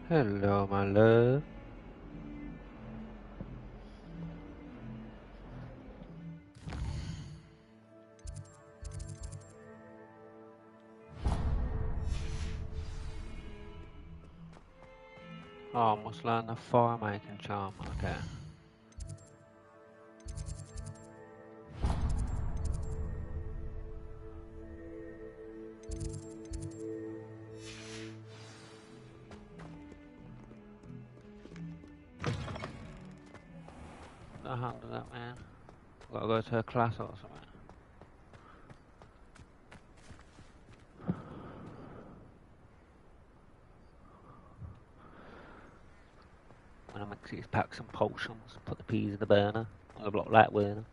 Hello, my love. Oh, I must learn the fire making charm. Okay. The hell does that mean? Gotta go to a class or something. When I mix these packs and potions, put the peas in the burner. On the block light burner.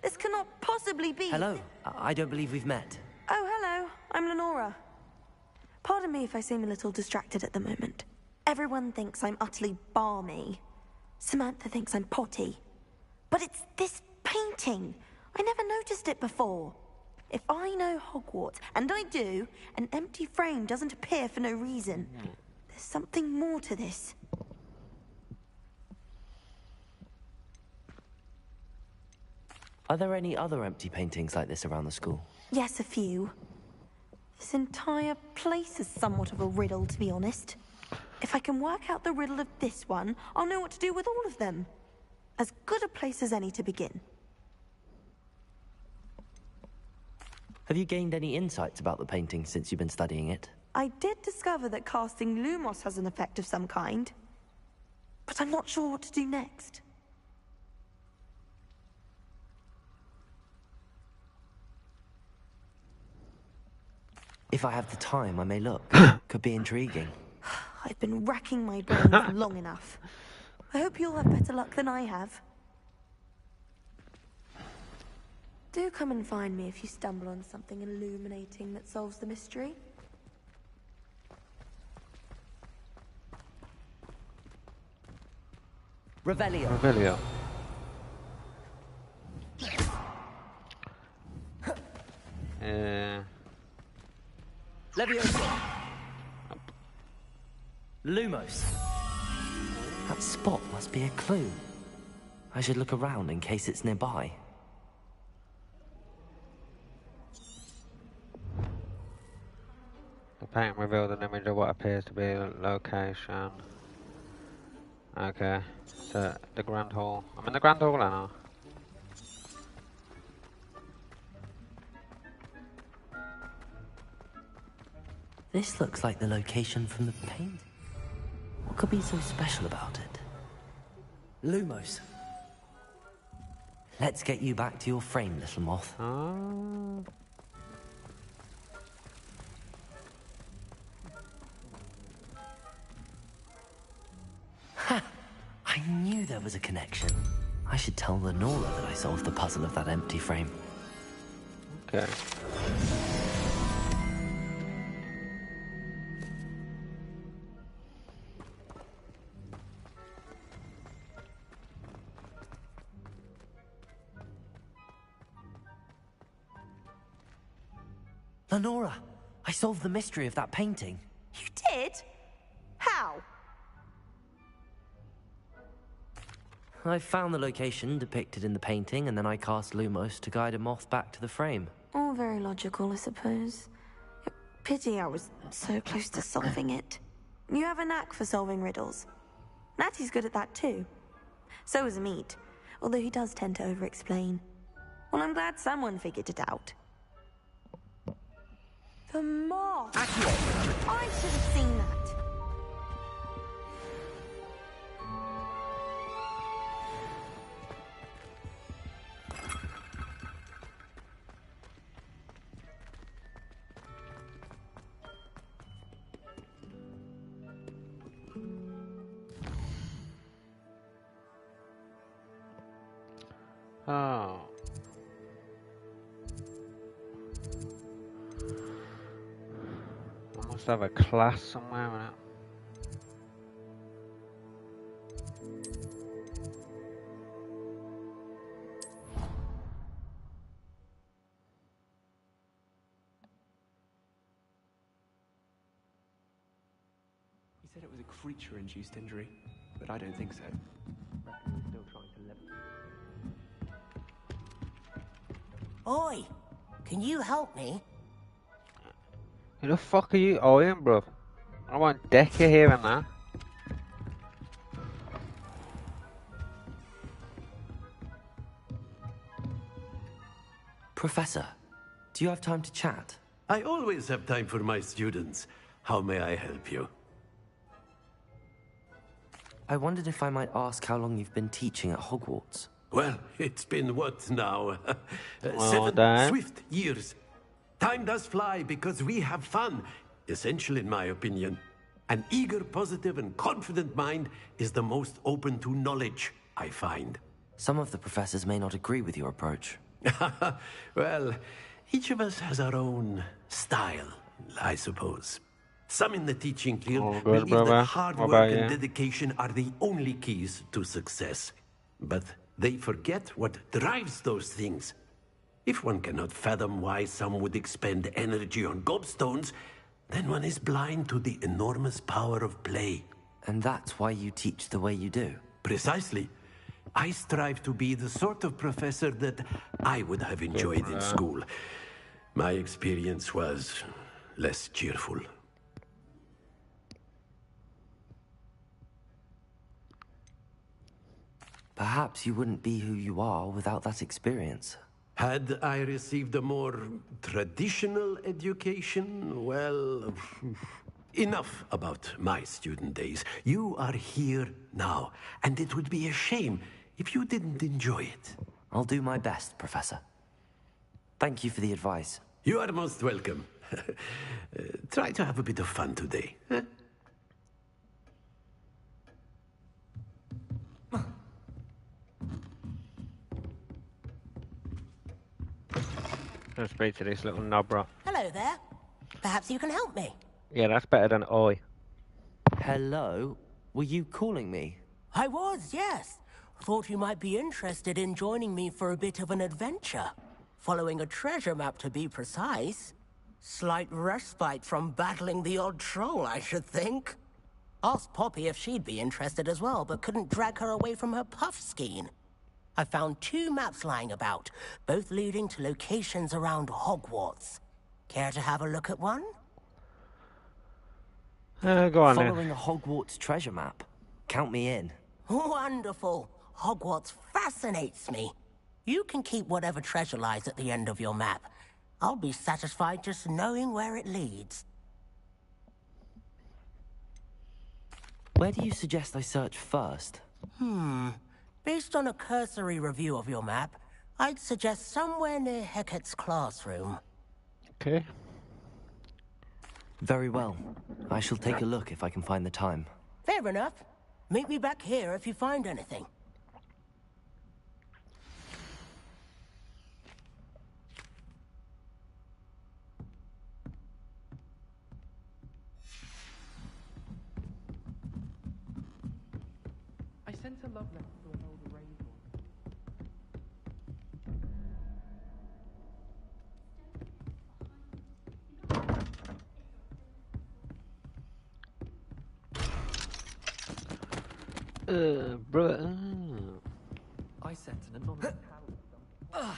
This cannot possibly be. Hello. I don't believe we've met. Oh, hello. I'm Lenora. Pardon me if I seem a little distracted at the moment. Everyone thinks I'm utterly balmy. Samantha thinks I'm potty. But it's this painting. I never noticed it before. If I know Hogwarts, and I do, an empty frame doesn't appear for no reason. There's something more to this. Are there any other empty paintings like this around the school? Yes, a few. This entire place is somewhat of a riddle, to be honest. If I can work out the riddle of this one, I'll know what to do with all of them. As good a place as any to begin. Have you gained any insights about the painting since you've been studying it? I did discover that casting Lumos has an effect of some kind. But I'm not sure what to do next. If I have the time, I may look. Could be intriguing. I've been racking my brains long enough. I hope you'll have better luck than I have. Do come and find me if you stumble on something illuminating that solves the mystery. Revelio. Revelio. Leviosa. Lumos. That spot must be a clue. I should look around in case it's nearby. The painting revealed an image of what appears to be a location. Okay, so the Grand Hall. I'm in the Grand Hall now. This looks like the location from the painting. What could be so special about it? Lumos. Let's get you back to your frame, little moth. Oh. Ha! I knew there was a connection. I should tell Lenora that I solved the puzzle of that empty frame. Okay. Lenora, I solved the mystery of that painting. You did? How? I found the location depicted in the painting, and then I cast Lumos to guide a moth back to the frame. All very logical, I suppose. Pity I was so close to solving it. You have a knack for solving riddles. Natty's good at that too. So is Amit, although he does tend to over-explain. Well, I'm glad someone figured it out. The moth! Accurate! I should have seen that. Oh. I must have a class somewhere in it. said it was a creature-induced injury, but I don't think so. Reckon he's still trying to live. Oi! Can you help me? Who the fuck are you eyeing, bruv? I want Decker here and that. Professor, do you have time to chat? I always have time for my students. How may I help you? I wondered if I might ask how long you've been teaching at Hogwarts. Well, it's been what now? Oh, 7 damn. swift years. Time does fly because we have fun. Essential in my opinion. An eager, positive, and confident mind is the most open to knowledge, I find. Some of the professors may not agree with your approach. Well, each of us has our own style, I suppose. Some in the teaching field Oh, good, believe brother. that hard What work about and you? dedication are the only keys to success. But they forget what drives those things. If one cannot fathom why some would expend energy on gobstones, then one is blind to the enormous power of play. And that's why you teach the way you do. Precisely. I strive to be the sort of professor that I would have enjoyed in school. My experience was less cheerful. Perhaps you wouldn't be who you are without that experience. Had I received a more traditional education, well, enough about my student days. You are here now, and it would be a shame if you didn't enjoy it. I'll do my best, Professor. Thank you for the advice. You are most welcome. Try to have a bit of fun today. Huh? Let's speak to this little knobber. Hello there. Perhaps you can help me. Yeah, that's better than I. Hello? Were you calling me? I was, yes. Thought you might be interested in joining me for a bit of an adventure. Following a treasure map, to be precise. Slight respite from battling the odd troll, I should think. Asked Poppy if she'd be interested as well, but couldn't drag her away from her puff skein. I found 2 maps lying about, both leading to locations around Hogwarts. Care to have a look at one? Go on then. Following a Hogwarts treasure map. Count me in. Wonderful. Hogwarts fascinates me. You can keep whatever treasure lies at the end of your map. I'll be satisfied just knowing where it leads. Where do you suggest I search first? Based on a cursory review of your map, I'd suggest somewhere near Hecat's classroom. Okay. Very well. I shall take a look if I can find the time. Fair enough. Meet me back here if you find anything. I sent a love letter to an older raised one. Bro. I sent an anonymous carol.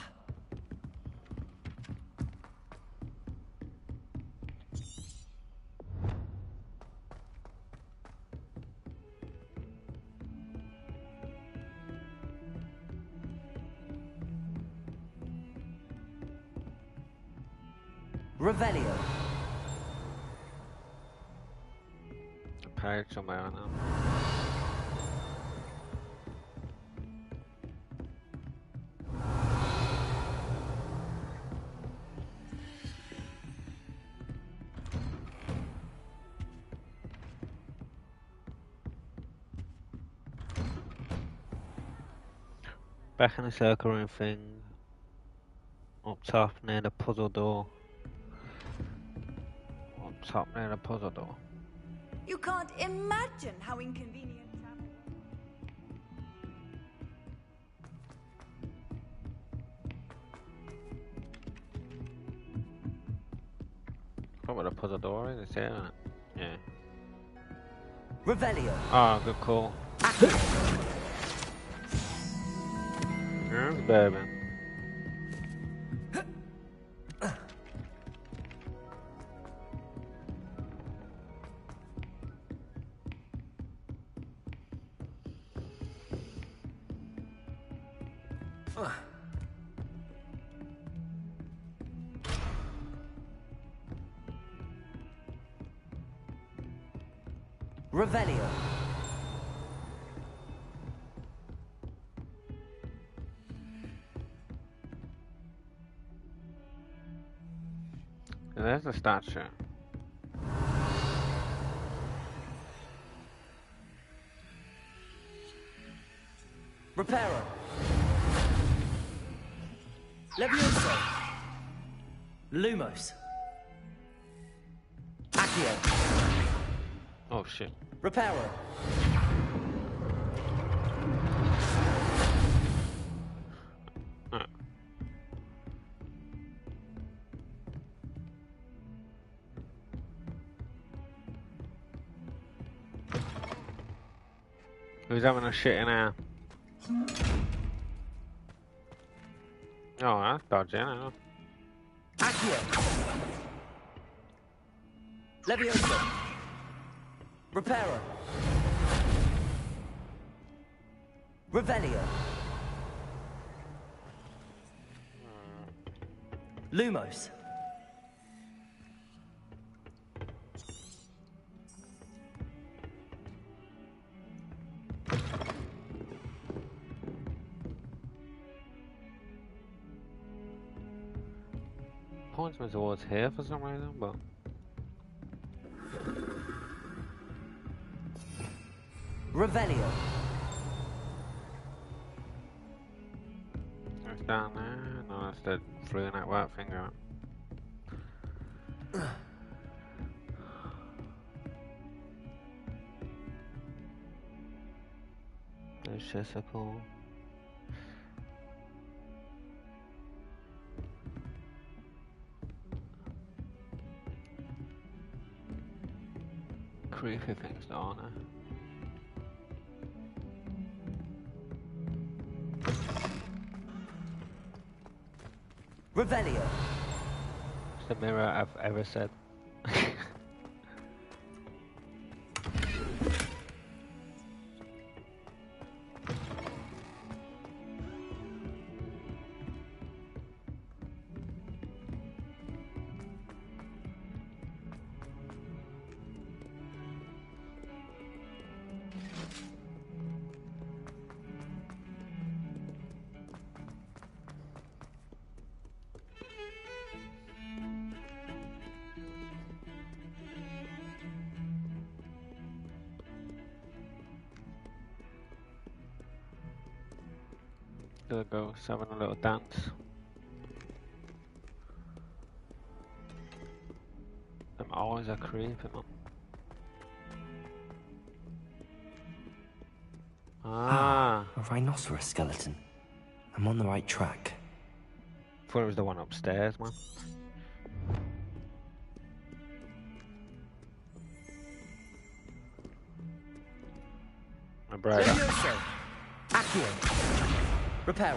Revelio. Page somewhere I know. Back in the circle room thing. Up top near the puzzle door. Up top near the puzzle door. You can't imagine how inconvenient travel. What where the puzzle door is? It's here, isn't it? Yeah. Revelio. Oh, good call. There's bourbon. Revelio. There's a statue. Reparo. Levioso. Lumos. Accio. Oh shit. Reparo. Who's having a shit in here? Oh, that's dodgy, isn't it? Accio. Levioso. Reparo. Revelio. Lumos. Points me towards here for some reason, but Revelio. it's down there. No, that's the flew that white finger. There's Chesicle. Creepy things, don't they? Revelio. It's the mirror I've ever said. The ghost having a little dance. Them eyes are creepy, man. Ah, A rhinoceros skeleton. I'm on the right track. thought it was the one upstairs, man. My brother. Levioso. Accio. Reparo.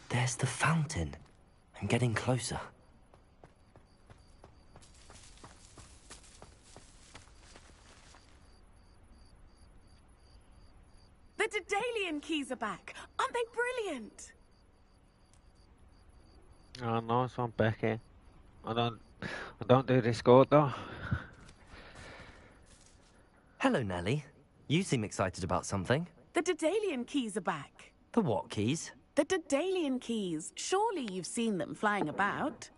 There's the fountain. I'm getting closer. The Daedalian keys are back. Aren't they brilliant? Oh, nice one, Becky. I don't do this good though. Hello, Nellie. You seem excited about something. The Daedalian keys are back. The what keys? The Daedalian keys. Surely you've seen them flying about.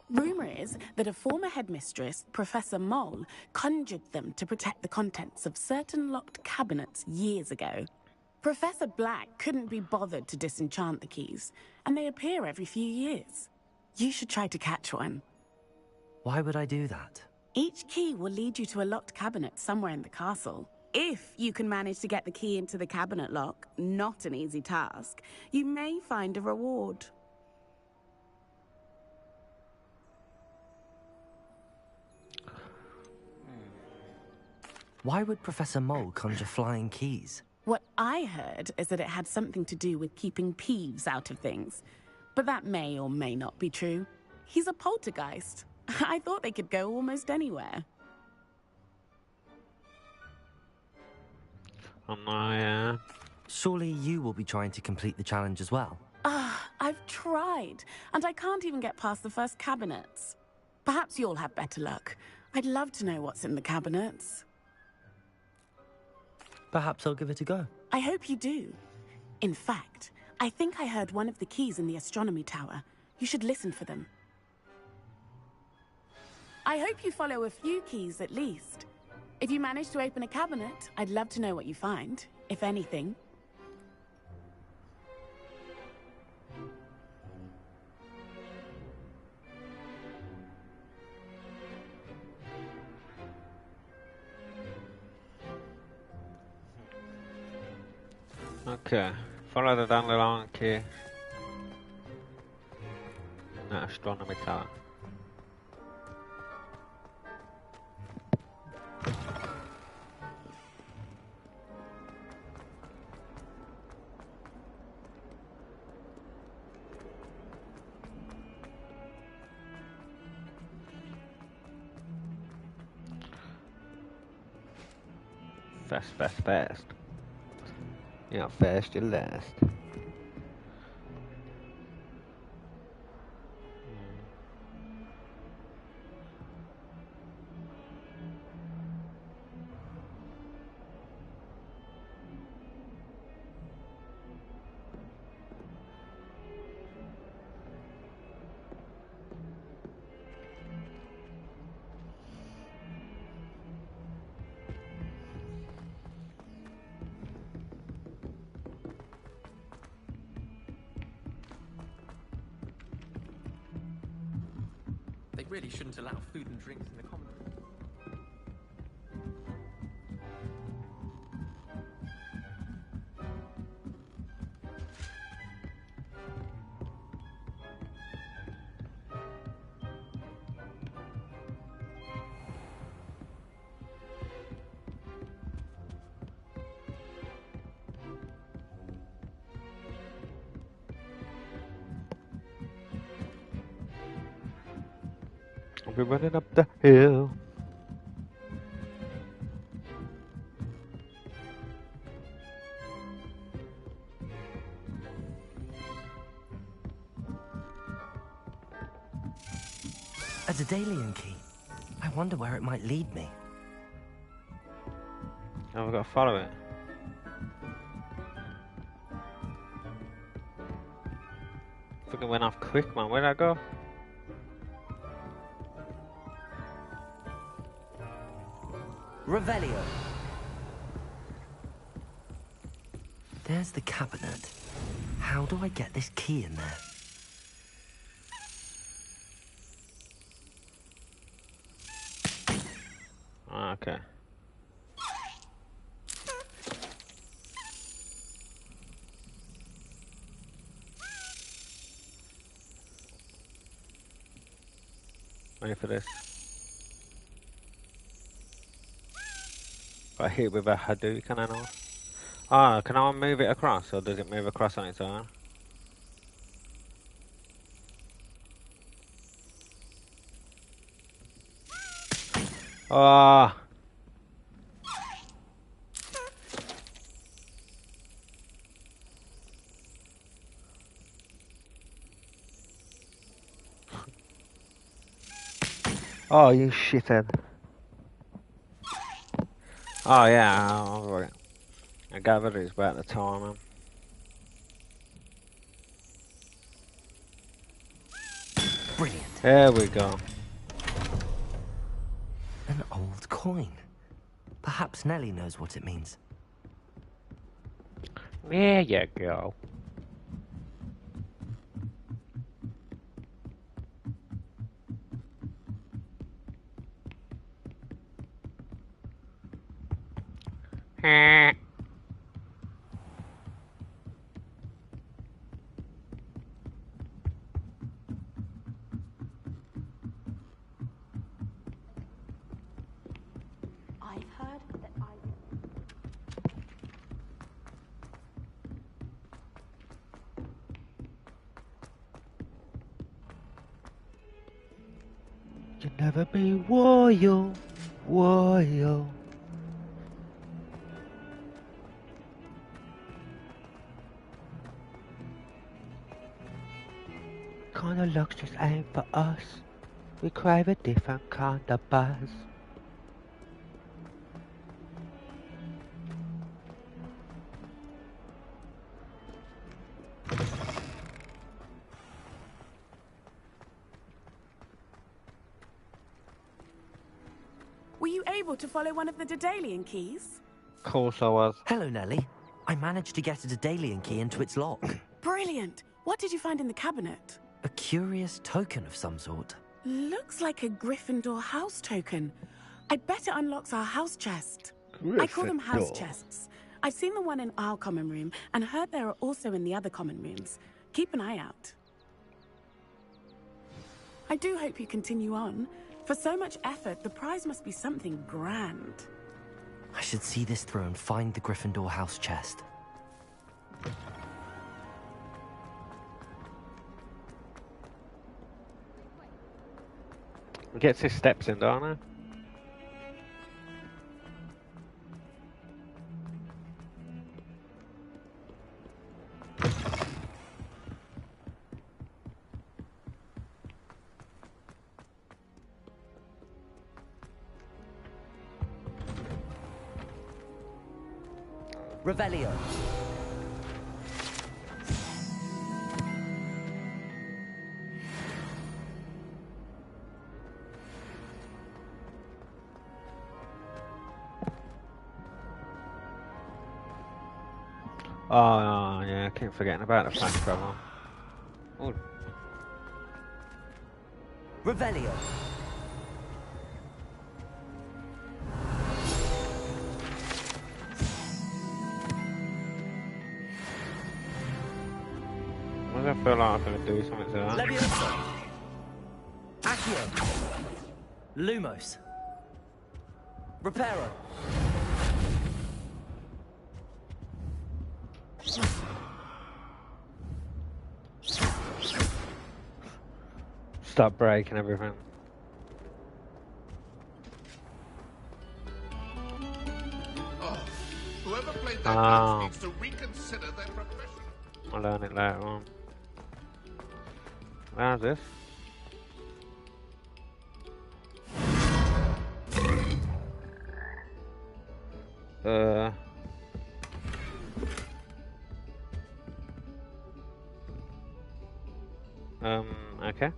Rumor is that a former headmistress, Professor Moll, conjured them to protect the contents of certain locked cabinets years ago. Professor Black couldn't be bothered to disenchant the keys, and they appear every few years. You should try to catch one. Why would I do that? Each key will lead you to a locked cabinet somewhere in the castle. If you can manage to get the key into the cabinet lock, not an easy task, you may find a reward. Why would Professor Mole conjure flying keys? What I heard is that it had something to do with keeping Peeves out of things. But that may or may not be true. He's a poltergeist. I thought they could go almost anywhere. Surely you will be trying to complete the challenge as well. I've tried, and I can't even get past the first cabinets. Perhaps you'll have better luck. I'd love to know what's in the cabinets. Perhaps I'll give it a go. I hope you do. In fact, I think I heard one of the keys in the astronomy tower. You should listen for them. I hope you follow a few keys at least. If you manage to open a cabinet, I'd love to know what you find, if anything. Okay, follow the dandelion key. No, astronomy tower. Fast, fast, fast. Yeah, fast you last. They really shouldn't allow food and drinks in the common room. I'll be running up the hill. A Daedalian key. I wonder where it might lead me. Now we've got to follow it. Fucking went off quick, man. Where'd I go? Revelio. There's the cabinet. How do I get this key in there? Ah, okay. Wait for this. Got hit with a Hadouken and all. Ah, can I move it across, or does it move across on its own? Ah. Oh, you shithead. Oh, yeah, I gathered it's about the time, man. Brilliant. There we go. An old coin. Perhaps Nellie knows what it means. There you go. I've heard that You'll never be royal, royal. Kind of looks just ain't for us. We crave a different kind of buzz. Were you able to follow one of the Daedalian keys? Of course I was. Hello, Nellie. I managed to get a Daedalian key into its lock. Brilliant. What did you find in the cabinet? A curious token of some sort. Looks like a Gryffindor house token. I bet it unlocks our house chest. I call them house chests. I've seen the one in our common room and heard there are also in the other common rooms. Keep an eye out. I do hope you continue on. For so much effort, the prize must be something grand. I should see this through and find the Gryffindor house chest. He gets his steps in, don't he? Revelio. Oh, yeah, I keep forgetting about the fast travel. Oh, Revelio. I feel like I'm going to do something to that. Levioso. Accio. Lumos. Reparo. Stop breaking everything. Oh, whoever played that dance needs to reconsider their profession. I'll learn it later on. How's this? Okay.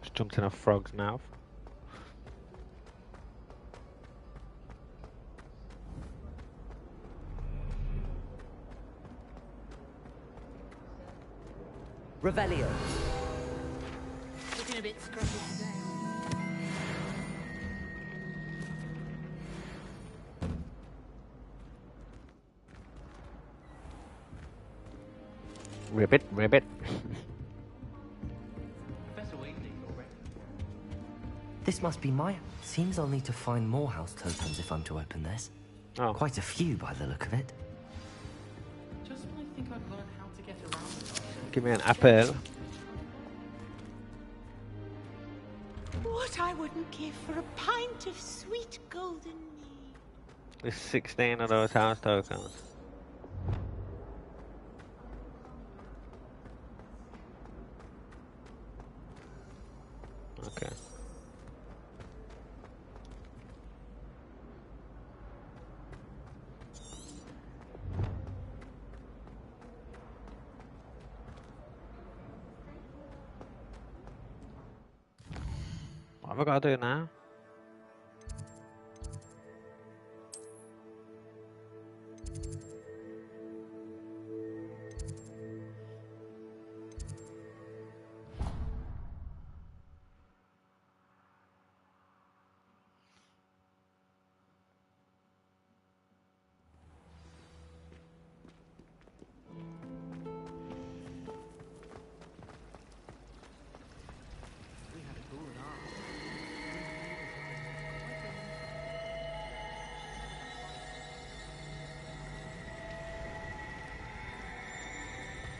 Just jumped in a frog's mouth. Revelio. Looking a bit scruffy today. Ribbit, ribbit. This must be my... Seems I'll need to find more house tokens if I'm to open this. Oh. Quite a few by the look of it. Just when I think I've learned how to get around it. Give me an apple. What I wouldn't give for a pint of sweet golden mead. There's 16 of those house tokens. Okay. What have I got to do now?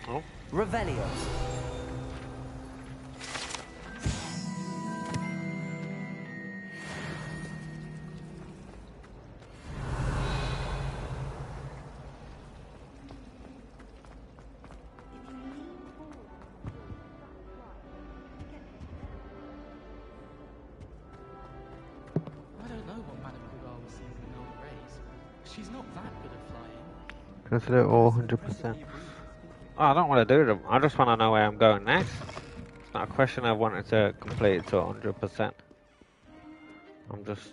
Oh. Revelio. I don't know what Madame Cougar was seeing in old rays. She's not that good at flying. Consider it all 100%. Oh, I don't want to do them. I just want to know where I'm going next. It's not a question I wanted to complete it to 100%. I'm just...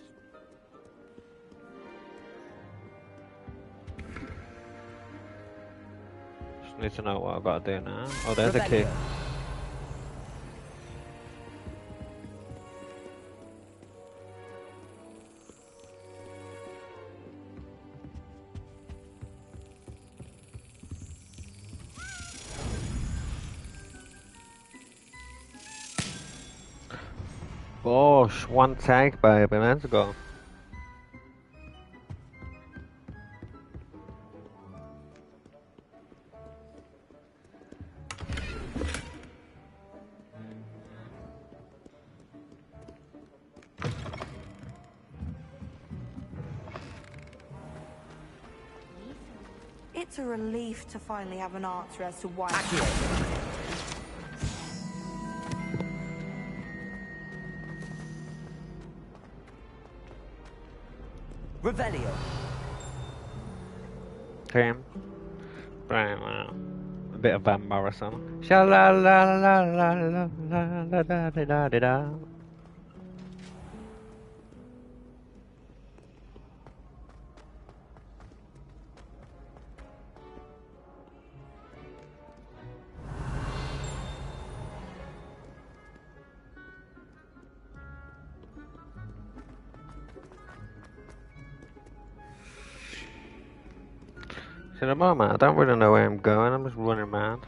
Just need to know what I've got to do now. Oh, there's a key. Gosh, one take, baby. Let's go. It's a relief to finally have an answer as to why. Revelio. Him. Right, wow. A bit of Van Morrison. Sha la la la la la la la da da da da da. So at the moment, I don't really know where I'm going. I'm just running around.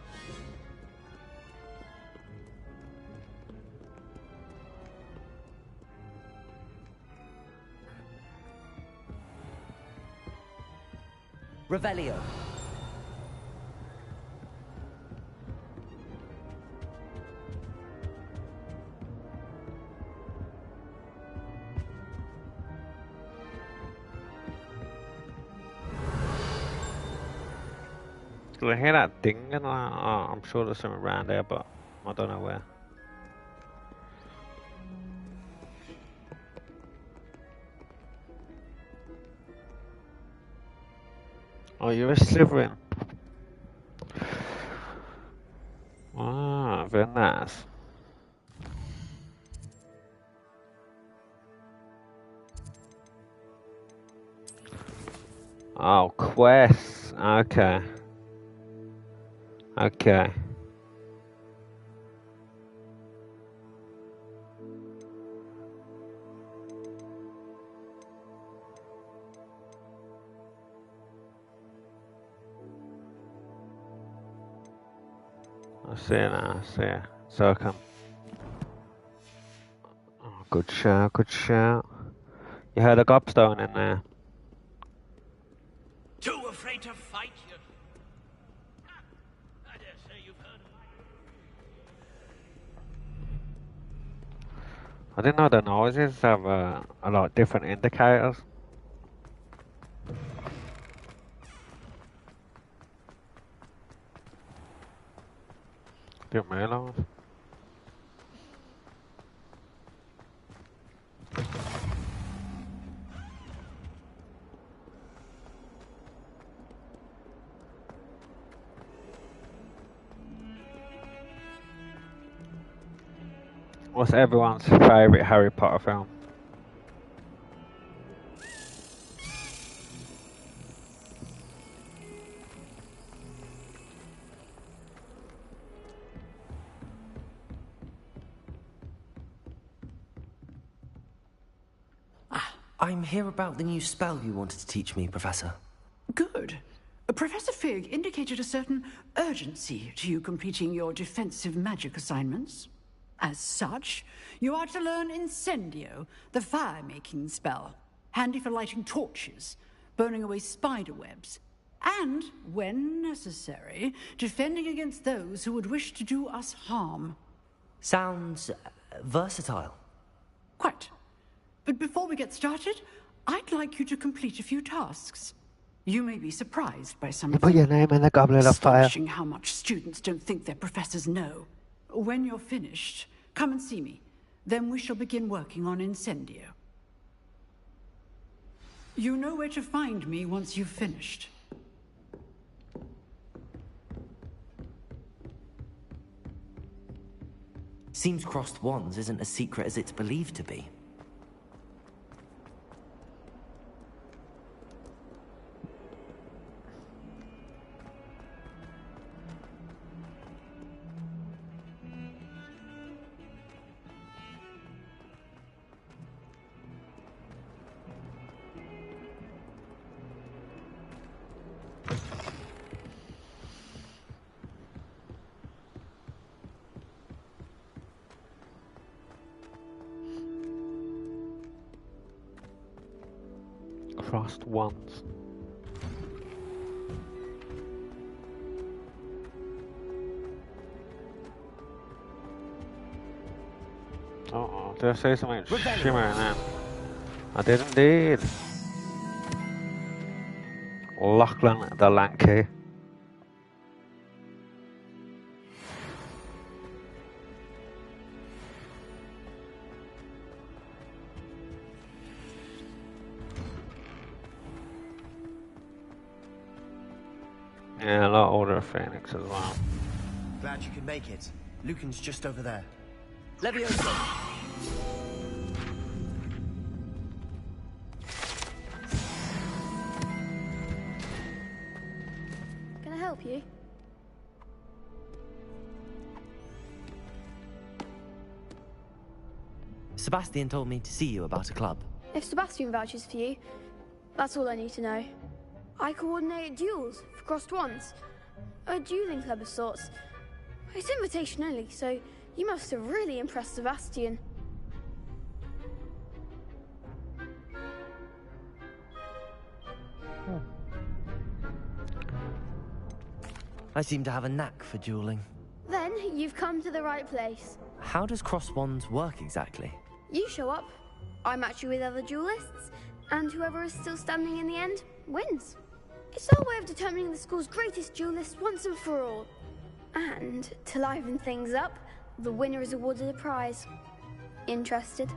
Revelio. Do I hear that ding? And oh, I'm sure there's something around there, but I don't know where. Oh, you're a Slytherin. Ah, very nice. Oh, quests. Okay. Okay. I see now, I see. So I can... Oh, good shout, good shout. You heard a gobstone in there. Too afraid to fight you? I dare say you've heard of I didn't know the noises have a lot of different indicators. Didn't realise. What's everyone's favourite Harry Potter film? I'm here about the new spell you wanted to teach me, Professor. Good. Professor Fig indicated a certain urgency to you completing your defensive magic assignments. As such, you are to learn Incendio, the fire-making spell, handy for lighting torches, burning away spider webs, And, when necessary, defending against those who would wish to do us harm. Sounds versatile. Quite. But before we get started, I'd like you to complete a few tasks. You may be surprised by some You of put them. your name in the goblet of fire. Astonishing how much students don't think their professors know. When you're finished, come and see me. Then we shall begin working on Incendio. You know where to find me once you've finished. Seems crossed wands isn't as secret as it's believed to be. Crossed wands. Uh-oh, did I say something shimmering then? I did indeed. Lachlan the Lanky. Yeah, a lot older Phoenix as well. Glad you could make it. Lucan's just over there. Levioso! Can I help you? Sebastian told me to see you about a club. If Sebastian vouches for you, that's all I need to know. I coordinate duels for crossed wands. A dueling club of sorts. It's invitation only, so you must have really impressed Sebastian. I seem to have a knack for dueling. Then you've come to the right place. How does crossed wands work exactly? You show up, I match you with other duelists, and whoever is still standing in the end wins. It's our way of determining the school's greatest duelist once and for all. And to liven things up, the winner is awarded a prize. Interested?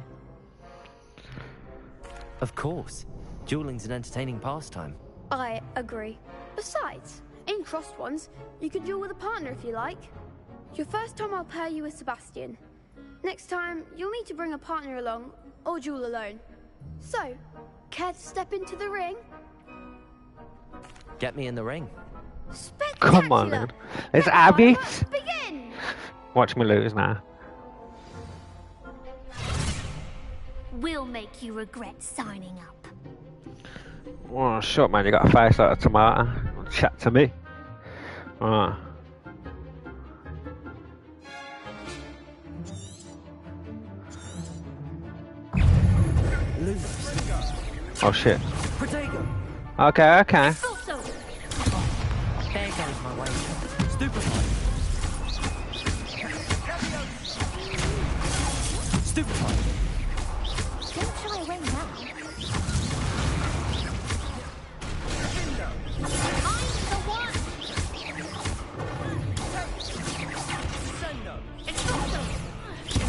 Of course. Dueling's an entertaining pastime. I agree. Besides, in crossed ones, you can duel with a partner if you like. Your first time I'll pair you with Sebastian. Next time, you'll need to bring a partner along, or duel alone. So, care to step into the ring? Get me in the ring. Come on, man. It's Abby. Begin! Watch me lose now. We'll make you regret signing up. Oh, shut, man. You got a face like a tomato. Don't chat to me. Oh. Oh, shit. Okay, okay. There goes my wager. Stupefy. Stupefy. Don't shy away now. I'm the one. Is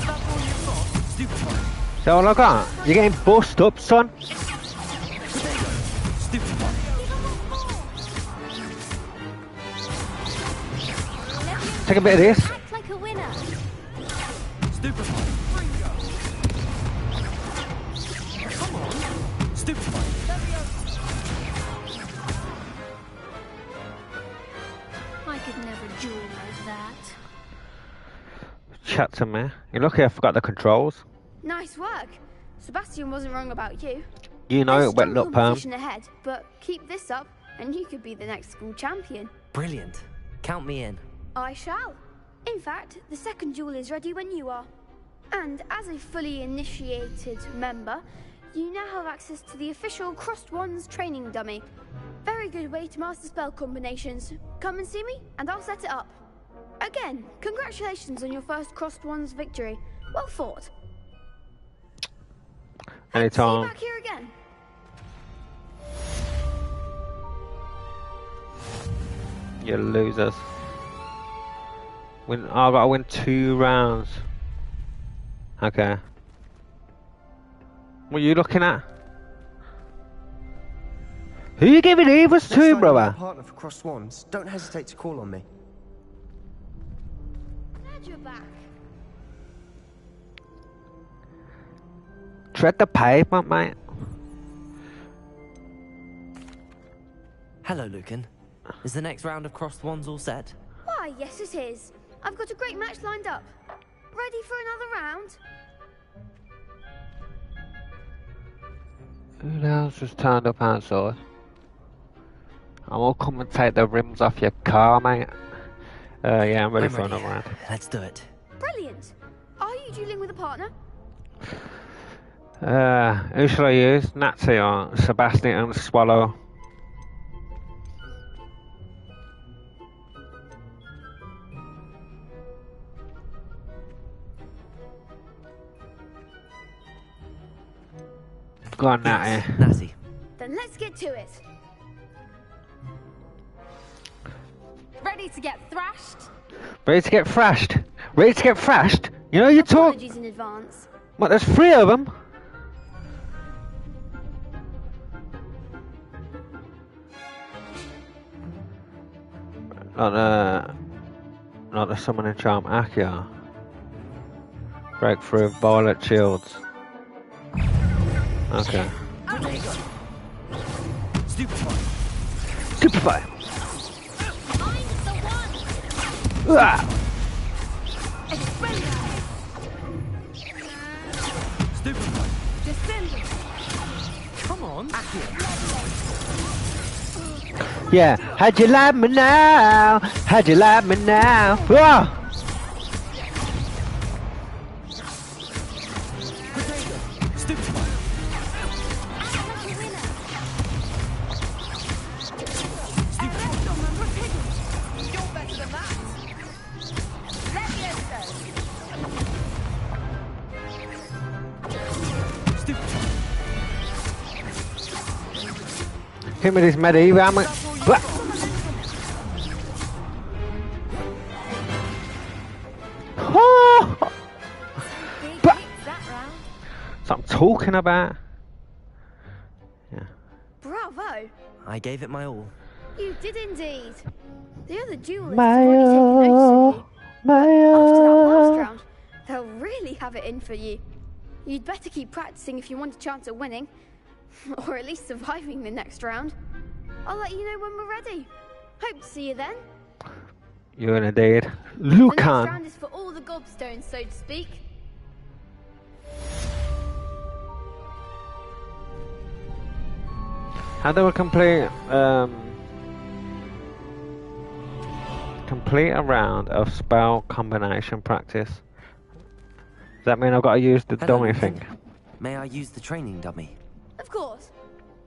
that all you've got? Stupefy. So look on. You're getting bust up, son. Take a bit of this. Act like a winner. Stupefy. Come on. Stupefy. I could never duel like that. Chat to me. You're lucky I forgot the controls. Nice work. Sebastian wasn't wrong about you. You know There's it wet strong look, Pam. competition ahead, but keep this up, and you could be the next school champion. Brilliant. Count me in. I shall. In fact, the second duel is ready when you are. And as a fully initiated member, you now have access to the official Crossed Wands training dummy. Very good way to master spell combinations. Come and see me, and I'll set it up. Again, congratulations on your first Crossed Wands victory. Well fought. Anytime. See you back here again. You losers. I've got to win 2 rounds. Okay. What are you looking at? Who you giving Evas to, brother? Partner for Crossed Wands. Don't hesitate to call on me. Glad you're back. Tread the pavement, mate. Hello, Lucan. Is the next round of Crossed Wands all set? Why, yes it is. I've got a great match lined up. Ready for another round? Who the hell's just turned up outside? I'm all come and take the rims off your car, mate. Yeah, I'm ready for another round. Let's do it. Brilliant. Are you dueling with a partner? Who shall I use? Nazi or Sebastian and Swallow? Go on, Natty. Natty. Then let's get to it. Ready to get thrashed? Ready to get thrashed? Ready to get thrashed? You know you talk. Apologies in advance. What? There's 3 of them. Not the summoning charm Akia. Breakthrough violet shields. Okay. Stupefy. Come on. Yeah. How'd you like me now? How'd you like me now? Ah! Him with his medieval armor. That's what I'm talking about. Yeah. Bravo. I gave it my all. You did indeed. The other duelists have already taken notice of you. After that last round, they'll really have it in for you. You'd better keep practicing if you want a chance at winning. Or at least surviving the next round. I'll let you know when we're ready. Hope to see you then. You're in a date. The next Lucan. round is for all the gobstones, so to speak. How do we complete a round of spell combination practice? Does that mean I've got to use the dummy thing? May I use the training dummy? Of course.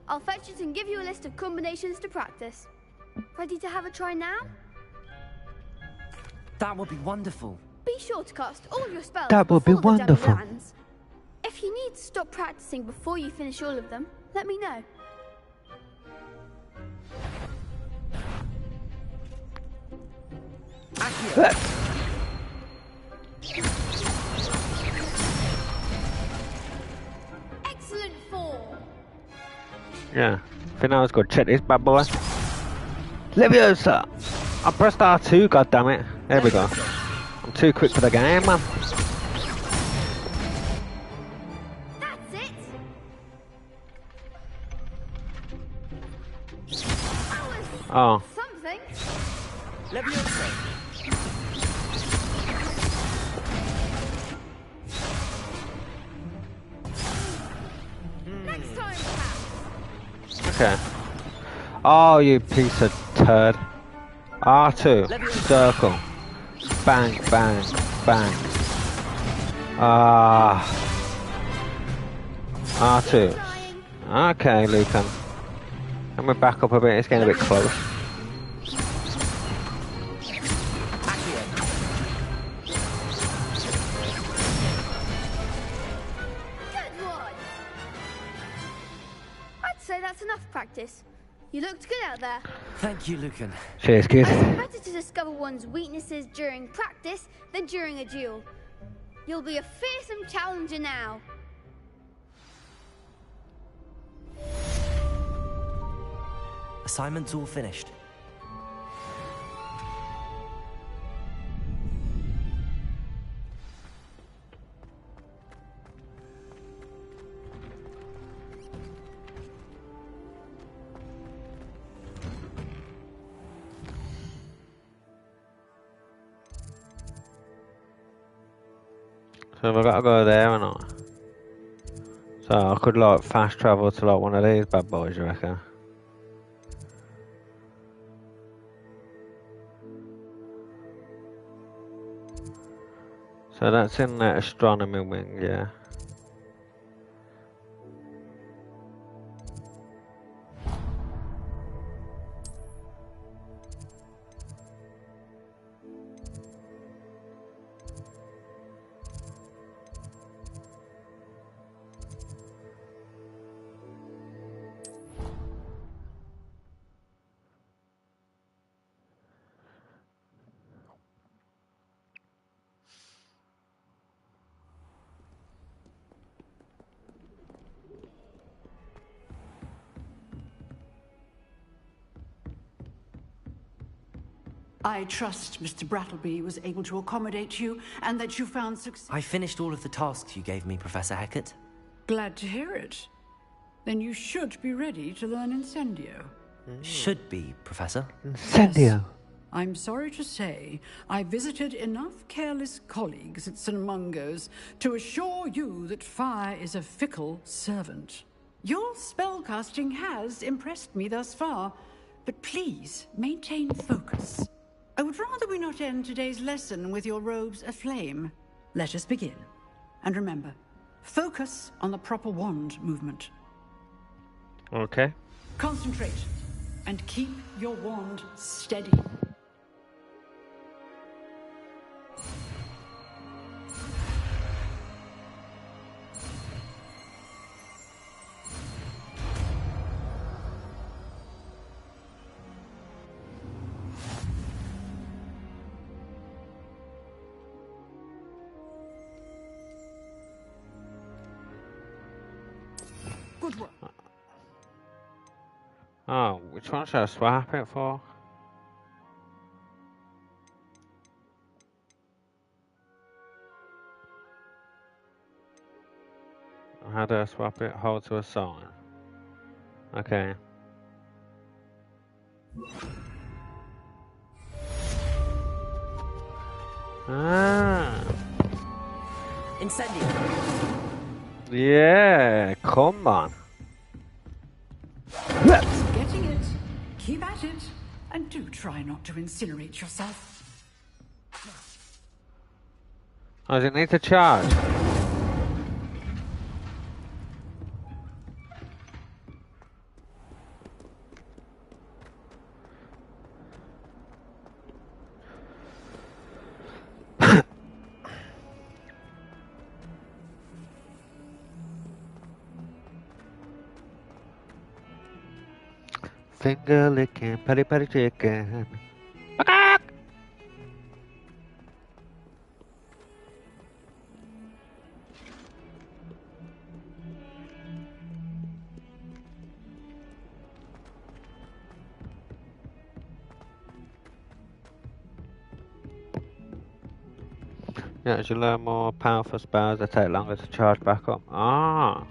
I'll fetch it and give you a list of combinations to practice. Ready to have a try now? That would be wonderful. Be sure to cast all your spells That would be before the dummy wonderful. lands. If you need to stop practicing before you finish all of them, let me know. Excellent form. Yeah, I think that was good. Check this bad boy. Leviosa! I pressed R2, goddammit. There we go. I'm too quick for the game, man. That's it. Oh. Something. Leviosa. Next time, perhaps. Okay. Oh, you piece of turd. R2. Circle. Bang, bang, bang. R2. Okay, Lucan. Let me back up a bit, it's getting a bit close. Say that's enough practice. You looked good out there. Thank you, Lucan. Cheers, kid. It's better to discover one's weaknesses during practice than during a duel. You'll be a fearsome challenger now. Assignment's all finished. So have I got to go there or not? So I could like fast travel to like one of these bad boys, you reckon? So that's in the astronomy wing, yeah. I trust Mr. Brattleby was able to accommodate you and that you found success. I finished all of the tasks you gave me, Professor Hackett. Glad to hear it. Then you should be ready to learn Incendio. Should be, Professor. Incendio. Yes. I'm sorry to say, I visited enough careless colleagues at St. Mungo's to assure you that fire is a fickle servant. Your spellcasting has impressed me thus far, but please maintain focus. I would rather we not end today's lesson with your robes aflame. Let us begin. And remember, focus on the proper wand movement. Okay. Concentrate and keep your wand steady. Good work. Oh, which one should I swap it for? How do I swap it? Hold to assign. Okay. Ah. Incendio. Yeah, come on. Getting it. Keep at it. And do try not to incinerate yourself. Oh, does it need to charge? Finger licking, patty patty chicken. Yeah, as you learn more powerful spells, they take longer to charge back up. Ah.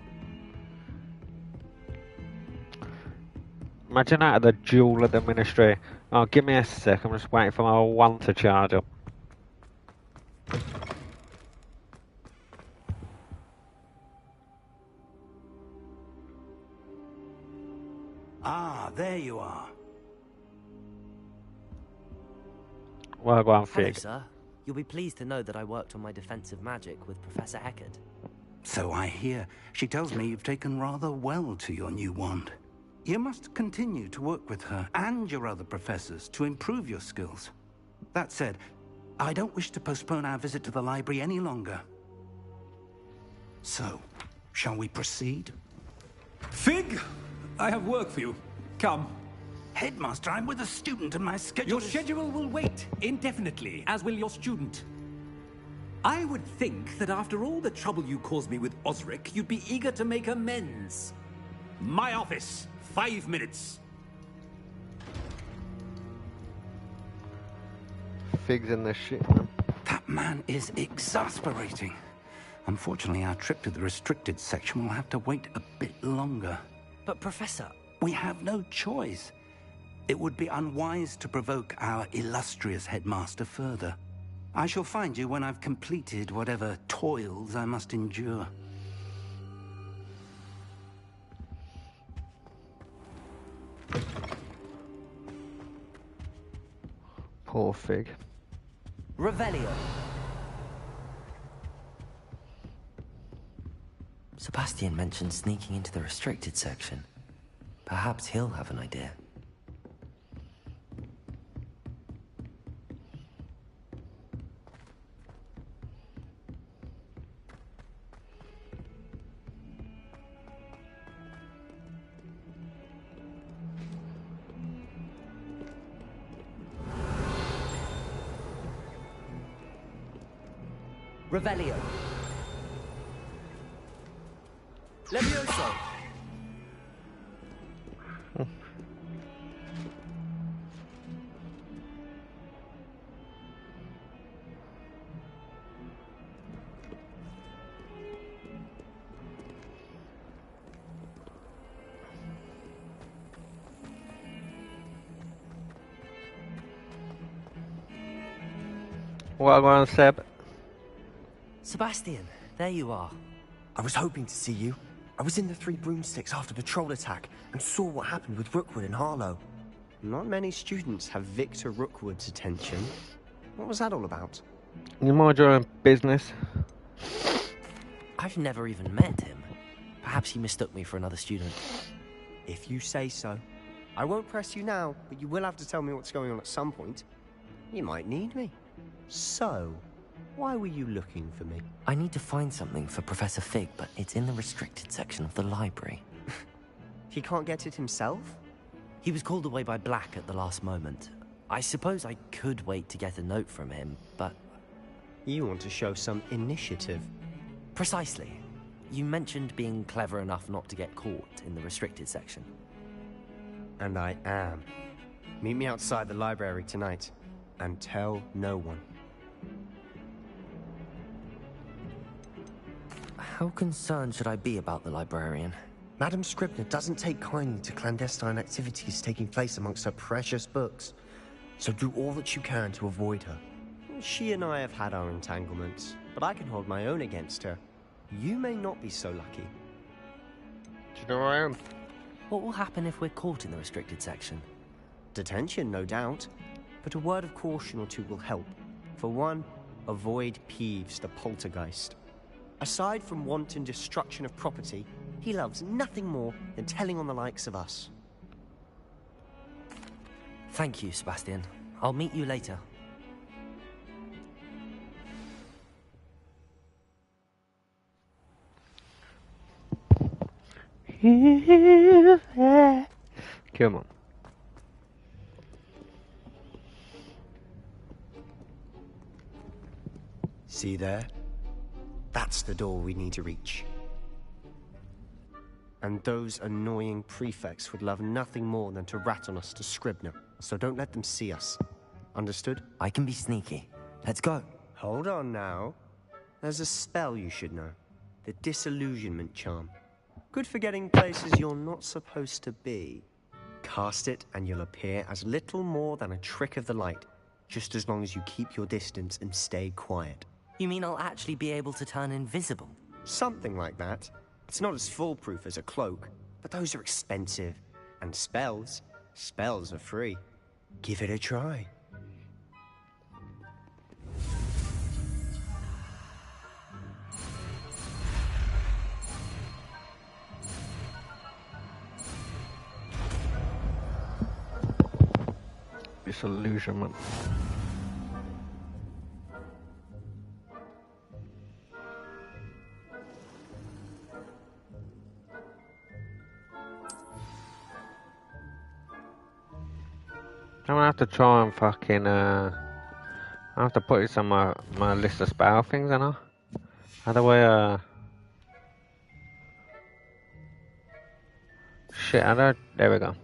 Imagine that at the duel at the ministry. Oh, give me a sec, I'm just waiting for my wand to charge up. Ah, there you are. Well, go on, Hello, Fig. sir. You'll be pleased to know that I worked on my defensive magic with Professor Hackett. So I hear. She tells me you've taken rather well to your new wand. You must continue to work with her and your other professors to improve your skills. That said, I don't wish to postpone our visit to the library any longer. So, shall we proceed? Fig! I have work for you. Come. Headmaster, I'm with a student and my schedule Your schedule will wait indefinitely, as will your student. I would think that after all the trouble you caused me with Osric, you'd be eager to make amends. My office, 5 minutes. Figs in this shit, man. That man is exasperating. Unfortunately, our trip to the restricted section will have to wait a bit longer. But Professor... We have no choice. It would be unwise to provoke our illustrious headmaster further. I shall find you when I've completed whatever toils I must endure. Poor Fig. Revelio. Sebastian mentioned sneaking into the restricted section. Perhaps he'll have an idea. Revelio. Levioso. Well done, Seb. Sebastian, there you are. I was hoping to see you. I was in the Three Broomsticks after the troll attack and saw what happened with Rookwood and Harlow. Not many students have Victor Rookwood's attention. What was that all about? You mind your own business? I've never even met him. Perhaps he mistook me for another student. If you say so. I won't press you now, but you will have to tell me what's going on at some point. You might need me. So, why were you looking for me? I need to find something for Professor Fig, but it's in the restricted section of the library. He can't get it himself? He was called away by Black at the last moment. I suppose I could wait to get a note from him, but... You want to show some initiative. Precisely. You mentioned being clever enough not to get caught in the restricted section. And I am. Meet me outside the library tonight, and tell no one. How concerned should I be about the librarian? Madame Scribner doesn't take kindly to clandestine activities taking place amongst her precious books, so do all that you can to avoid her. She and I have had our entanglements, but I can hold my own against her. You may not be so lucky. Do you know where I am? What will happen if we're caught in the restricted section? Detention, no doubt, but a word of caution or two will help. For one, avoid Peeves, the poltergeist. Aside from wanton destruction of property, he loves nothing more than telling on the likes of us. Thank you, Sebastian. I'll meet you later. Come on. See there? That's the door we need to reach. And those annoying prefects would love nothing more than to rat on us to Scribner, so don't let them see us. Understood? I can be sneaky. Let's go. Hold on now. There's a spell you should know. The Disillusionment Charm. Good for getting places you're not supposed to be. Cast it and you'll appear as little more than a trick of the light, just as long as you keep your distance and stay quiet. You mean I'll actually be able to turn invisible? Something like that. It's not as foolproof as a cloak, but those are expensive. And spells are free. Give it a try. Disillusionment. I'm gonna have to try and fucking I have to put this on my list of spell things, and how do I shit, how do I, there we go.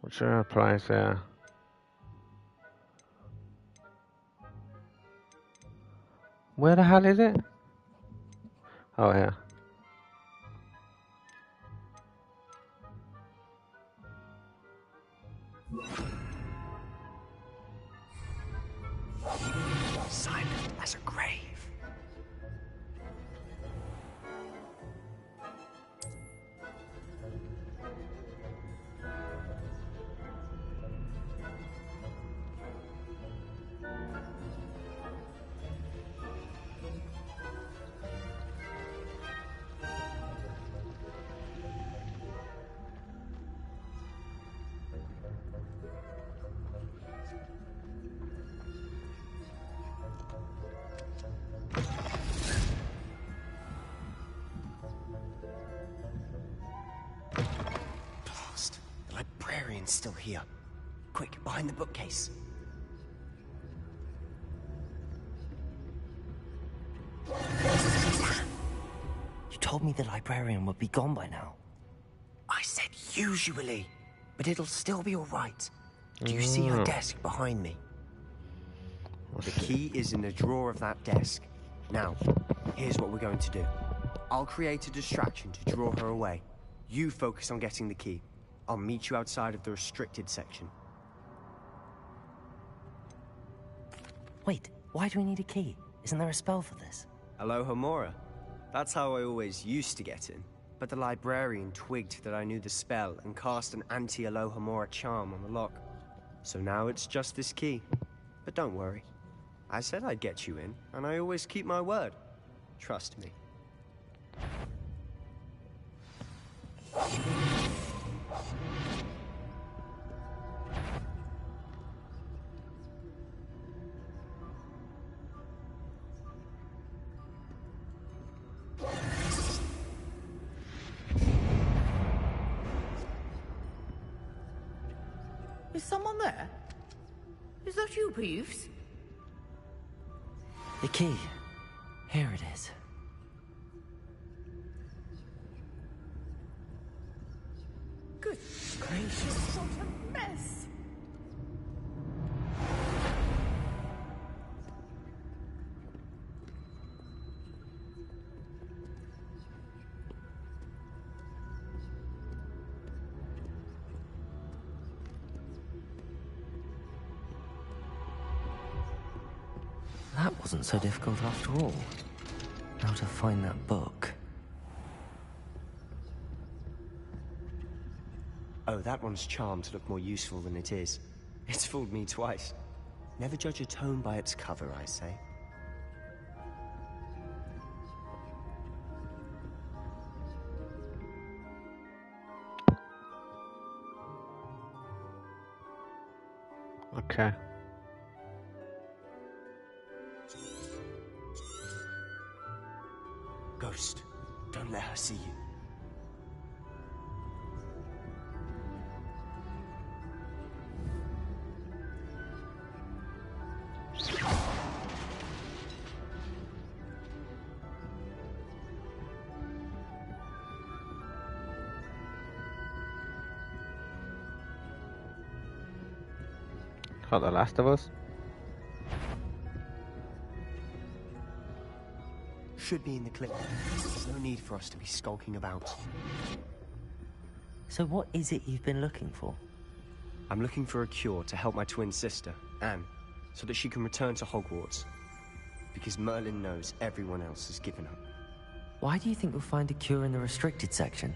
What should I place there? Where the hell is it? Oh, yeah. Silent as a grave. Blast. The librarian's still here. Quick, behind the bookcase. You told me the librarian would be gone by now. I said usually, but it'll still be all right. Do you see her desk behind me? The key is in the drawer of that desk. Now, here's what we're going to do. I'll create a distraction to draw her away. You focus on getting the key. I'll meet you outside of the restricted section. Wait, why do we need a key? Isn't there a spell for this? Alohomora. That's how I always used to get in. But the librarian twigged that I knew the spell and cast an anti-Alohomora charm on the lock. So now it's just this key. But don't worry. I said I'd get you in, and I always keep my word. Trust me. Is someone there? Is that you, Peeves? The key. Here it is. Good gracious, what a mess! That wasn't so difficult after all. Now to find that book. Oh, that one's charmed to look more useful than it is. It's fooled me twice. Never judge a tome by its cover, I say. Okay. Ghost, don't let her see you. Got The Last of Us. Should be in the clip. There's no need for us to be skulking about. So what is it you've been looking for? I'm looking for a cure to help my twin sister, Anne, so that she can return to Hogwarts. Because Merlin knows everyone else has given up. Why do you think we'll find a cure in the restricted section?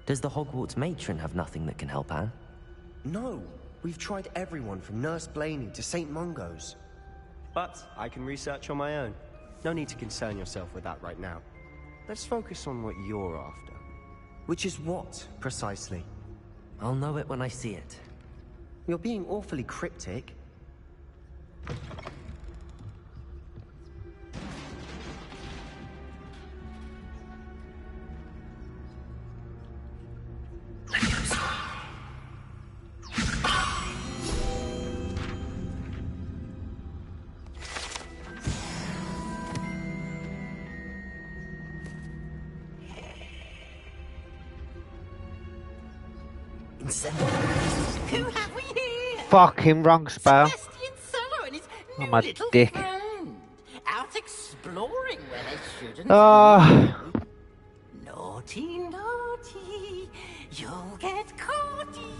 Does the Hogwarts matron have nothing that can help Anne? No! We've tried everyone from Nurse Blaney to St. Mungo's. But I can research on my own. No need to concern yourself with that right now. let's focus on what you're after. Which is what, precisely? I'll know it when I see it. You're being awfully cryptic. Who have we here? Fucking wrong spell. Sebastian Solo and his I'm new a little dick. friend. Out exploring where they shouldn't Ah. be. Naughty, naughty. You'll get caughty.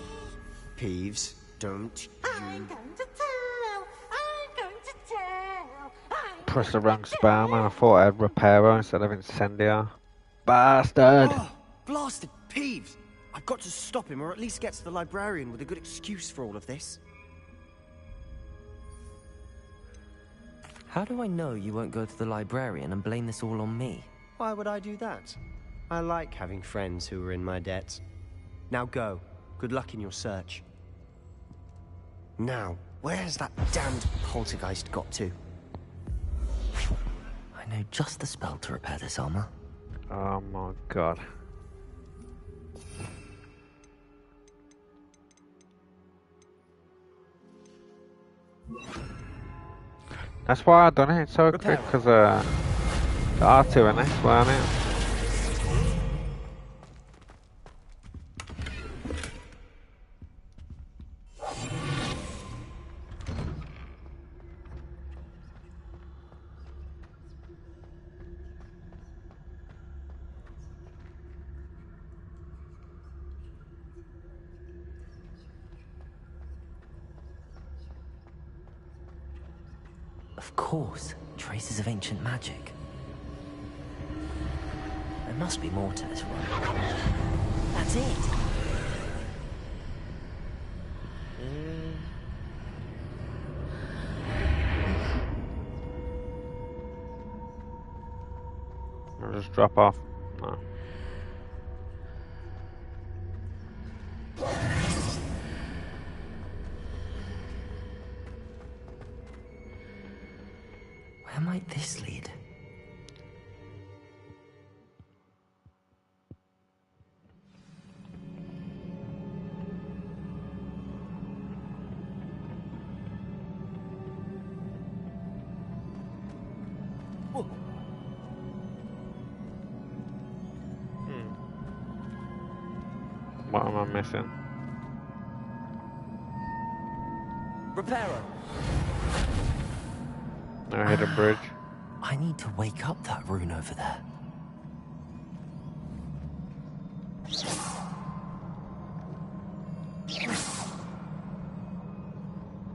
Peeves, don't I'm going to tell. I'm going to tell. Press the wrong spell, man. I thought I had Reparo instead of Incendiar. Bastard! Oh, blasted Peeves! I've got to stop him, or at least get to the librarian with a good excuse for all of this. How do I know you won't go to the librarian and blame this all on me? Why would I do that? I like having friends who are in my debt. Now go. Good luck in your search. Now, where's that damned poltergeist got to? I know just the spell to repair this armor. Oh my god. That's why I done it so quick, because the R2 and S weren't it? Of course, traces of ancient magic. There must be more to this one. That's it! I'll just drop off. No. Where might this lead? What am I missing? Reparo! I hit a bridge. I need to wake up that rune over there.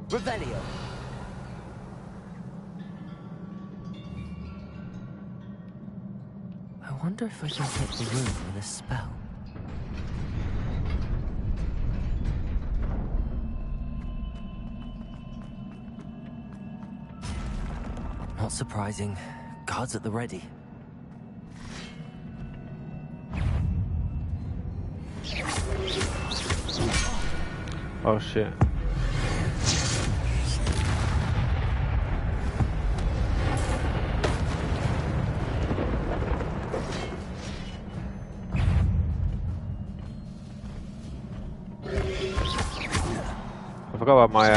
Revelio! I wonder if I can hit the rune with a spell. Not surprising. Guards at the ready. Oh shit. I forgot about my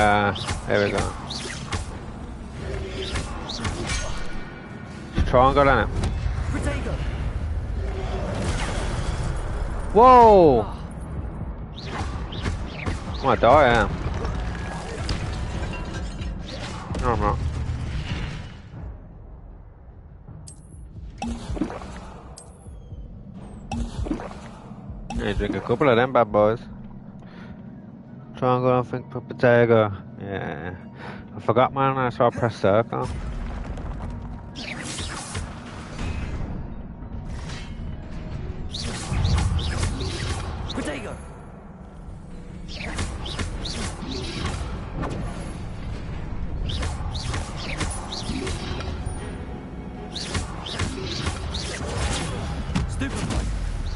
there we go. Triangle on it. Whoa! I'm gonna die, yeah. No, I'm not. Yeah, drink a couple of them bad boys. Triangle, I think, for potato. Yeah. I forgot, man, so I pressed circle. Potato!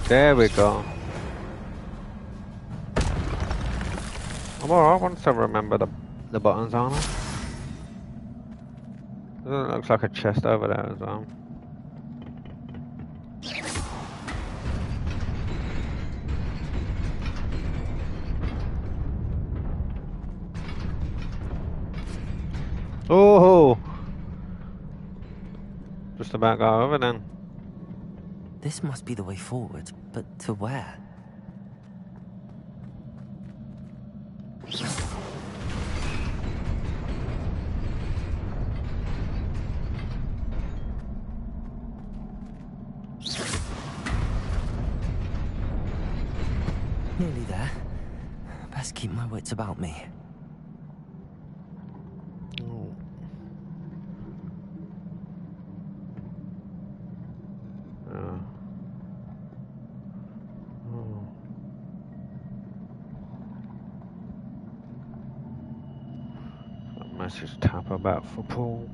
There we go. I'm alright once I remember the buttons on it. It looks like a chest over there as well. Oh! Just about go over then. This must be the way forward, but to where? Nearly there. Best keep my wits about me. Message tap about football.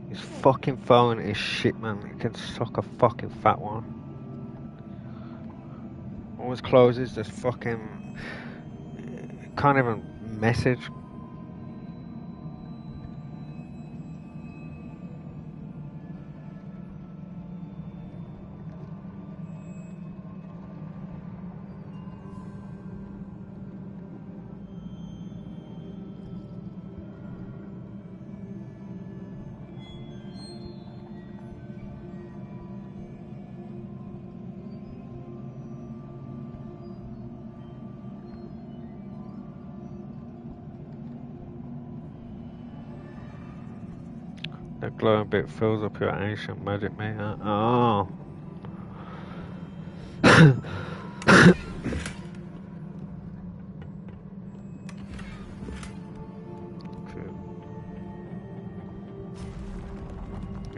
His fucking phone is shit, man. It can suck a fucking fat one. Always closes, just fucking... Can't even message. The glowing bit fills up your ancient magic meter. Oh.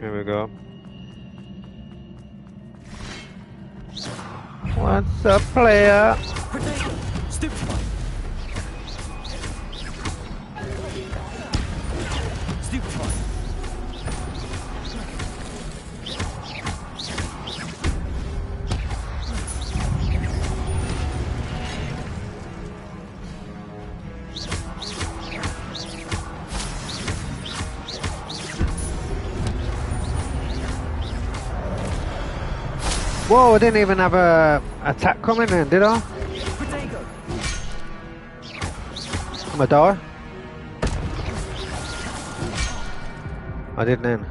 Here we go. What's up, player? Whoa, I didn't even have a attack coming in, did I? I'm a die. I didn't then.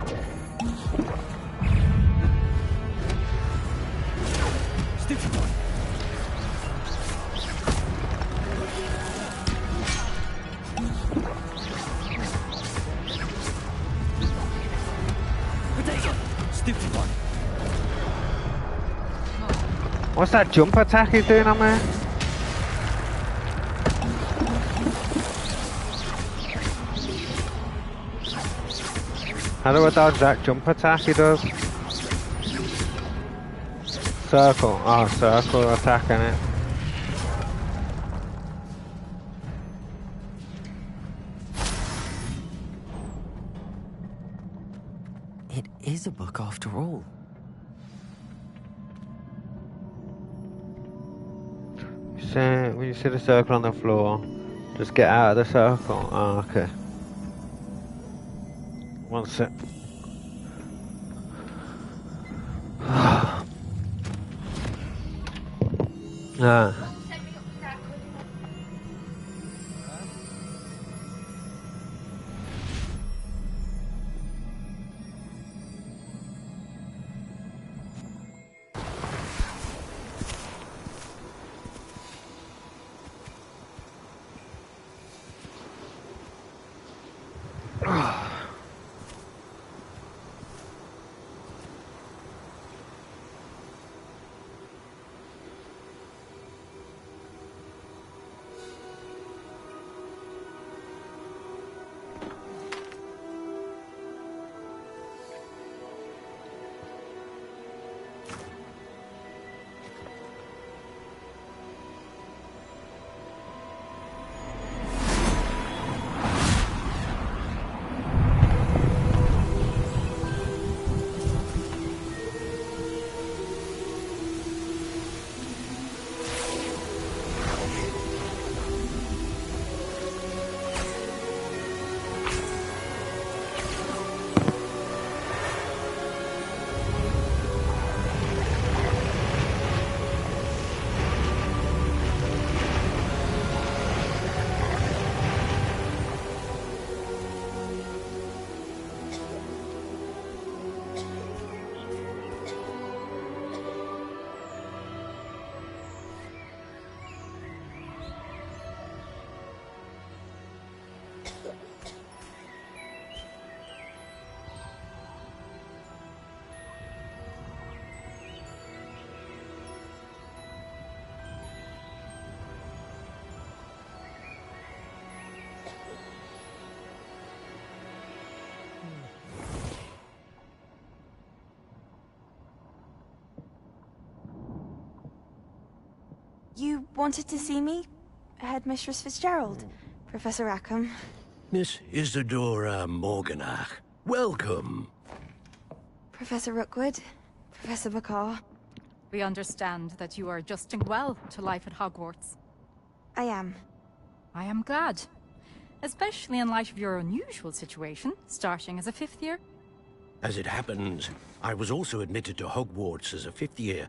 What's that jump attack he's doing on me? How do I dodge that jump attack he does? Circle. Oh, circle attack in it. is a book after all? So, when you see the circle on the floor, just get out of the circle. Oh, okay. One sec. You wanted to see me? Headmistress Fitzgerald? Professor Rackham? Miss Isadora Morganach, welcome. Professor Rookwood? Professor Bakar? We understand that you are adjusting well to life at Hogwarts. I am. I am glad. Especially in light of your unusual situation, starting as a 5th year. As it happens, I was also admitted to Hogwarts as a 5th year.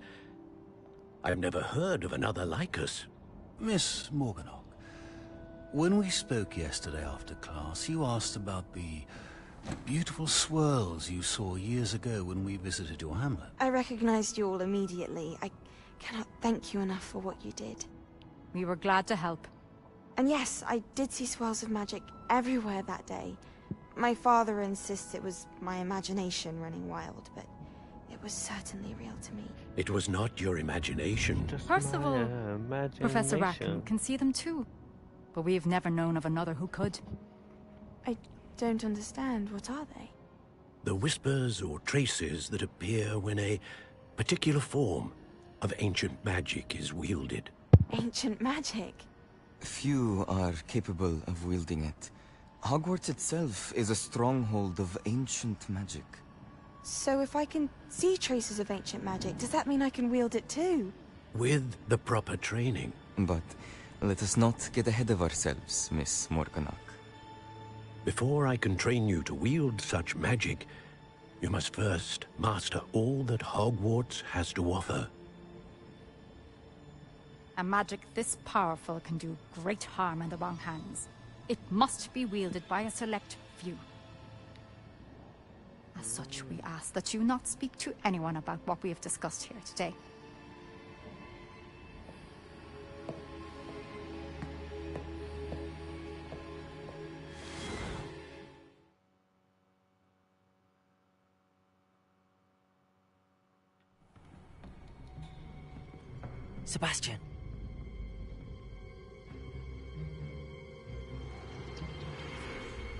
I've never heard of another like us. Miss Morganach, when we spoke yesterday after class, you asked about the beautiful swirls you saw years ago when we visited your hamlet. I recognized you all immediately. I cannot thank you enough for what you did. We were glad to help. And yes, I did see swirls of magic everywhere that day. My father insists it was my imagination running wild, but it was certainly real to me. It was not your imagination. Percival, Professor Rackham can see them too. But we've never known of another who could. I don't understand. What are they? The whispers or traces that appear when a particular form of ancient magic is wielded. Ancient magic? Few are capable of wielding it. Hogwarts itself is a stronghold of ancient magic. So if I can see traces of ancient magic, does that mean I can wield it too? With the proper training. But let us not get ahead of ourselves, Miss Morganach. Before I can train you to wield such magic, you must first master all that Hogwarts has to offer. A magic this powerful can do great harm in the wrong hands. It must be wielded by a select few. As such, we ask that you not speak to anyone about what we have discussed here today. Sebastian.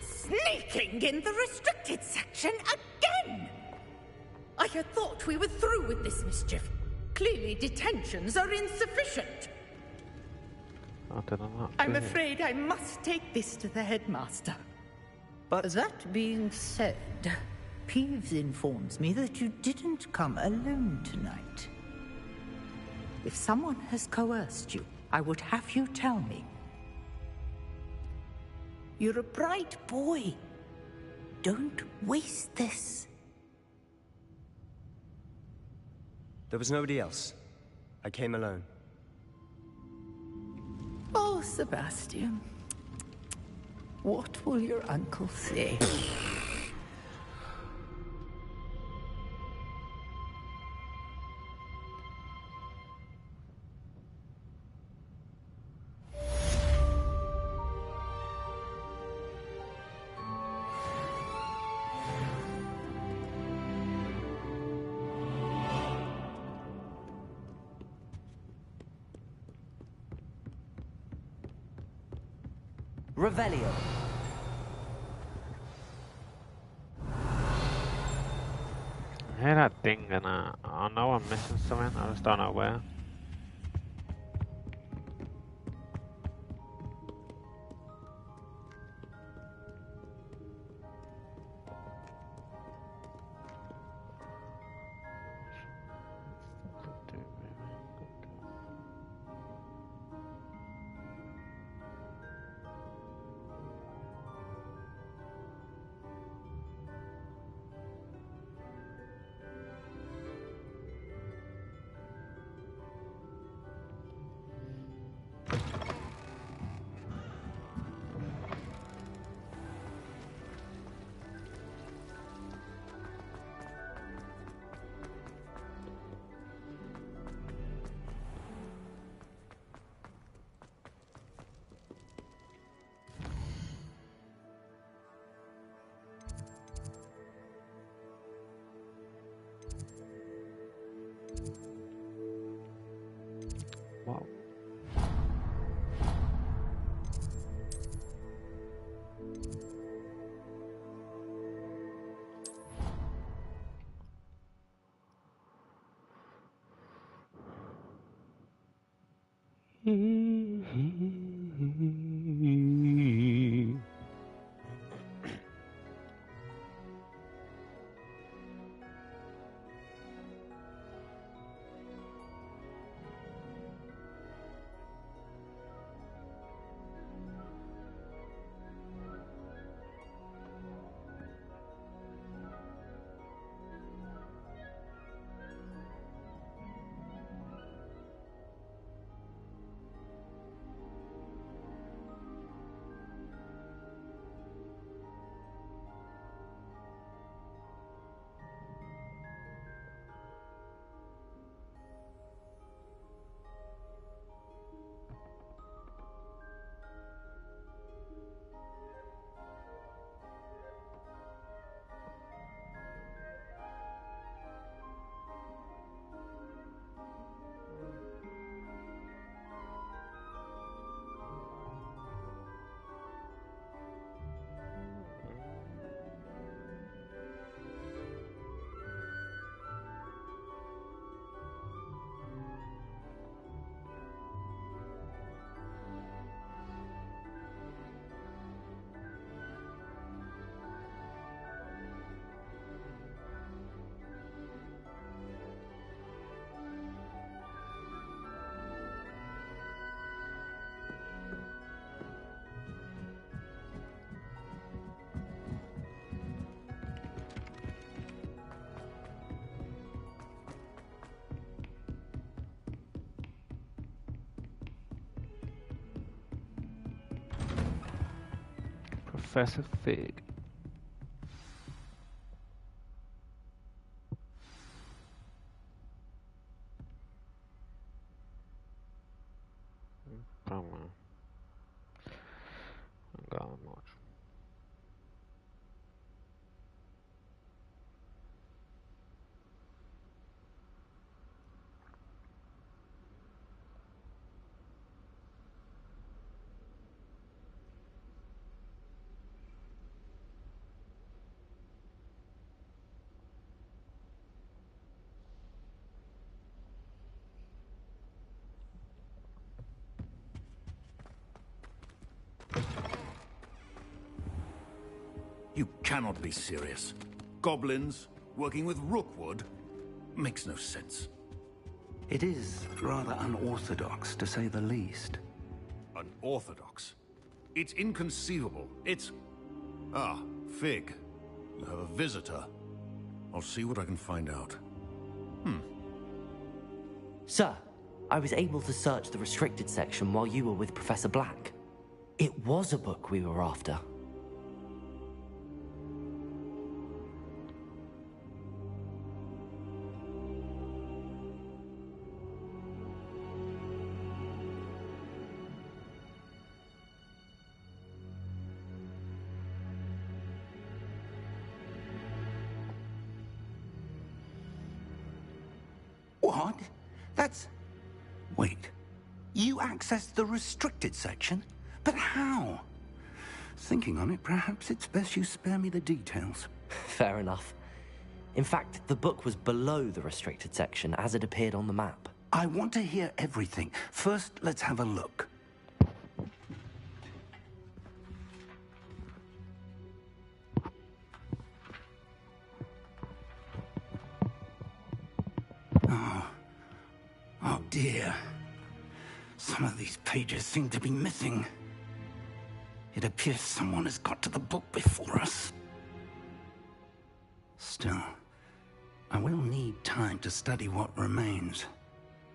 Sneaking in the restricted section again! I had thought we were through with this mischief. Clearly detentions are insufficient. I'm afraid I must take this to the headmaster. But that being said, Peeves informs me that you didn't come alone tonight. If someone has coerced you, I would have you tell me. You're a bright boy. Don't waste this. There was nobody else. I came alone. Oh, Sebastian. What will your uncle say? Revelio. I hear that ding and I know I'm missing something, I just don't know where. Wow. Professor Fig. Come on. I got much. You cannot be serious. goblins, working with Rookwood. Makes no sense. It is rather unorthodox, to say the least. Unorthodox? It's inconceivable. It's... Ah, Fig. You have a visitor. I'll see what I can find out. Sir, I was able to search the restricted section while you were with Professor Black. It was a book we were after. What? That's... Wait. You accessed the restricted section? But how? Thinking on it, perhaps it's best you spare me the details. Fair enough. In fact, the book was below the restricted section as it appeared on the map. I want to hear everything. First, let's have a look. Oh dear. Some of these pages seem to be missing. It appears someone has got to the book before us. Still, I will need time to study what remains.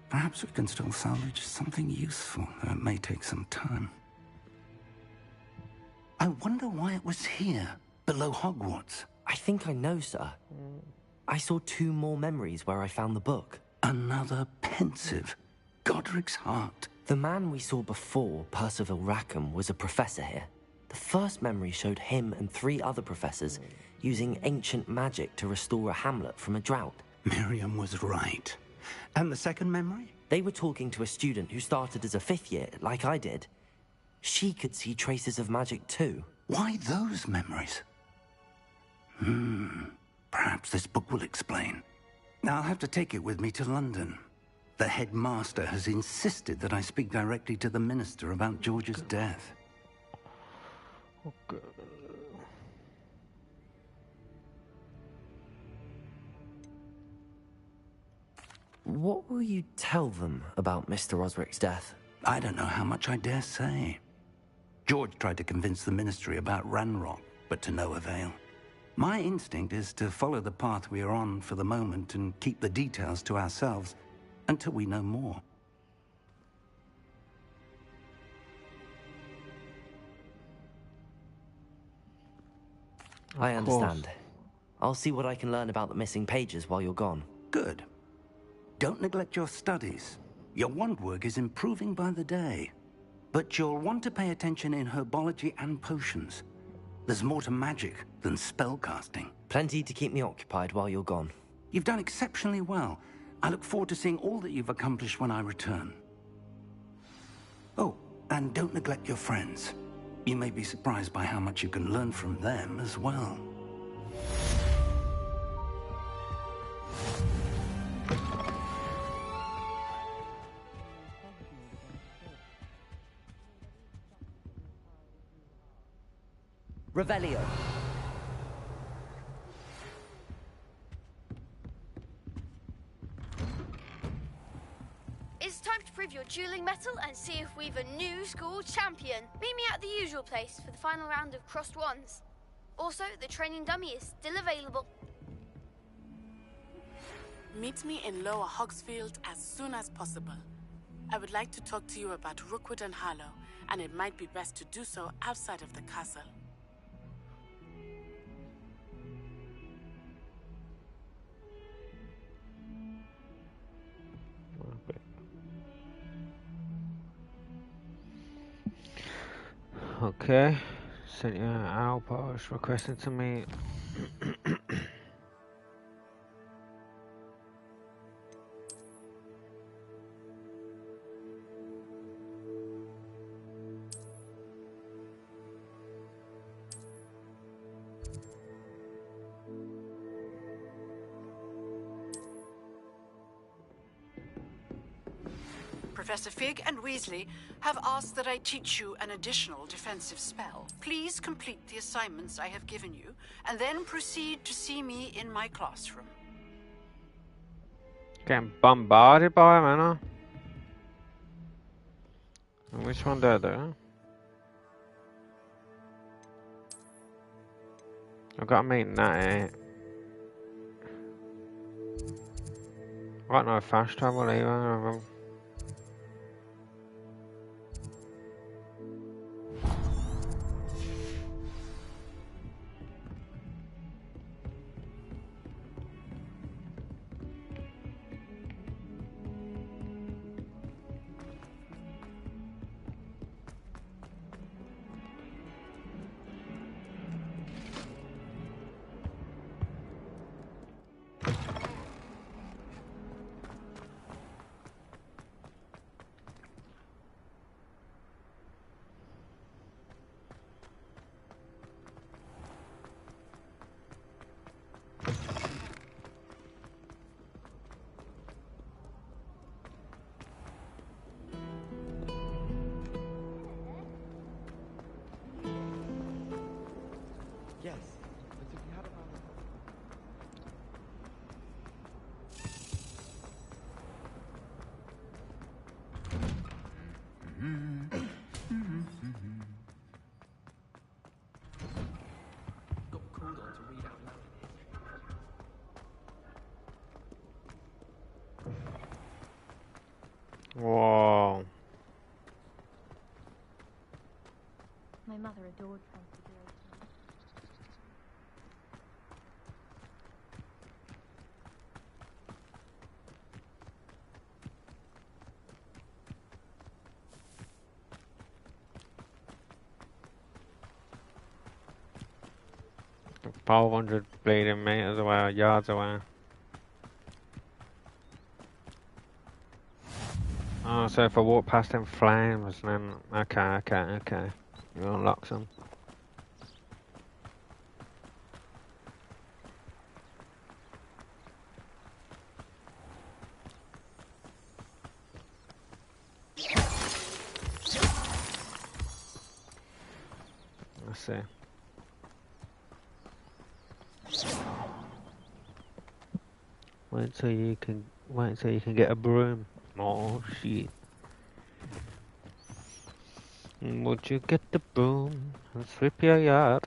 Perhaps we can still salvage something useful, though it may take some time. I wonder why it was here, below Hogwarts. I think I know, sir. I saw 2 more memories where I found the book. Another pensive. Godric's heart. The man we saw before, Percival Rackham, was a professor here. The first memory showed him and 3 other professors using ancient magic to restore a hamlet from a drought. Miriam was right. And the second memory? They were talking to a student who started as a 5th year, like I did. She could see traces of magic too. Why those memories? Perhaps this book will explain. I'll have to take it with me to London. The headmaster has insisted that I speak directly to the minister about George's death. Okay. What will you tell them about Mr. Osric's death? I don't know how much I dare say. George tried to convince the ministry about Ranrock, but to no avail. My instinct is to follow the path we are on for the moment and keep the details to ourselves until we know more. I understand. I'll see what I can learn about the missing pages while you're gone. Good. Don't neglect your studies. Your wand work is improving by the day. But you'll want to pay attention in herbology and potions. There's more to magic than spellcasting. Plenty to keep me occupied while you're gone. You've done exceptionally well. I look forward to seeing all that you've accomplished when I return. Oh, and don't neglect your friends. You may be surprised by how much you can learn from them as well. Revelio. It's time to prove your dueling mettle and see if we've a new school champion. Meet me at the usual place for the final round of crossed wands. Also, the training dummy is still available. Meet me in Lower Hogsfield as soon as possible. I would like to talk to you about Rookwood and Harlow, and it might be best to do so outside of the castle. Okay. Sent you an owl post requesting to meet. Professor Fig and Weasley have asked that I teach you an additional defensive spell. Please complete the assignments I have given you, and then proceed to see me in my classroom. Getting bombarded by them, ain't I? Which one do I do? I've got to meet Natty. I've got no fast travel either. Yes, but if you have Got called on to read out loud. Whoa. My mother adored Transfiguration. Like 500 bleeding meters away, or yards away. Oh, so if I walk past them flames, then okay. You unlock some. Let's see. Wait till you can get a broom. Oh shit. Would you get the broom and sweep your yard?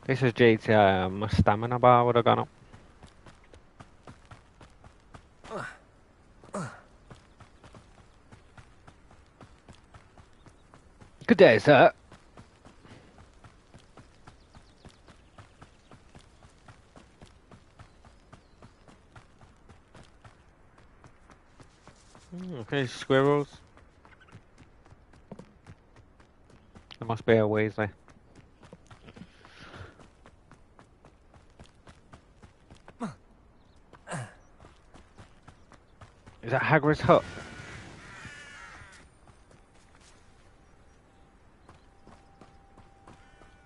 This is GTA, my stamina bar would have gone up. Good day, sir. Okay, squirrels. There must be a Weasley. Is that Hagrid's hut?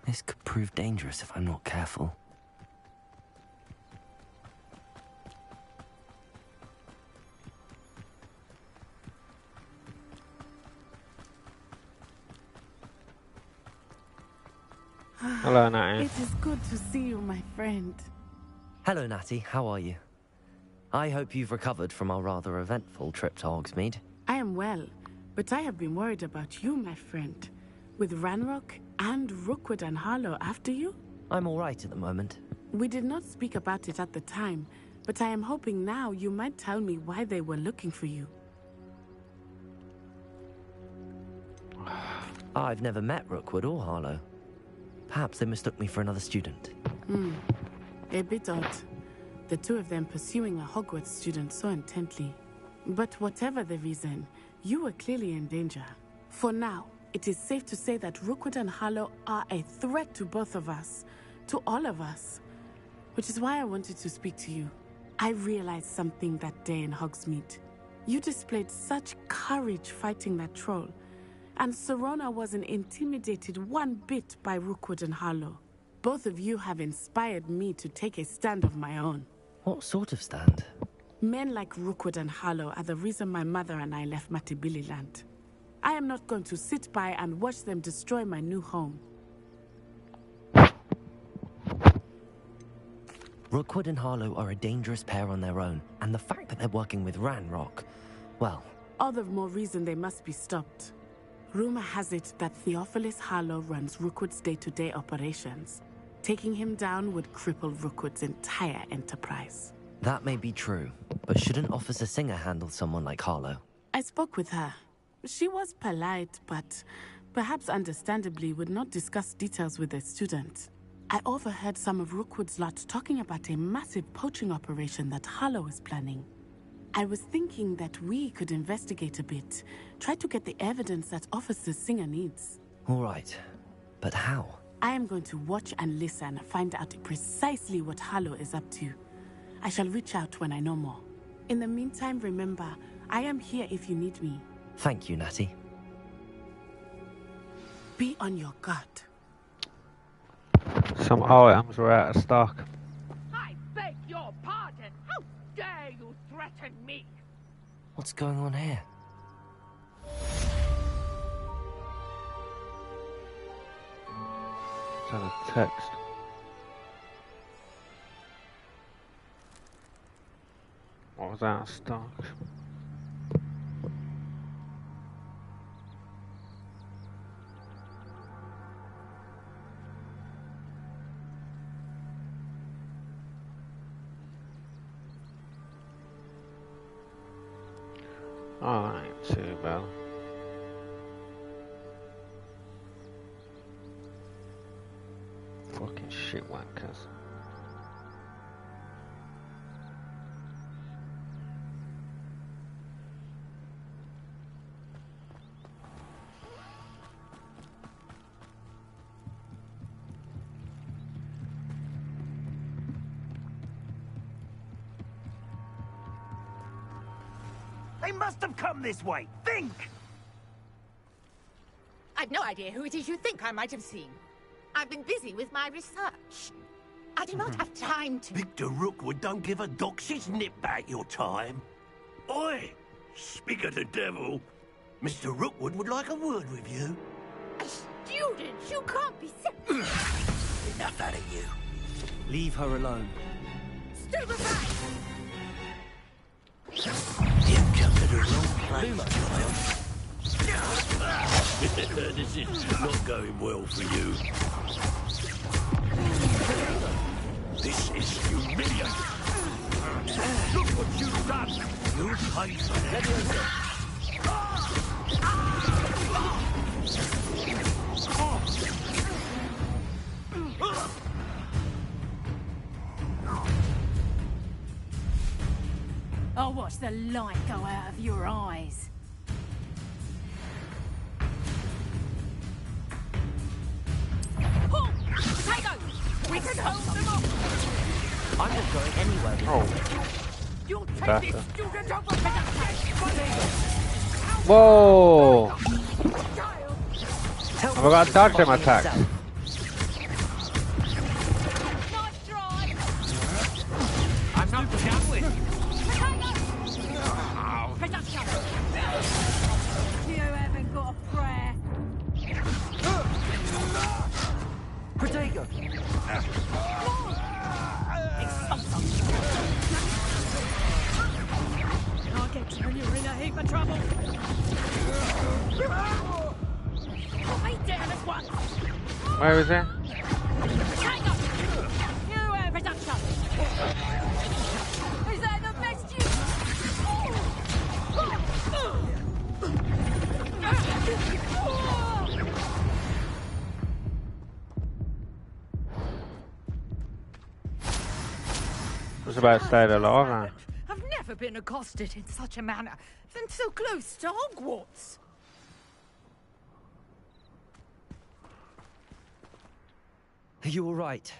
This could prove dangerous if I'm not careful. Hello, Natty. It is good to see you, my friend. Hello, Natty. How are you? I hope you've recovered from our rather eventful trip to Hogsmeade. I am well, but I have been worried about you, my friend. With Ranrock and Rookwood and Harlow after you? I'm all right at the moment. We did not speak about it at the time, but I am hoping now you might tell me why they were looking for you. I've never met Rookwood or Harlow. Perhaps they mistook me for another student. A bit odd. The two of them pursuing a Hogwarts student so intently. But whatever the reason, you were clearly in danger. For now, it is safe to say that Rookwood and Harlow are a threat to both of us. To all of us. Which is why I wanted to speak to you. I realized something that day in Hogsmeade. You displayed such courage fighting that troll, and Serona wasn't intimidated one bit by Rookwood and Harlow. Both of you have inspired me to take a stand of my own. What sort of stand? Men like Rookwood and Harlow are the reason my mother and I left Matibili land. I am not going to sit by and watch them destroy my new home. Rookwood and Harlow are a dangerous pair on their own, and the fact that they're working with Ranrock, well... All the more reason they must be stopped. Rumor has it that Theophilus Harlow runs Rookwood's day-to-day operations. Taking him down would cripple Rookwood's entire enterprise. That may be true, but shouldn't Officer Singer handle someone like Harlow? I spoke with her. She was polite, but perhaps understandably would not discuss details with a student. I overheard some of Rookwood's lot talking about a massive poaching operation that Harlow is planning. I was thinking that we could investigate a bit, try to get the evidence that Officer Singer needs. All right, but how? I am going to watch and listen, find out precisely what Harlow is up to. I shall reach out when I know more. In the meantime, remember, I am here if you need me. Thank you, Natty. Be on your guard. Some items are out of stock. I beg your pardon. How dare you threaten me? What's going on here? Is that a text? What was out of stock? Oh, that ain't too bad. Fucking shit wankers. They must have come this way. Think! I've no idea who it is you think I might have seen. I've been busy with my research. I do not have time to... Victor Rookwood don't give a doxy's nip back your time. Oi! Speak of the devil. Mr. Rookwood would like a word with you. A student? You can't be serious. Enough out of you. Leave her alone. Stupefy! You've come to the wrong place, This is not going well for you. This is humiliating. Look what you've done. You pay for it. I'll watch the light go out of your eyes. Halt! Potato! We can hold them off! I'm not going anywhere. Oh. You'll take Better. this student over for Whoa! Have I got to dodge them attacks? I'm not done with you. You haven't got a prayer. Protego! I'll get you when you're in a heap of trouble. Put me down as one. Where is it? Potato! You have reduction. Is that the best you... I was about to stay alive. I've never been accosted in such a manner, and so close to Hogwarts. Are you all right?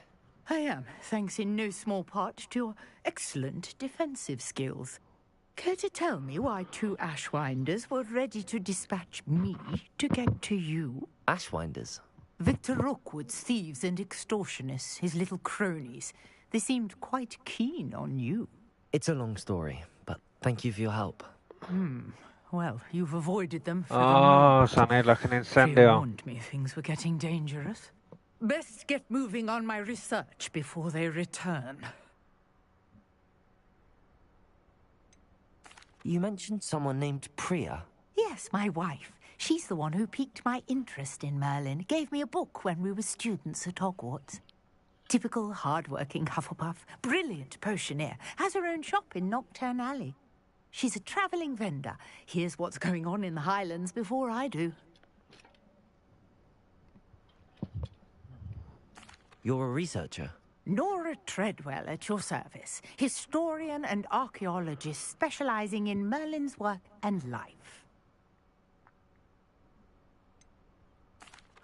I am, thanks in no small part to your excellent defensive skills. Care to tell me why 2 Ashwinders were ready to dispatch me to get to you? Ashwinders? Victor Rookwood's thieves and extortionists, his little cronies. They seemed quite keen on you. It's a long story, but thank you for your help. Well, you've avoided them for the Oh, moment. so I need like an They incendio. warned me things were getting dangerous. Best get moving on my research before they return. You mentioned someone named Priya. Yes, my wife. She's the one who piqued my interest in Merlin. Gave me a book when we were students at Hogwarts. Typical hard-working Hufflepuff, brilliant potioneer, has her own shop in Nocturne Alley. She's a travelling vendor. Hears what's going on in the Highlands before I do. You're a researcher? Nora Treadwell at your service. Historian and archaeologist specialising in Merlin's work and life.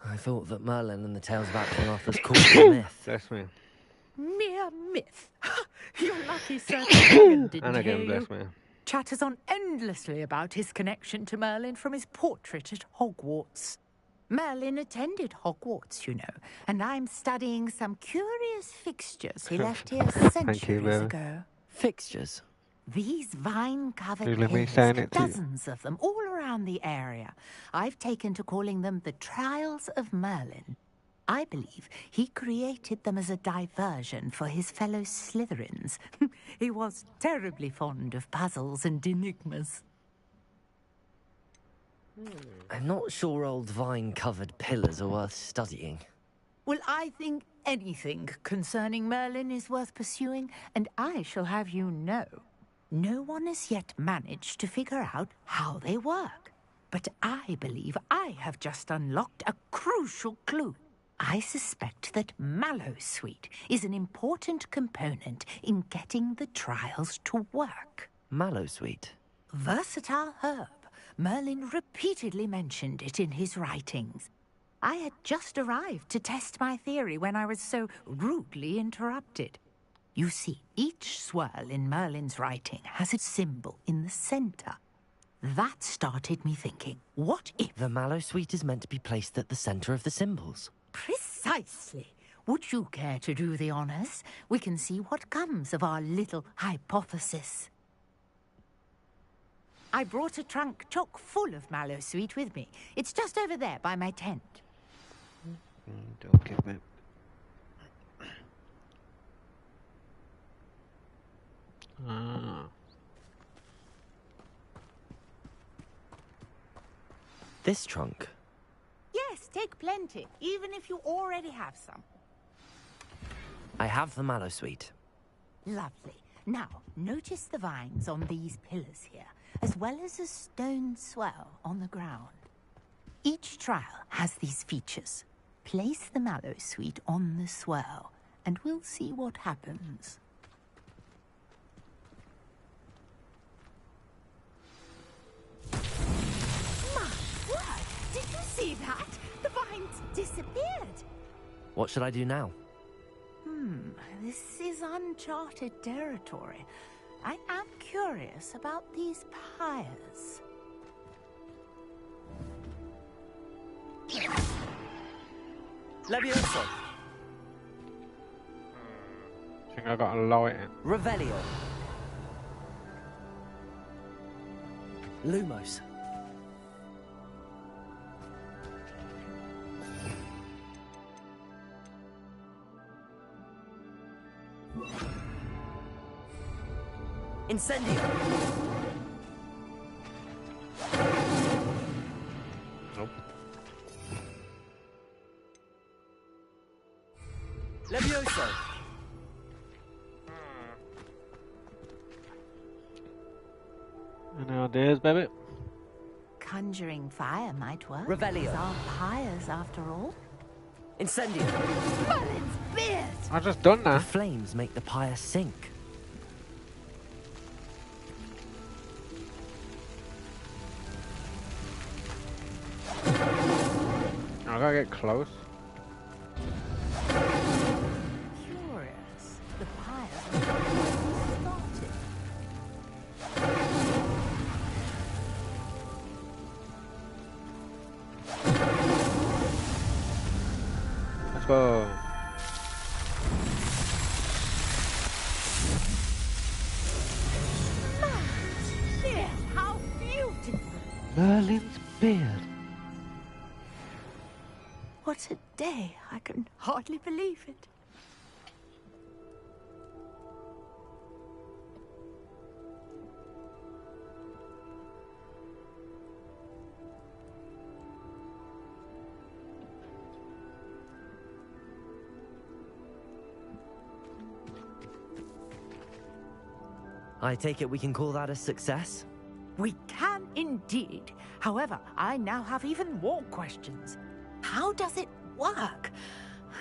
I thought that Merlin and the tales about King Arthur's court were myth. Bless me. Mere myth. You're lucky Sir Dragon didn't And again, hear bless you. me. Chatters on endlessly about his connection to Merlin from his portrait at Hogwarts. Merlin attended Hogwarts, you know, and I'm studying some curious fixtures he left here centuries ago. Fixtures? These vine-covered You let me pillars, sign it too. dozens of them, all around the area. I've taken to calling them the Trials of Merlin. I believe he created them as a diversion for his fellow Slytherins. He was terribly fond of puzzles and enigmas. I'm not sure old vine-covered pillars are worth studying. Well, I think anything concerning Merlin is worth pursuing, and I shall have you know, no one has yet managed to figure out how they work. But I believe I have just unlocked a crucial clue. I suspect that Mallowsweet is an important component in getting the trials to work. Mallowsweet? Versatile herb. Merlin repeatedly mentioned it in his writings. I had just arrived to test my theory when I was so rudely interrupted. You see, each swirl in Merlin's writing has a symbol in the center. That started me thinking, what if... The Mallowsweet is meant to be placed at the center of the symbols. Precisely. Would you care to do the honors? We can see what comes of our little hypothesis. I brought a trunk chock full of Mallowsweet with me. It's just over there by my tent. Don't give me. This trunk? Yes, take plenty, even if you already have some. I have the Mallowsweet. Lovely. Now, notice the vines on these pillars here, as well as a stone swell on the ground. Each trial has these features. Place the Mallowsweet on the swell, and we'll see what happens. My word! Did you see that? The vines disappeared. What should I do now? This is uncharted territory. I am curious about these pyres. Levioso! I think I got a light in. Revelio! Lumos! Incendio! Nope. Levioso! Any ideas, baby? Conjuring fire might work. Revelio. These are pyres, after all. Incendio! Merlin's beard! I just done The that. flames make the pyre sink. I gotta get close. Curious. The pyres are started. Let's go. There, how beautiful! Merlin's beard. What a day! I can hardly believe it. I take it we can call that a success? We can indeed. However, I now have even more questions. How does it work?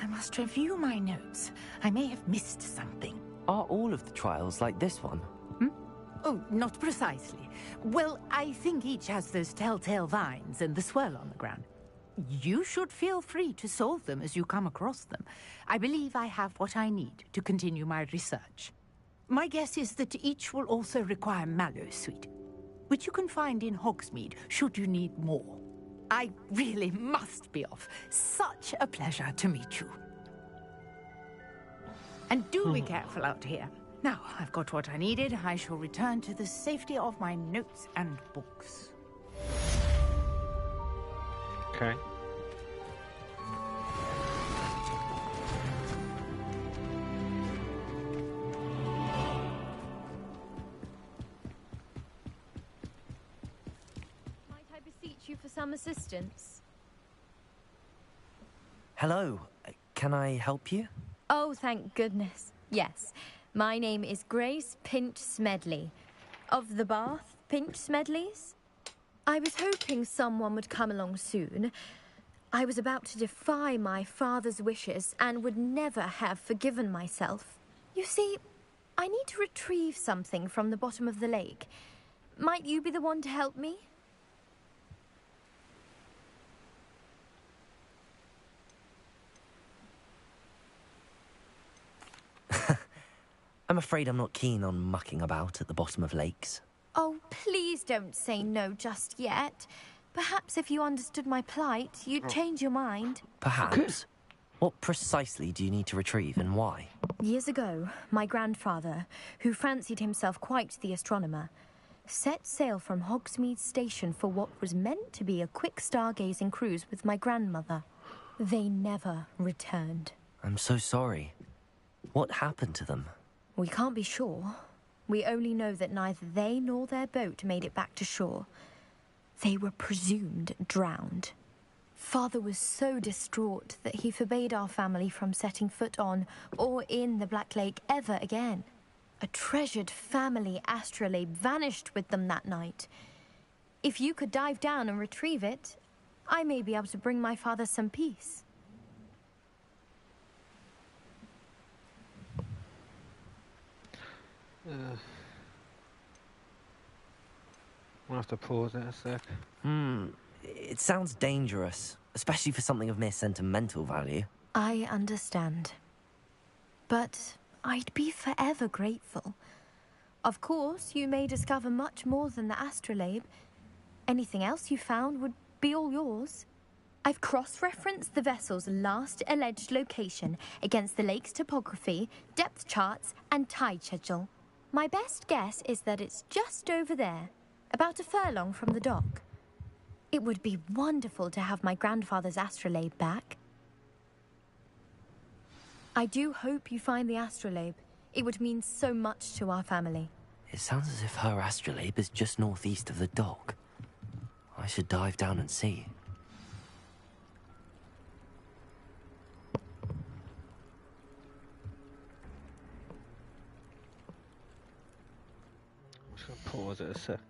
I must review my notes. I may have missed something. Are all of the trials like this one? Oh, not precisely. Well, I think each has those telltale vines and the swirl on the ground. You should feel free to solve them as you come across them. I believe I have what I need to continue my research. My guess is that each will also require mallow sweet, which you can find in Hogsmeade should you need more. I really must be off. Such a pleasure to meet you. And do be careful out here. Now, I've got what I needed. I shall return to the safety of my notes and books. Okay. Might I beseech you for some assistance? Hello, can I help you? Oh, thank goodness. Yes. My name is Grace Pinch Smedley, of the Bath Pinch Smedleys. I was hoping someone would come along soon. I was about to defy my father's wishes and would never have forgiven myself. You see, I need to retrieve something from the bottom of the lake. Might you be the one to help me? I'm afraid I'm not keen on mucking about at the bottom of lakes. Oh, please don't say no just yet. Perhaps if you understood my plight, you'd change your mind. Perhaps. What precisely do you need to retrieve and why? Years ago, my grandfather, who fancied himself quite the astronomer, set sail from Hogsmeade Station for what was meant to be a quick stargazing cruise with my grandmother. They never returned. I'm so sorry. What happened to them? We can't be sure. We only know that neither they nor their boat made it back to shore. They were presumed drowned. Father was so distraught that he forbade our family from setting foot on or in the Black Lake ever again. A treasured family astrolabe vanished with them that night. If you could dive down and retrieve it, I may be able to bring my father some peace. I'll have to pause it a sec. It sounds dangerous, especially for something of mere sentimental value. I understand. But I'd be forever grateful. Of course, you may discover much more than the astrolabe. Anything else you found would be all yours. I've cross-referenced the vessel's last alleged location against the lake's topography, depth charts, and tide schedule. My best guess is that it's just over there, about a furlong from the dock. It would be wonderful to have my grandfather's astrolabe back. I do hope you find the astrolabe. It would mean so much to our family. It sounds as if her astrolabe is just northeast of the dock. I should dive down and see. I'm just gonna pause it a sec.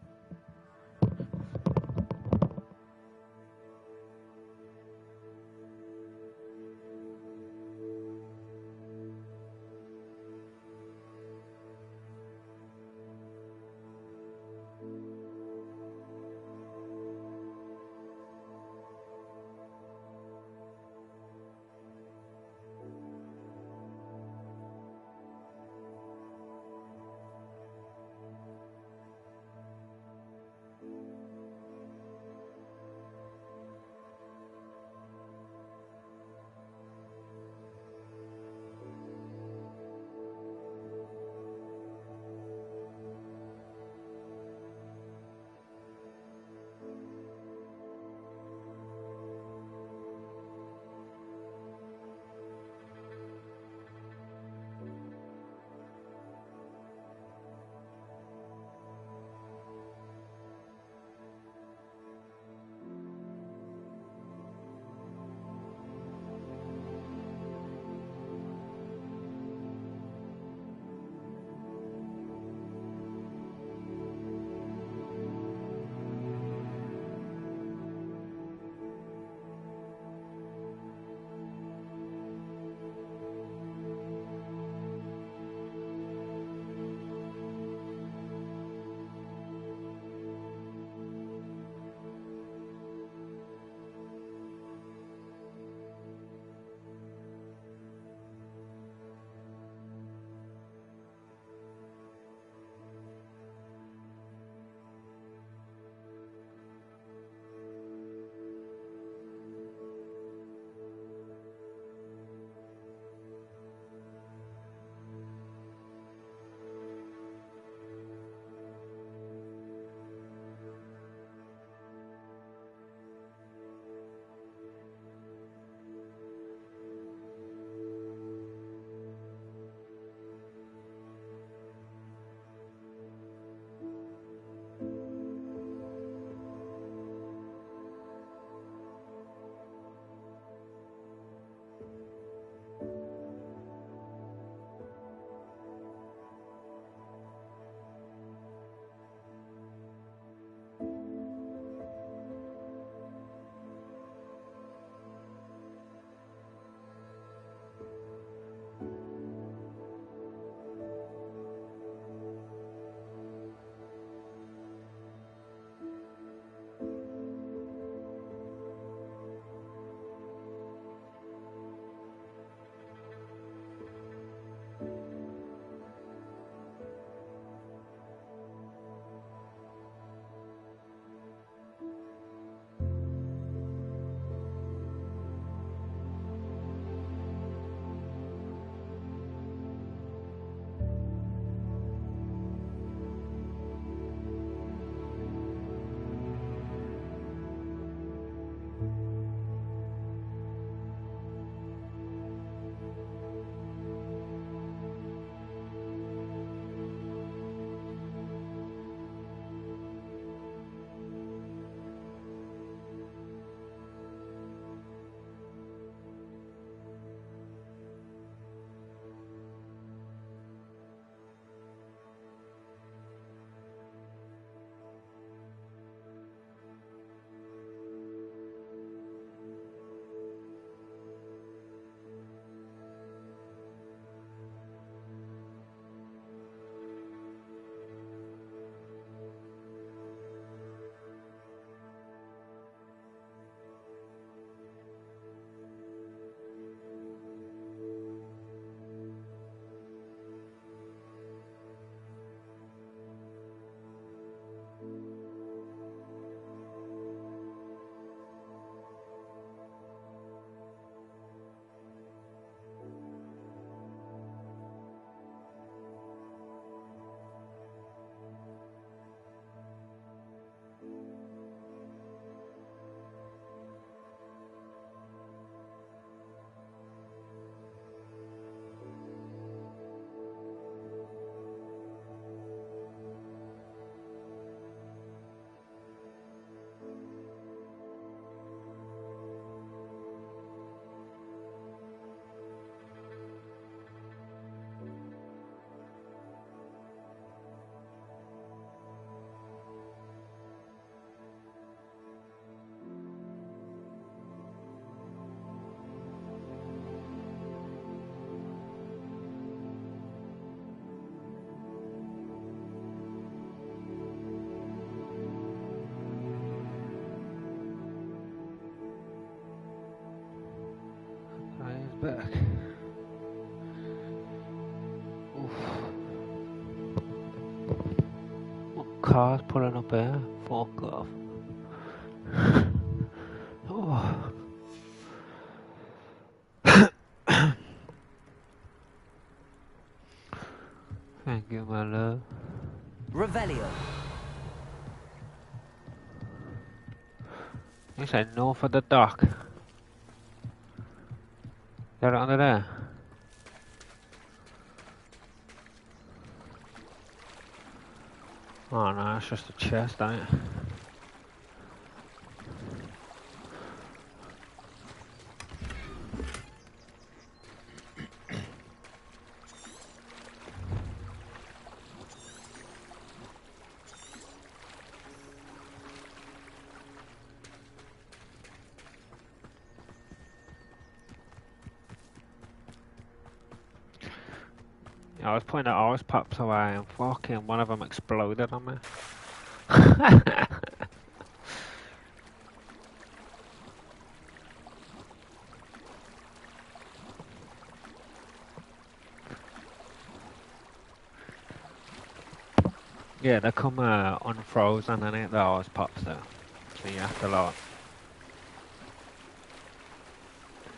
back. Oof. What car's pulling up here? Fuck off. Oh. Thank you, my love. Revelio. You said north of the dock. Get it under there. Oh no, it's just a chest, ain't it? I was putting the ice pops away and fucking one of them exploded on me. Yeah, they come unfrozen and it the ice pops though. So you have to like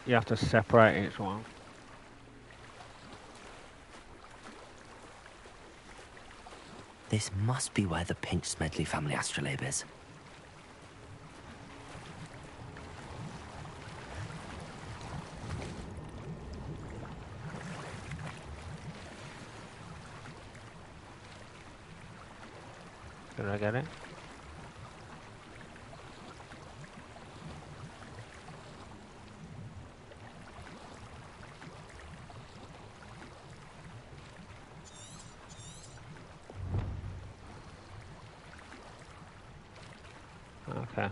you have to separate each one. This must be where the Pinch Smedley family astrolabe is. Did I get it? Okay.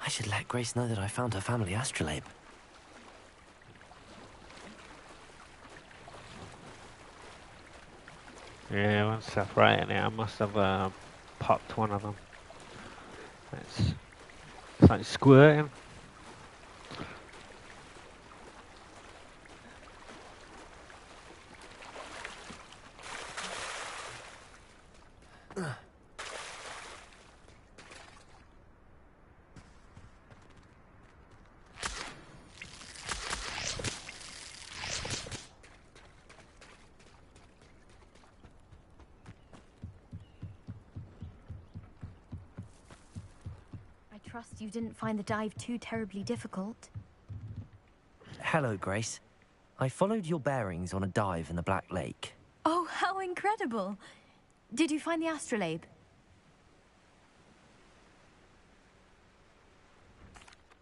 I should let Grace know that I found her family astrolabe. Yeah, when separating it, I must have popped one of them. It's like squirting. I trust you didn't find the dive too terribly difficult. Hello, Grace. I followed your bearings on a dive in the Black Lake. Oh, how incredible! Did you find the astrolabe?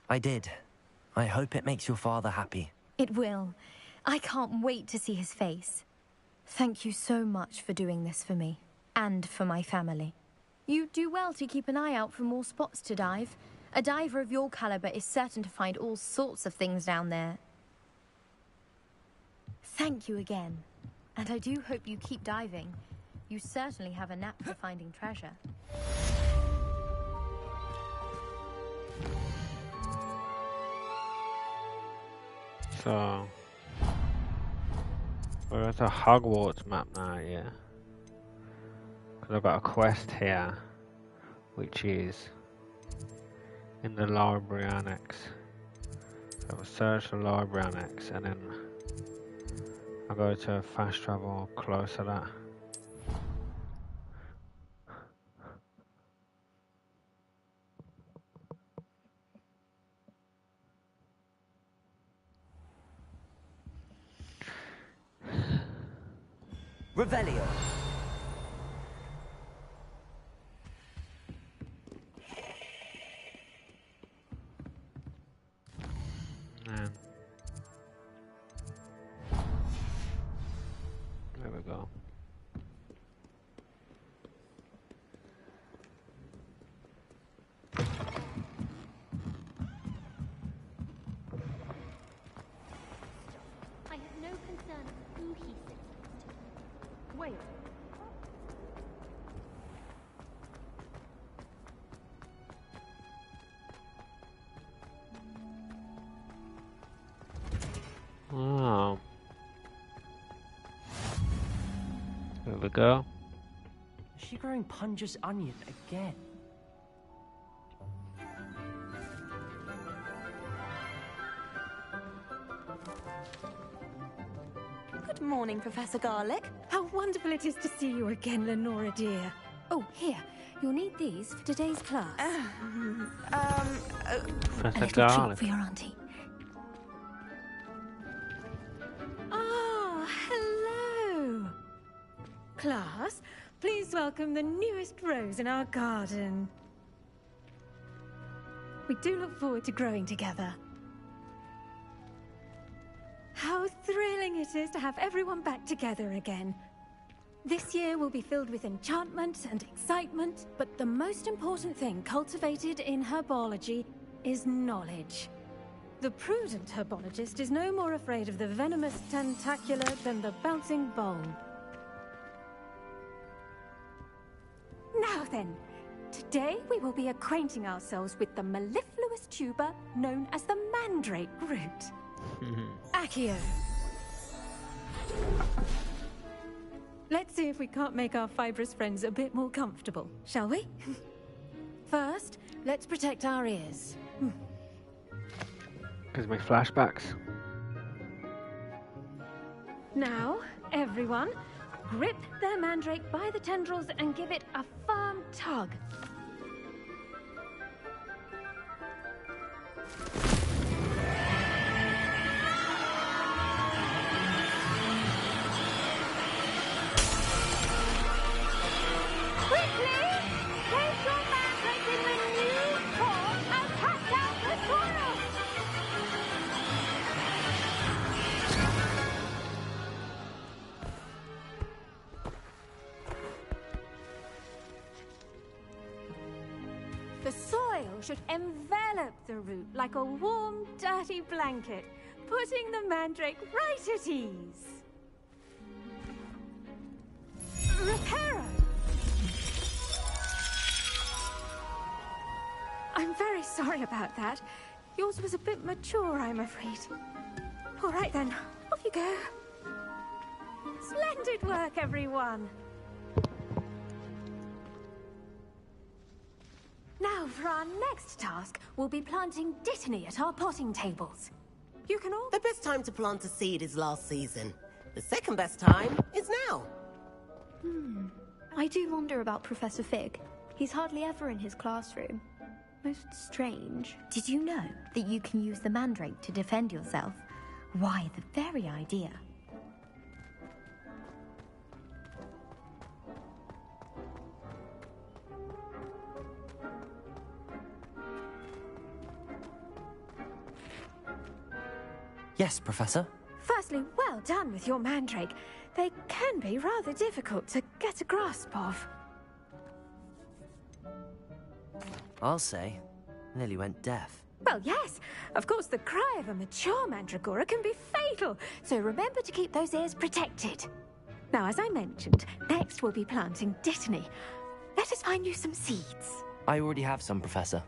I did. I hope it makes your father happy. It will. I can't wait to see his face. Thank you so much for doing this for me, and for my family. You do well to keep an eye out for more spots to dive. A diver of your caliber is certain to find all sorts of things down there. Thank you again. And I do hope you keep diving. You certainly have a knack for finding treasure. So, we're at a Hogwarts map now, yeah. Because I've got a quest here, which is in the library annex. So I'll search the library annex and then I'll go to fast travel close to that. Revelio. And there we go. I have no concern. he said. Wait. Oh. There we go. Is she growing Punja's onion again? Good morning, Professor Garlic. How wonderful it is to see you again, Lenora dear. Oh, here. You'll need these for today's class. Professor A little treat Garlic. for your auntie. Ah, hello. Class, please welcome the newest rose in our garden. We do look forward to growing together. How thrilling it is to have everyone back together again. This year will be filled with enchantment and excitement, but the most important thing cultivated in herbology is knowledge. The prudent herbologist is no more afraid of the venomous tentacular than the bouncing bulb. Now then, today we will be acquainting ourselves with the mellifluous tuber known as the mandrake root. Accio. Let's see if we can't make our fibrous friends a bit more comfortable, shall we? First, let's protect our ears. Gives me flashbacks. Now, everyone, grip their mandrake by the tendrils and give it a firm tug. The soil should envelop the root like a warm, dirty blanket, putting the mandrake right at ease. Reparo! I'm very sorry about that. Yours was a bit mature, I'm afraid. All right then, off you go. Splendid work, everyone. Now, for our next task, we'll be planting Dittany at our potting tables. You can all... The best time to plant a seed is last season. The second best time is now. I do wonder about Professor Fig. He's hardly ever in his classroom. Most strange. Did you know that you can use the mandrake to defend yourself? Why, the very idea. Yes, Professor? Firstly, well done with your mandrake. They can be rather difficult to get a grasp of. I'll say. Nearly went deaf. Well, yes. Of course, the cry of a mature mandragora can be fatal, so remember to keep those ears protected. Now, as I mentioned, next we'll be planting Dittany. Let us find you some seeds. I already have some, Professor.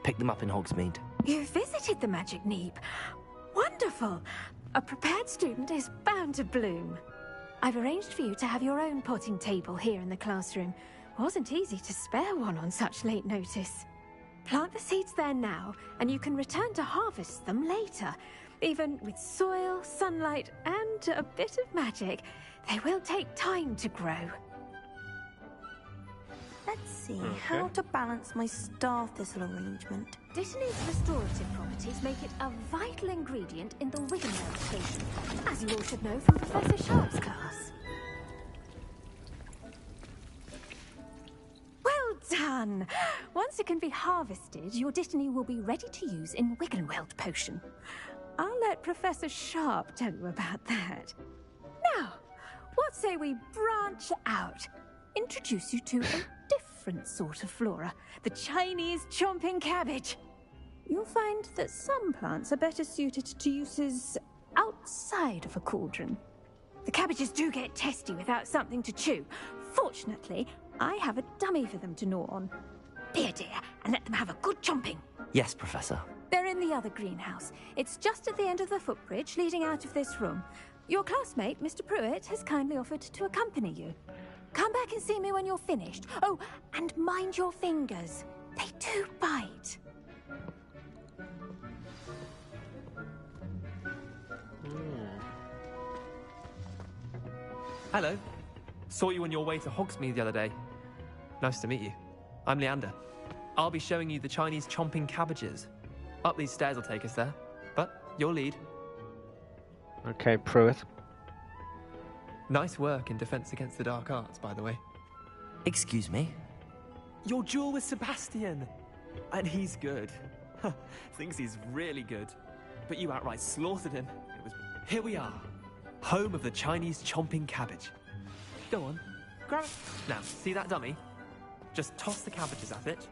Picked them up in Hogsmeade. You visited the Magic Neep. Wonderful! A prepared student is bound to bloom. I've arranged for you to have your own potting table here in the classroom. Wasn't easy to spare one on such late notice. Plant the seeds there now, and you can return to harvest them later. Even with soil, sunlight, and a bit of magic, they will take time to grow. Let's see how to balance my star thistle arrangement. Dittany's restorative properties make it a vital ingredient in the Wiggenweld potion, as you all should know from Professor Sharp's class. Well done! Once it can be harvested, your Dittany will be ready to use in Wiggenweld potion. I'll let Professor Sharp tell you about that. Now, what say we branch out? Introduce you to a different sort of flora, the Chinese chomping cabbage. You'll find that some plants are better suited to uses outside of a cauldron. The cabbages do get testy without something to chew. Fortunately, I have a dummy for them to gnaw on. Be a dear and let them have a good chomping. Yes, Professor. They're in the other greenhouse. It's just at the end of the footbridge leading out of this room. Your classmate, Mr. Pruitt, has kindly offered to accompany you. Come back and see me when you're finished. Oh, and mind your fingers. They do bite. Hello. Saw you on your way to Hogsmeade the other day. Nice to meet you. I'm Leander. I'll be showing you the Chinese chomping cabbages. Up these stairs will take us there, but your lead. Okay, Pruitt. Nice work in Defense Against the Dark Arts, by the way. Excuse me? Your duel with Sebastian! And he's good. Thinks he's really good. But you outright slaughtered him. Here we are. Home of the Chinese chomping cabbage. Go on, grab it. Now, see that dummy? Just toss the cabbages at it,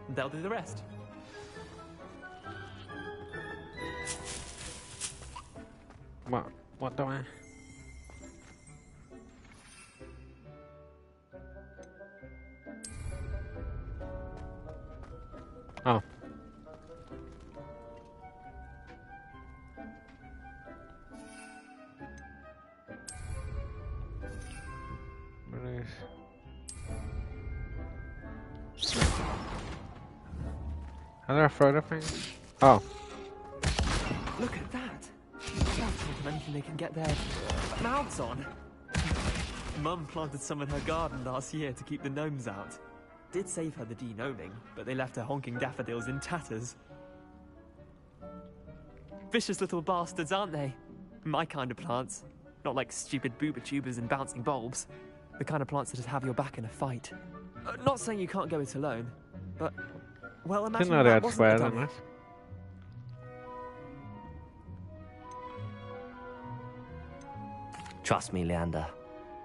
and they'll do the rest. What do I... Oh. Release. Are there further things? Oh. Look at that! I'll tell them anything they can get their mouths on. Mum planted some in her garden last year to keep the gnomes out. Did save her the de-gnoming, but they left her honking daffodils in tatters. Vicious little bastards, aren't they? My kind of plants. Not like stupid booba tubers and bouncing bulbs. The kind of plants that'd have your back in a fight. Not saying you can't go it alone, but... Well, imagine that wasn't the dummy. Trust me, Leander.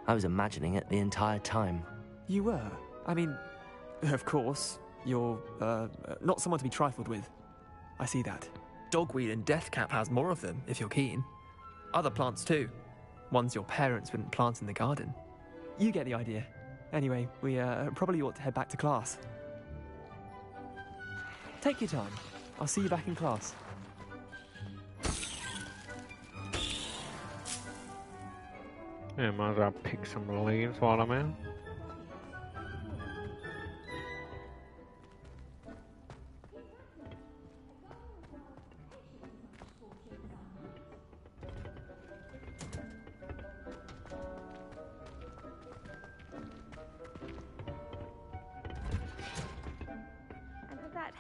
I was imagining it the entire time. You were? I mean, of course, you're, not someone to be trifled with. I see that. Dogweed and deathcap has more of them, if you're keen. Other plants too. Ones your parents wouldn't plant in the garden. You get the idea. Anyway, we, probably ought to head back to class. Take your time. I'll see you back in class. Yeah, might as well pick some leaves while I'm in.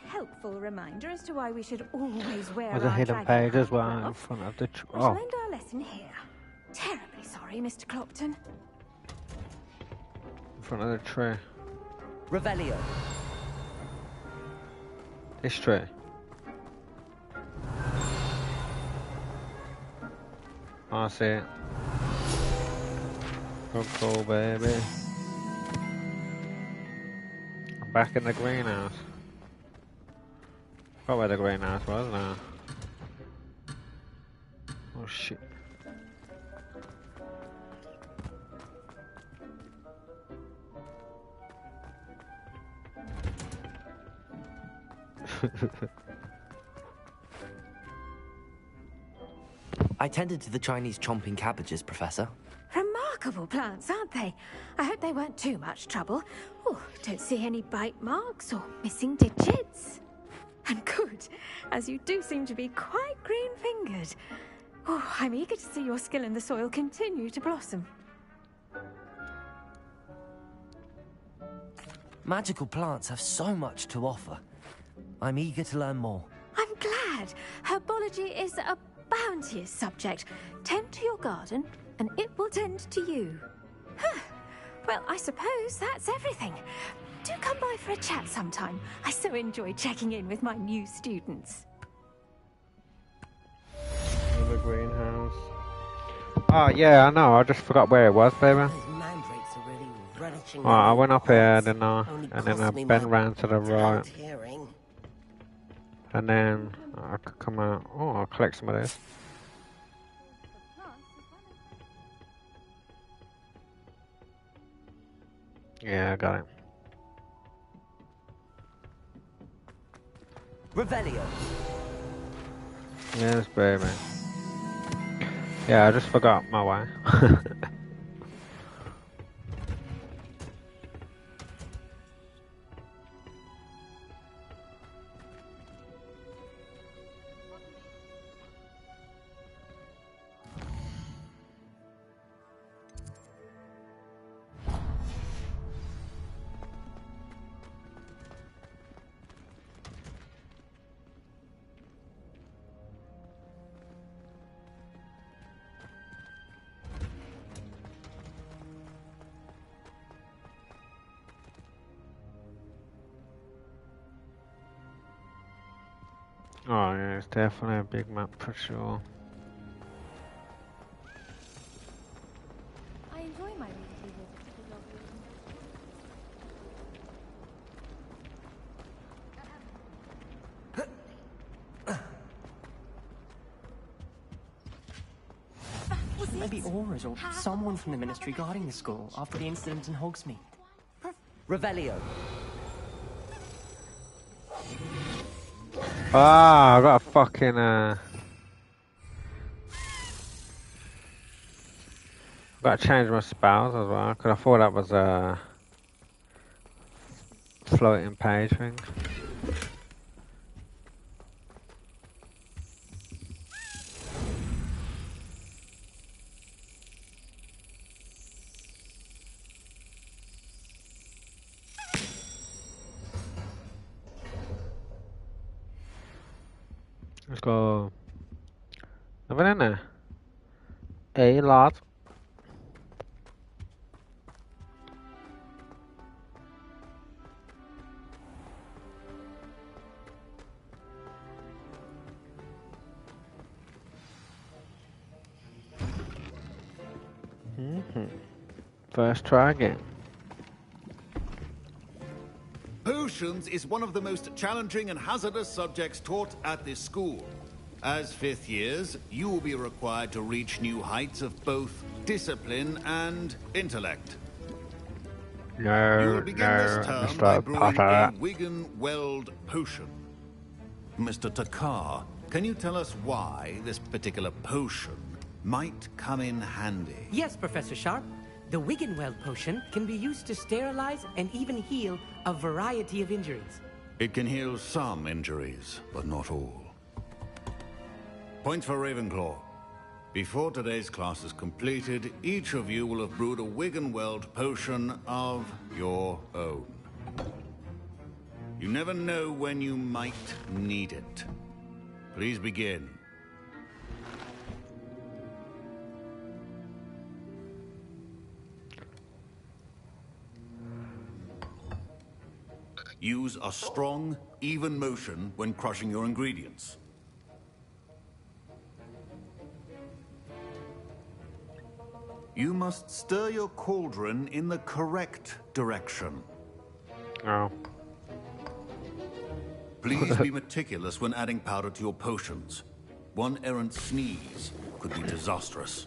Helpful reminder as to why we should always wear There's a hidden page as well in front of the... We shall end our lesson here. Terribly sorry, Mr. Clopton. In front of the tree. Revelio. This tree. I see it. Good call, baby. I'm back in the greenhouse. Forgot where the greenhouse was now. Oh shit. I tended to the Chinese chomping cabbages, Professor. Remarkable plants, aren't they? I hope they weren't too much trouble. Oh, don't see any bite marks or missing digits. And good, as you do seem to be quite green-fingered. Oh, I'm eager to see your skill in the soil continue to blossom. Magical plants have so much to offer. I'm eager to learn more. I'm glad. Herbology is a bounteous subject. Tend to your garden, and it will tend to you. Huh. Well, I suppose that's everything. Do come by for a chat sometime. I so enjoy checking in with my new students. The greenhouse. Oh yeah, I know. I just forgot where it was, baby. Oh, I went up here, didn't I? And then I bent round to the right. And then I could come out. Oh, I'll collect some of this. Yeah, I got it. Revelio. Yes, baby. Yeah, I just forgot my way. Oh yeah, it's definitely a big map for sure. I enjoy my weekly visit to the Maybe Aura's or someone from the Ministry guarding the school after the incident in Hogsmeade. Revelio. Ah, I got a fucking got to change my spells as well, because I thought that was a floating page thing. Let's go. Nothing in there. A lot. First try again. Potions is one of the most challenging and hazardous subjects taught at this school. As fifth years, you will be required to reach new heights of both discipline and intellect. You will begin this term by Mr. brewing Potter. a Wigan-Weld potion. Mr. Takar, can you tell us why this particular potion might come in handy? Yes, Professor Sharp. The Wiggenweld potion can be used to sterilize and even heal a variety of injuries. It can heal some injuries, but not all. Point for Ravenclaw. Before today's class is completed, each of you will have brewed a Wiggenweld potion of your own. You never know when you might need it. Please begin. Use a strong, even motion when crushing your ingredients. You must stir your cauldron in the correct direction. Oh. Please be meticulous when adding powder to your potions. One errant sneeze could be disastrous.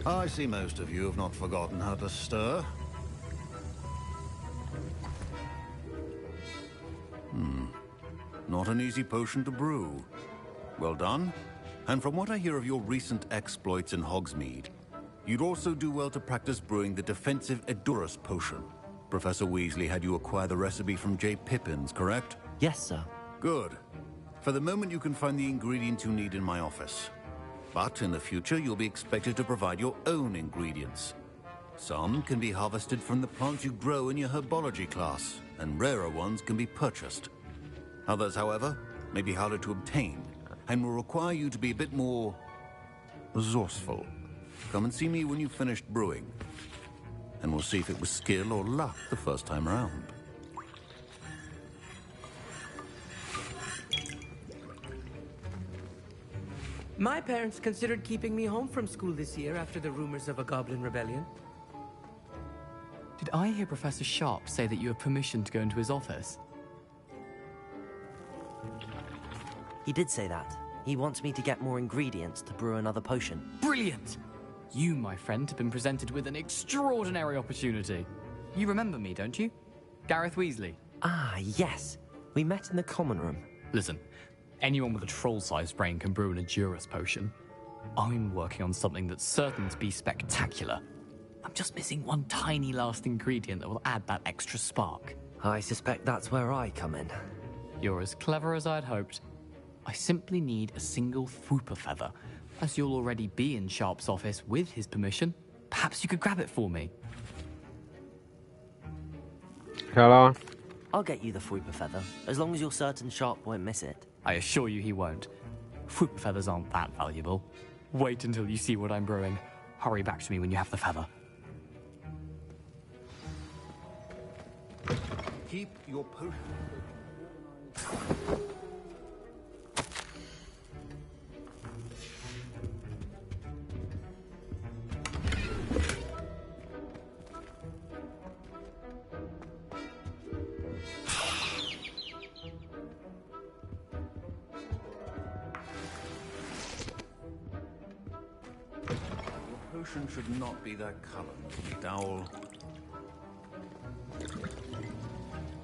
I see most of you have not forgotten how to stir. Not an easy potion to brew. Well done. And from what I hear of your recent exploits in Hogsmeade, you'd also do well to practice brewing the defensive Edurus potion. Professor Weasley had you acquire the recipe from J. Pippins, correct? Yes, sir. Good. For the moment, you can find the ingredients you need in my office. But in the future, you'll be expected to provide your own ingredients. Some can be harvested from the plants you grow in your herbology class, and rarer ones can be purchased. Others, however, may be harder to obtain, and will require you to be a bit more resourceful. Come and see me when you've finished brewing. and we'll see if it was skill or luck the first time around. My parents considered keeping me home from school this year after the rumors of a goblin rebellion. Did I hear Professor Sharp say that you have permission to go into his office? He did say that. He wants me to get more ingredients to brew another potion. Brilliant! You, my friend, have been presented with an extraordinary opportunity. You remember me, don't you? Gareth Weasley. Ah, yes. We met in the common room. Listen, anyone with a troll-sized brain can brew an Edurus potion. I'm working on something that's certain to be spectacular. I'm just missing one tiny last ingredient that will add that extra spark. I suspect that's where I come in. You're as clever as I'd hoped. I simply need a single Fwooper feather. As you'll already be in Sharp's office with his permission, perhaps you could grab it for me. Hello? I'll get you the Fwooper feather, as long as you're certain Sharp won't miss it. I assure you he won't. Fwooper feathers aren't that valuable. Wait until you see what I'm brewing. Hurry back to me when you have the feather. Keep your potion. Potion should not be that color. Dowel.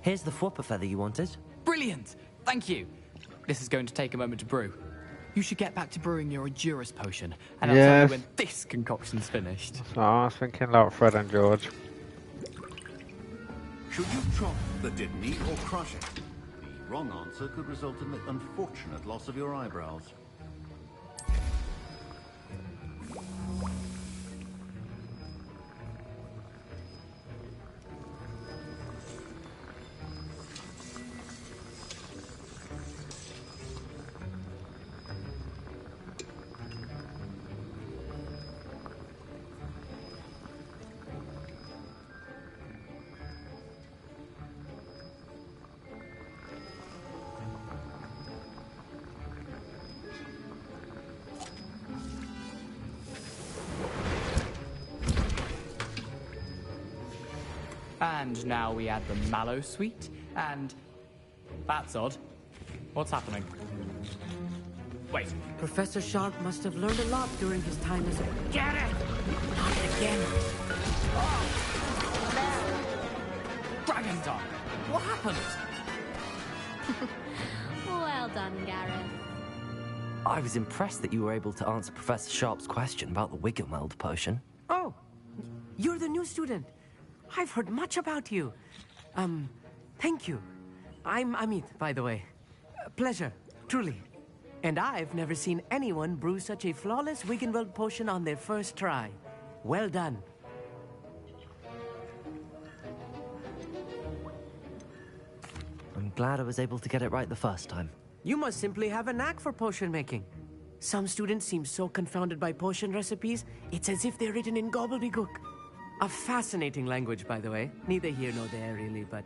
Here's the Fwooper feather you wanted. Brilliant! Thank you. This is going to take a moment to brew. You should get back to brewing your Edurus potion, and I'll tell you when this concoction's finished. So I was thinking like Fred and George. Should you chop the didn't or crush it? The wrong answer could result in the unfortunate loss of your eyebrows. And now we add the mallow sweet, and... That's odd. What's happening? Wait. Professor Sharp must have learned a lot during his time as a... Get it! Not again! Dragon Dog! What happened? Well done, Gareth. I was impressed that you were able to answer Professor Sharp's question about the Wiggenweld potion. Oh, you're the new student. I've heard much about you. Thank you. I'm Amit, by the way. Pleasure, truly. And I've never seen anyone brew such a flawless Wiggenweld potion on their first try. Well done. I'm glad I was able to get it right the first time. You must simply have a knack for potion making. Some students seem so confounded by potion recipes, it's as if they're written in gobbledygook. A fascinating language, by the way. Neither here nor there, really, but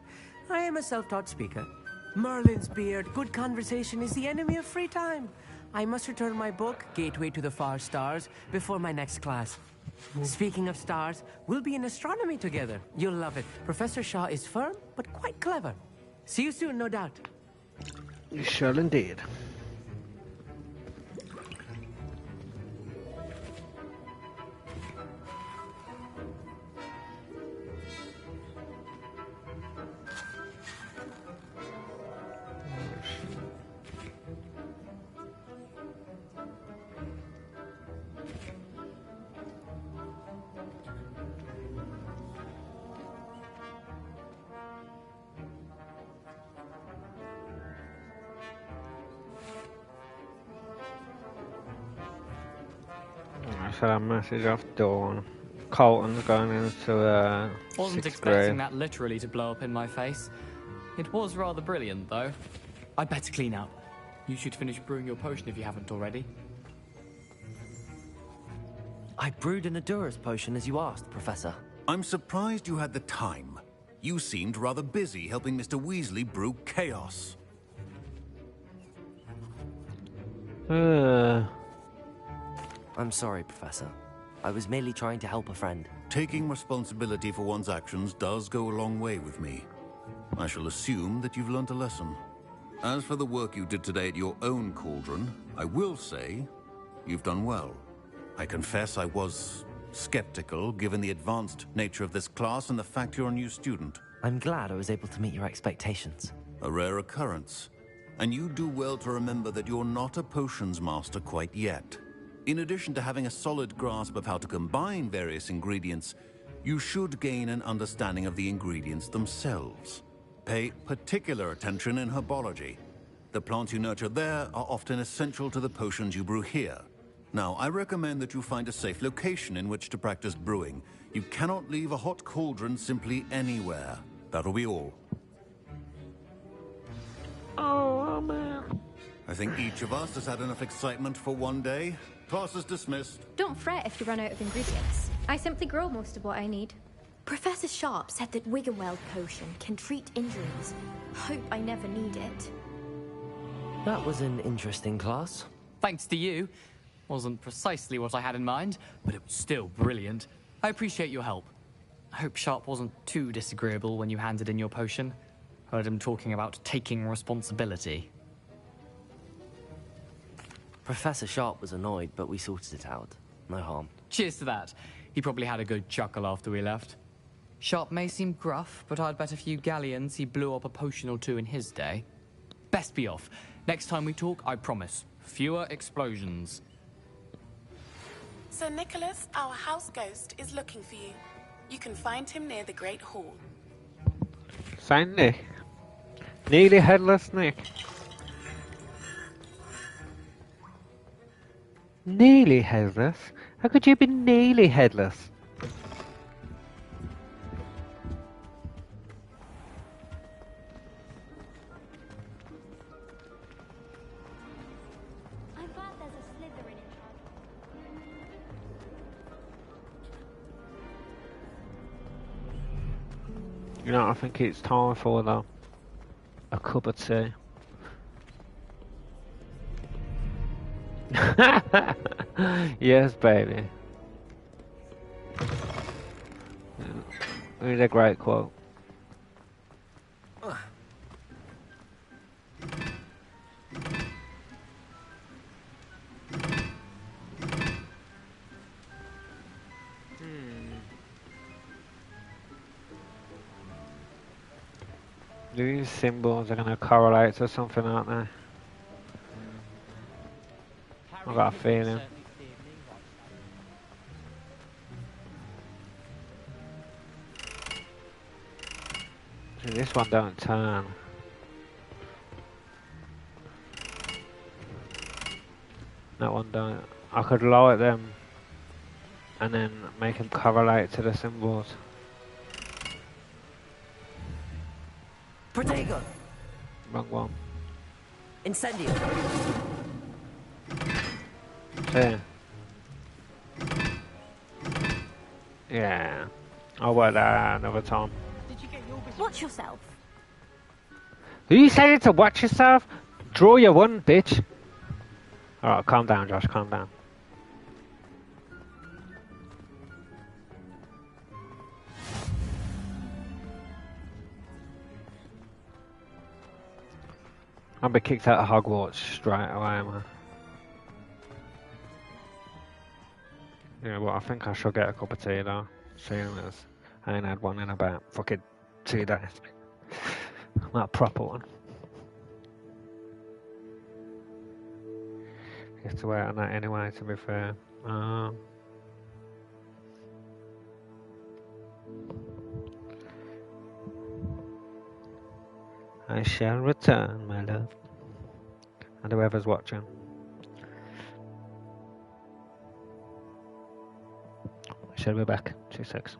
I am a self-taught speaker. Merlin's beard, good conversation is the enemy of free time. I must return my book, Gateway to the Far Stars, before my next class. Speaking of stars, we'll be in astronomy together. You'll love it. Professor Shaw is firm, but quite clever. See you soon, no doubt. You shall indeed. So that message off Dawn. Colton's going into Wasn't sixth expecting grade. that literally to blow up in my face. It was rather brilliant, though. I'd better clean up. You should finish brewing your potion if you haven't already. I brewed an Edurus potion as you asked, Professor. I'm surprised you had the time. You seemed rather busy helping Mr. Weasley brew chaos. I'm sorry, Professor. I was merely trying to help a friend. Taking responsibility for one's actions does go a long way with me. I shall assume that you've learnt a lesson. As for the work you did today at your own cauldron, I will say you've done well. I confess I was skeptical, given the advanced nature of this class and the fact you're a new student. I'm glad I was able to meet your expectations. A rare occurrence. And you do well to remember that you're not a potions master quite yet. In addition to having a solid grasp of how to combine various ingredients, you should gain an understanding of the ingredients themselves. Pay particular attention in herbology. The plants you nurture there are often essential to the potions you brew here. Now, I recommend that you find a safe location in which to practice brewing. You cannot leave a hot cauldron simply anywhere. That'll be all. Oh, man. I think each of us has had enough excitement for one day. Class is dismissed. Don't fret if you run out of ingredients. I simply grow most of what I need. Professor Sharp said that Wiggenweld potion can treat injuries. Hope I never need it. That was an interesting class. Thanks to you. Wasn't precisely what I had in mind, but it was still brilliant. I appreciate your help. I hope Sharp wasn't too disagreeable when you handed in your potion. Heard him talking about taking responsibility. Professor Sharp was annoyed, but we sorted it out. No harm. Cheers to that. He probably had a good chuckle after we left. Sharp may seem gruff, but I'd bet a few galleons he blew up a potion or two in his day. Best be off. Next time we talk, I promise, fewer explosions. Sir Nicholas, our house ghost, is looking for you. You can find him near the Great Hall. Saint Nick. Nearly headless Nick. Nearly headless? How could you be nearly headless? I'm glad there's a Slytherin in charge. You know, I think it's time for a cup of tea. Yes, baby. It's a great quote. These symbols are going to correlate to something, aren't they? I've got a feeling. See, this one don't turn. That one don't. I could lower them and then make them correlate to the symbols. Protego! Wrong one. Incendio! See? Yeah. I'll work that out another time. Watch yourself. Who you saying to watch yourself? Draw your one, bitch. Alright, calm down, Josh, calm down. I'll be kicked out of Hogwarts straight away, man. Yeah, well, I think I should get a cup of tea though, seeing as I ain't had one in about fucking 2 days. Not a proper one. You have to wait on that anyway, to be fair. I shall return, my love. And whoever's watching. I shall be back. 2 seconds.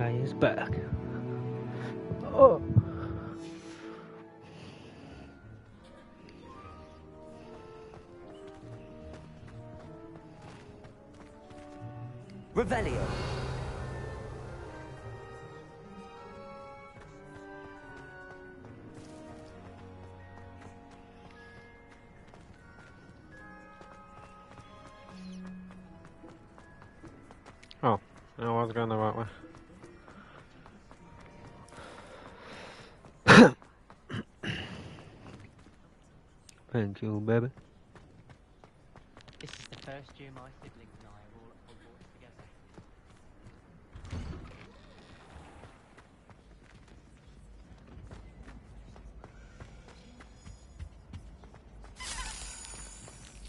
guy is back. Oh. Revelio. Oh, I was going the right way. Thank you, baby. This is the first year my siblings and I are all at Hogwarts together.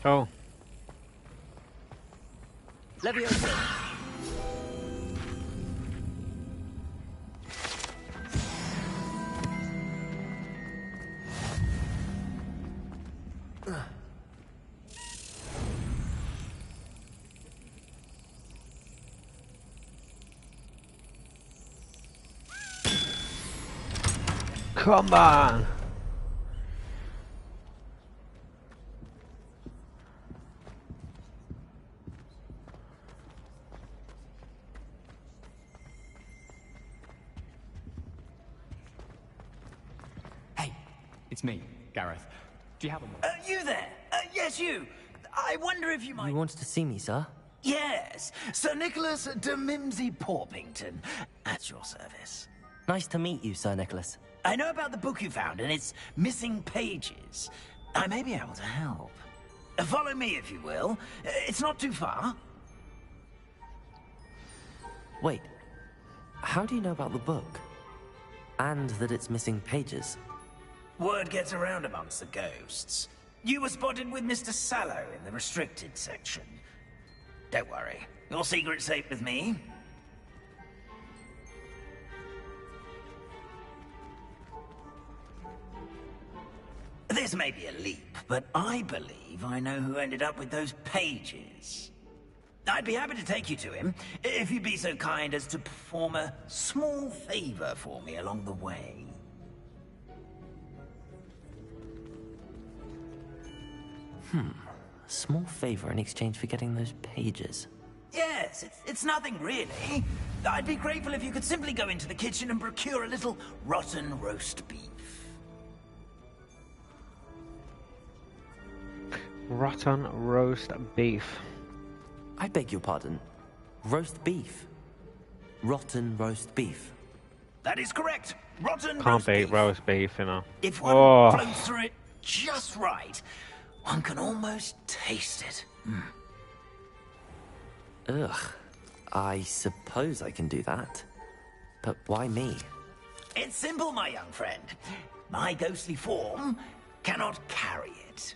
Oh. Leviosa. Come on! Hey, it's me, Gareth. Do you have a moment? You there? Yes, you. I wonder if you might... You wanted to see me, sir? Yes, Sir Nicholas de Mimsy Porpington, at your service. Nice to meet you, Sir Nicholas. I know about the book you found and its missing pages. I may be able to help. Follow me, if you will. It's not too far. Wait, how do you know about the book? And that it's missing pages? Word gets around amongst the ghosts. You were spotted with Mr. Sallow in the restricted section. Don't worry, your secret's safe with me. This may be a leap, but I believe I know who ended up with those pages. I'd be happy to take you to him, if you'd be so kind as to perform a small favor for me along the way. Small favor in exchange for getting those pages. Yes, it's nothing really. I'd be grateful if you could simply go into the kitchen and procure a little rotten roast beef. Rotten roast beef. I beg your pardon. Roast beef. Rotten roast beef. That is correct. Rotten Can't roast beat beef. roast beef, you know. If one Oh. flows through it just right, one can almost taste it. Ugh. I suppose I can do that. But why me? It's simple, my young friend. My ghostly form cannot carry it.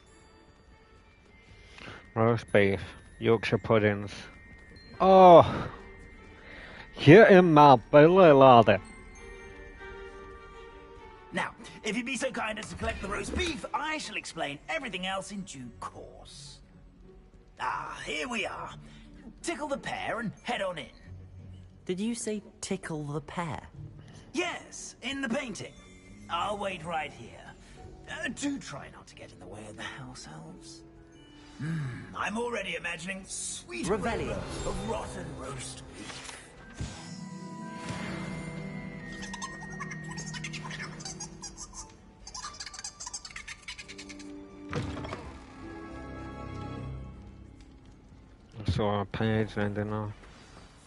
Roast beef. Yorkshire puddings. Oh! Get in my belly, laddie. Now, if you'd be so kind as to collect the roast beef, I shall explain everything else in due course. Ah, here we are. Tickle the pear and head on in. Did you say tickle the pear? Yes, in the painting. I'll wait right here. Do try not to get in the way of the house elves. I'm already imagining sweet Revelio. aroma of rotten roast beef. I saw a page and then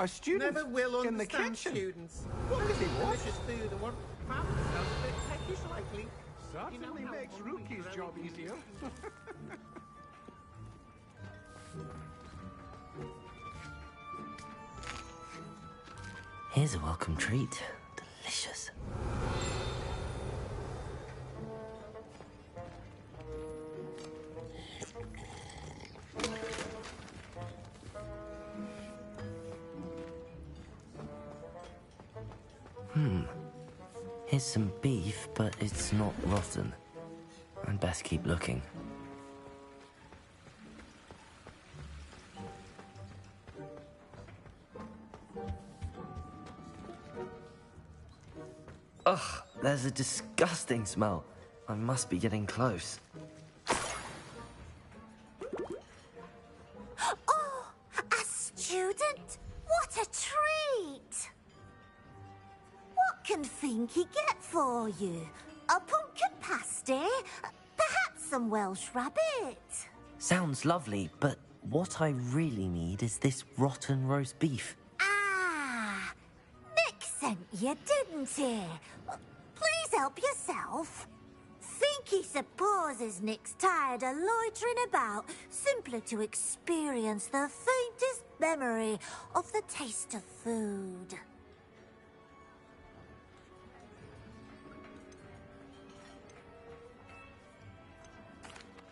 A student Never will in the understand kitchen. students. What is it? What? Delicious food and want family stuff, but peckish likely. Certainly makes Rookie's job easier. Here's a welcome treat. Delicious. Here's some beef, but it's not rotten. I'd best keep looking. Ugh, there's a disgusting smell. I must be getting close. Oh, a student? What a treat! What can Finky get for you? A pumpkin pasty? Perhaps some Welsh rabbit? Sounds lovely, but what I really need is this rotten roast beef. Ah, Nick sent you, didn't he? Please help yourself. Finky supposes Nick's tired of loitering about simply to experience the faintest memory of the taste of food.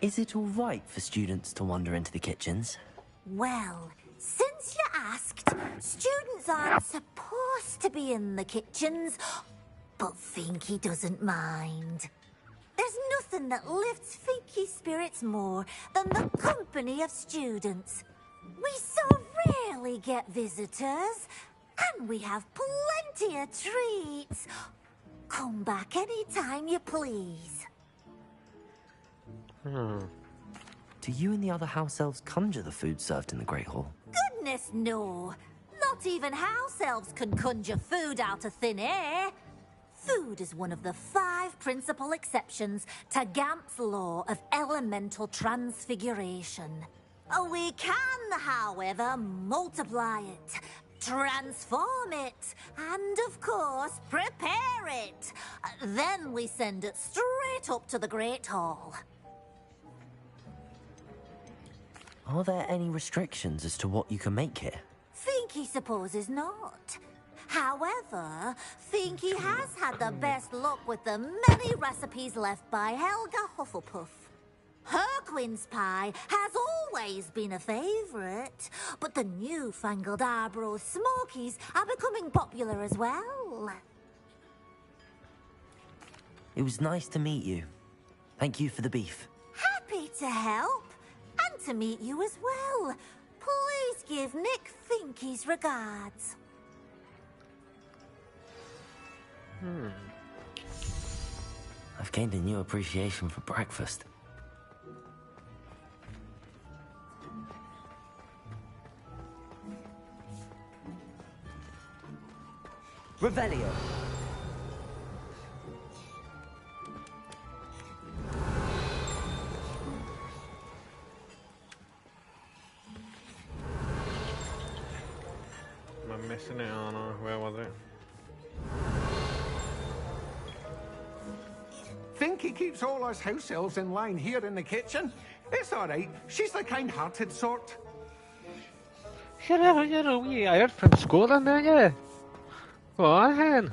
Is it all right for students to wander into the kitchens? Well, since you asked, students aren't supposed to be in the kitchens, but Finky doesn't mind. There's nothing that lifts Finky's spirits more than the company of students. We so rarely get visitors, and we have plenty of treats. Come back any time you please. Do you and the other house elves conjure the food served in the Great Hall? Goodness, no. Not even house elves can conjure food out of thin air. Food is one of the 5 principal exceptions to Gamp's law of elemental transfiguration. We can, however, multiply it, transform it, and, of course, prepare it. Then we send it straight up to the Great Hall. Are there any restrictions as to what you can make here? Finky supposes not. However, Finky has had the best luck with the many recipes left by Helga Hufflepuff. Her quince pie has always been a favourite, but the newfangled Arborough Smokies are becoming popular as well. It was nice to meet you. Thank you for the beef. Happy to help, and to meet you as well. Please give Nick Finky's regards. I've gained a new appreciation for breakfast. Revelio. Am I missing it? Oh no, where was it? Finky keeps all us house elves in line here in the kitchen. It's all right. She's the kind-hearted sort. You're a wee Irish from Scotland, aren't you? Go on, hen.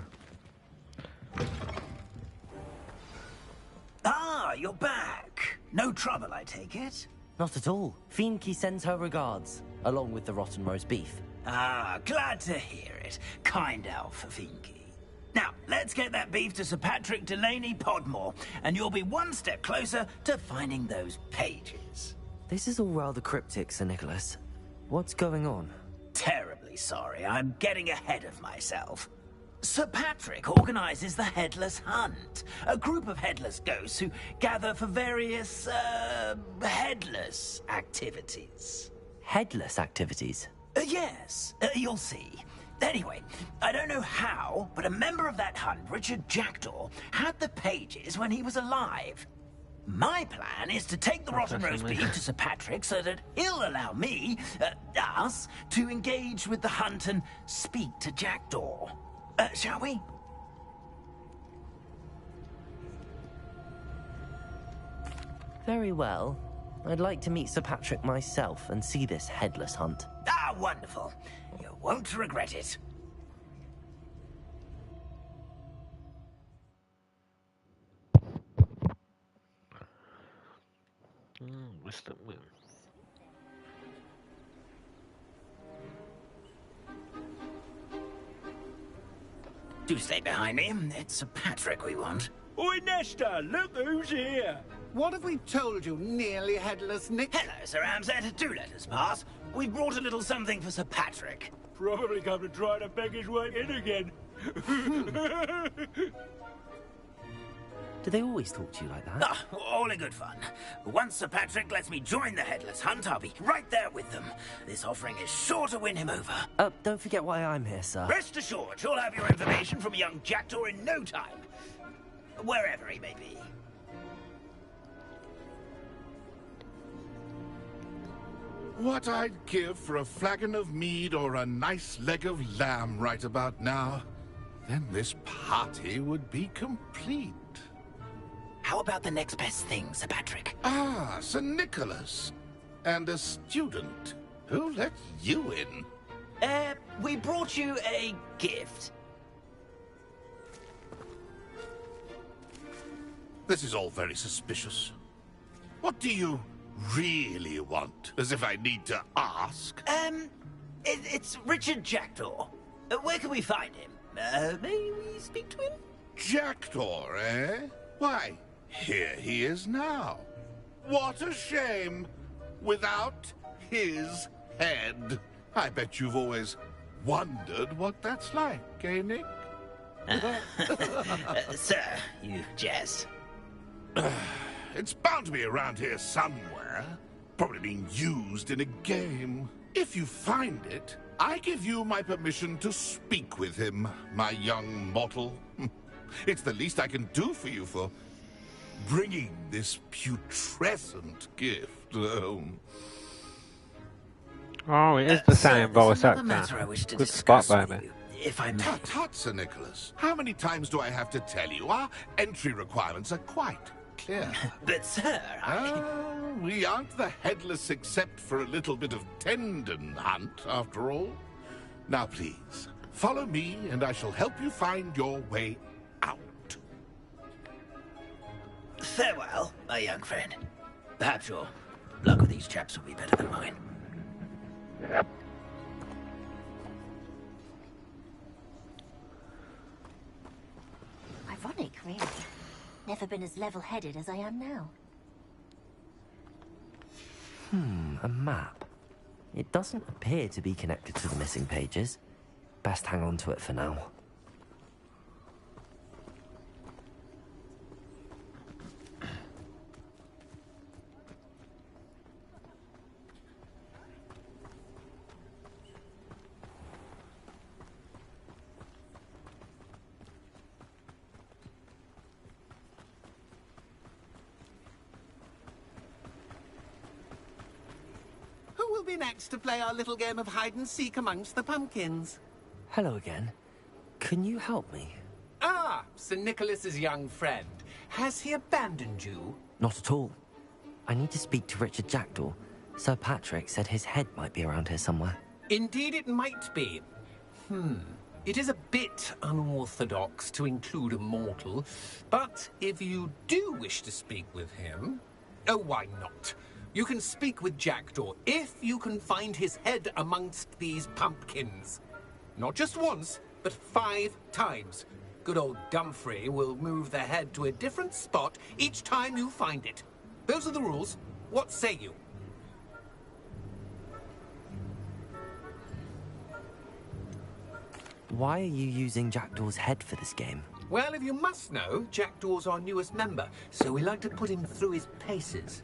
Ah, you're back. No trouble, I take it? Not at all. Finky sends her regards, along with the rotten roast beef. Ah, glad to hear it. Kind elf, Finky. Now, let's get that beef to Sir Patrick Delaney Podmore, and you'll be one step closer to finding those pages. This is all rather cryptic, Sir Nicholas. What's going on? Terribly sorry, I'm getting ahead of myself. Sir Patrick organizes the Headless Hunt, a group of headless ghosts who gather for various, headless activities. Headless activities? Yes, you'll see. Anyway, I don't know how, but a member of that hunt, Richard Jackdaw, had the pages when he was alive. My plan is to take the rotten roast beef to Sir Patrick so that he'll allow me, us, to engage with the hunt and speak to Jackdaw. Shall we? Very well. I'd like to meet Sir Patrick myself and see this headless hunt. Ah, wonderful. You won't regret it. What's that? Do stay behind me. It's Sir Patrick we want. Oi, Nesta, look who's here. What have we told you, nearly headless Nick? Hello, Sir Amset. Do let us pass. we brought a little something for Sir Patrick. Probably come to try to beg his way in again. Do they always talk to you like that? Ah, all in good fun. Once Sir Patrick lets me join the Headless Hunt, I'll be right there with them. This offering is sure to win him over. Don't forget why I'm here, sir. Rest assured, you'll have your information from young Jackdaw in no time. Wherever he may be. What I'd give for a flagon of mead or a nice leg of lamb right about now. Then this party would be complete. How about the next best thing, Sir Patrick? Ah, Sir Nicholas. And a student. Who let you in? We brought you a gift. This is all very suspicious. What do you really want? As if I need to ask. It's Richard Jackdaw. Where can we find him? May we speak to him? Jackdaw, eh? Why, here he is now. What a shame. Without his head. I bet you've always wondered what that's like, eh, Nick? Sir, you jest. It's bound to be around here somewhere. Probably being used in a game. If you find it, I give you my permission to speak with him, my young mortal. It's the least I can do for you for bringing this putrescent gift home. Oh, it is the same voice matter I actor. wish to Good spot, discuss with baby. you, if I may. Tut, Sir Nicholas. How many times do I have to tell you? Our entry requirements are quite clear. But, sir, we aren't the Headless except for a little bit of tendon hunt, after all. Now, please, follow me, and I shall help you find your way out. Farewell, my young friend. Perhaps your luck with these chaps will be better than mine. Ironic, really. Never been as level-headed as I am now. A map. It doesn't appear to be connected to the missing pages. Best hang on to it for now. Who will be next to play our little game of hide-and-seek amongst the pumpkins? Hello again. Can you help me? Ah, Sir Nicholas's young friend. Has he abandoned you? Not at all. I need to speak to Richard Jackdaw. Sir Patrick said his head might be around here somewhere. Indeed it might be. It is a bit unorthodox to include a mortal, but if you do wish to speak with him... Oh, why not? You can speak with Jackdaw if you can find his head amongst these pumpkins. Not just once, but 5 times. Good old Dumfrey will move the head to a different spot each time you find it. Those are the rules. What say you? Why are you using Jackdaw's head for this game? Well, if you must know, Jackdaw's our newest member, so we like to put him through his paces.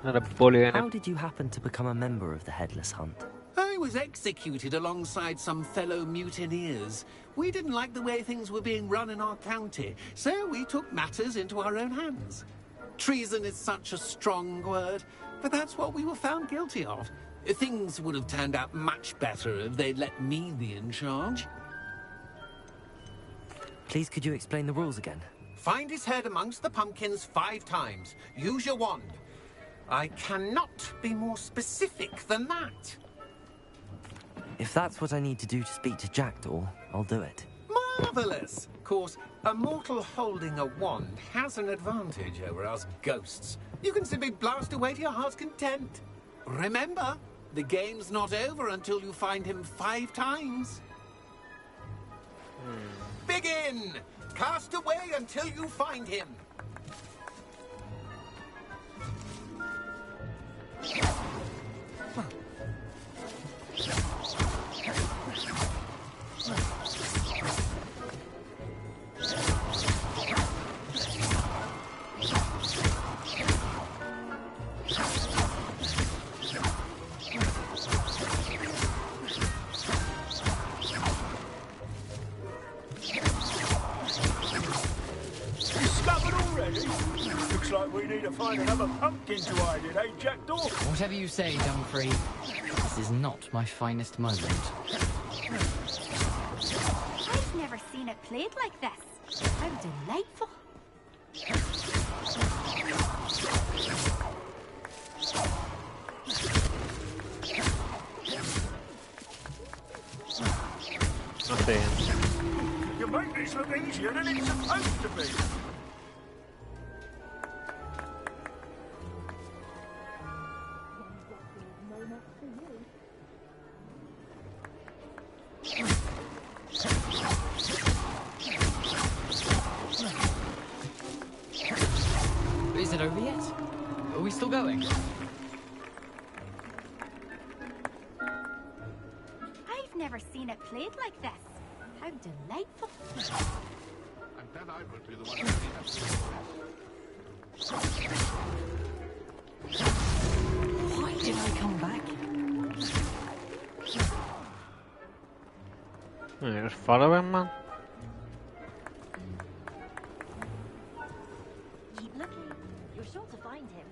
And a bully and How did you happen to become a member of the Headless Hunt? I was executed alongside some fellow mutineers. We didn't like the way things were being run in our county, so we took matters into our own hands. Treason is such a strong word, but that's what we were found guilty of. Things would have turned out much better if they'd let me be in charge. Please, could you explain the rules again? Find his head amongst the pumpkins 5 times. Use your wand. I cannot be more specific than that. If that's what I need to do to speak to Jackdaw, I'll do it. Marvelous! Of course, a mortal holding a wand has an advantage over us ghosts. You can simply blast away to your heart's content. Remember, the game's not over until you find him 5 times. Begin! Cast away until you find him. to find another pumpkin to hide in, eh, Jackdaw? Whatever you say, Dumfrey. This is not my finest moment. I've never seen it played like this. How delightful. Nothing. You make this look easier than it's supposed to be. Is it over yet? Are we still going? I've never seen it played like this. How delightful. And then I will be the one who Why did I come back? Yeah, just follow him, man. Keep looking. You're sure to find him.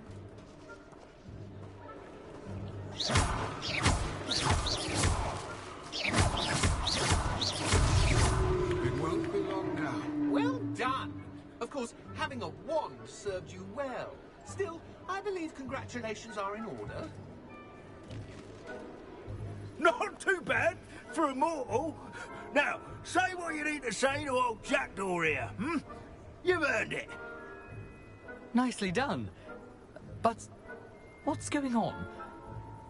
It won't be long now. Well done. Of course, having a wand served you well. Still, I believe congratulations are in order. Not too bad for a mortal. Now, say what you need to say to old Jackdaw here, hmm? You've earned it. Nicely done. But what's going on?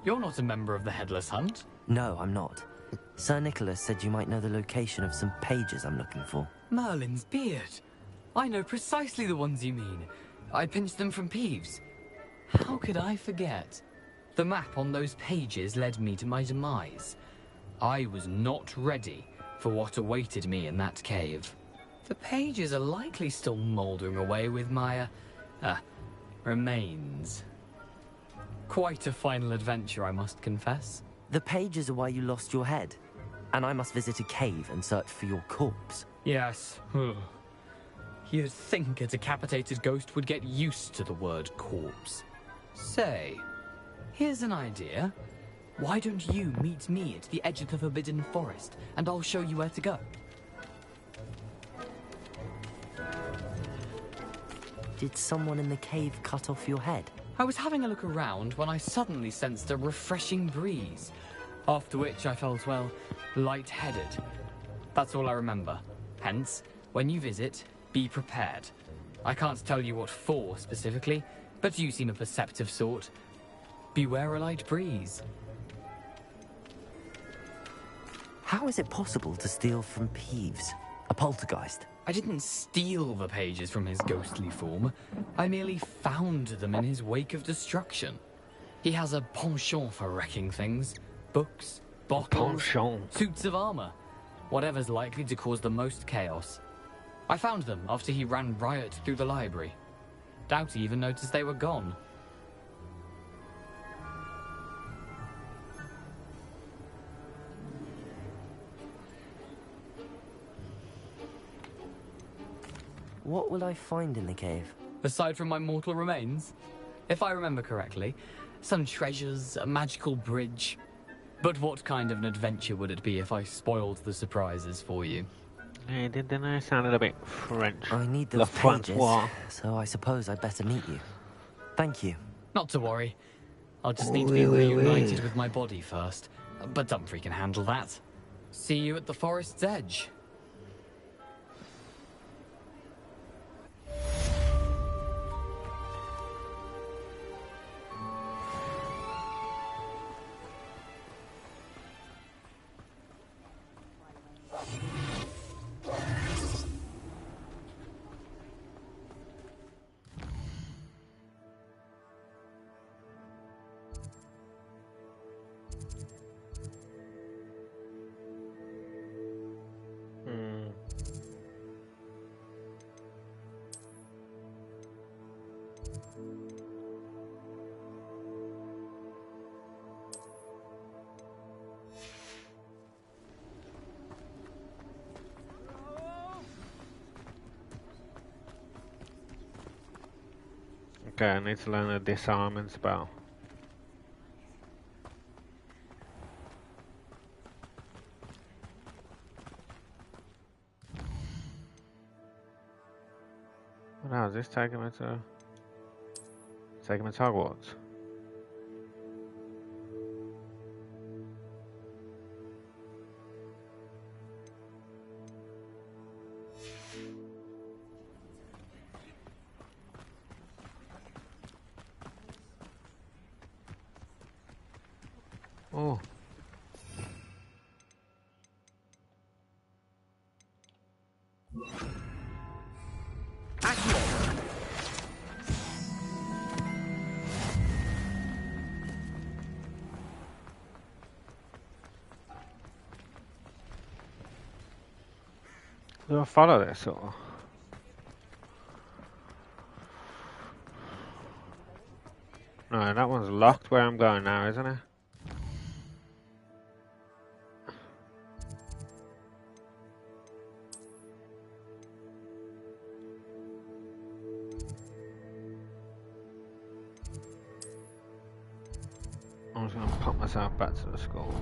You're not a member of the Headless Hunt. No, I'm not. Sir Nicholas said you might know the location of some pages I'm looking for. Merlin's beard. I know precisely the ones you mean. I pinched them from Peeves. How could I forget? The map on those pages led me to my demise. I was not ready for what awaited me in that cave. The pages are likely still mouldering away with my, remains. Quite a final adventure, I must confess. The pages are why you lost your head, and I must visit a cave and search for your corpse. Yes. You'd think a decapitated ghost would get used to the word corpse. Say, here's an idea. Why don't you meet me at the edge of the Forbidden Forest, and I'll show you where to go? Did someone in the cave cut off your head? I was having a look around when I suddenly sensed a refreshing breeze, after which I felt, well, lightheaded. That's all I remember. Hence, when you visit, be prepared. I can't tell you what for specifically, but you seem a perceptive sort. Beware a light breeze. How is it possible to steal from Peeves? A poltergeist? I didn't steal the pages from his ghostly form. I merely found them in his wake of destruction. He has a penchant for wrecking things. Books, bottles, suits of armor. Whatever's likely to cause the most chaos. I found them after he ran riot through the library. Doubt he even noticed they were gone. What will I find in the cave? Aside from my mortal remains? If I remember correctly, some treasures, a magical bridge. But what kind of an adventure would it be if I spoiled the surprises for you? Yeah, didn't I sound a bit French? I need those pages, so I suppose I'd better meet you. Thank you. Not to worry. I'll just need to be reunited with my body first. But Dumfrey can handle that. See you at the forest's edge. Okay, I need to learn a disarming spell. What else? Is this taking me to... Taking me to Hogwarts? Oh. Do I follow this or? No, that one's locked where I'm going now, isn't it? I'm just gonna pop myself back to the school.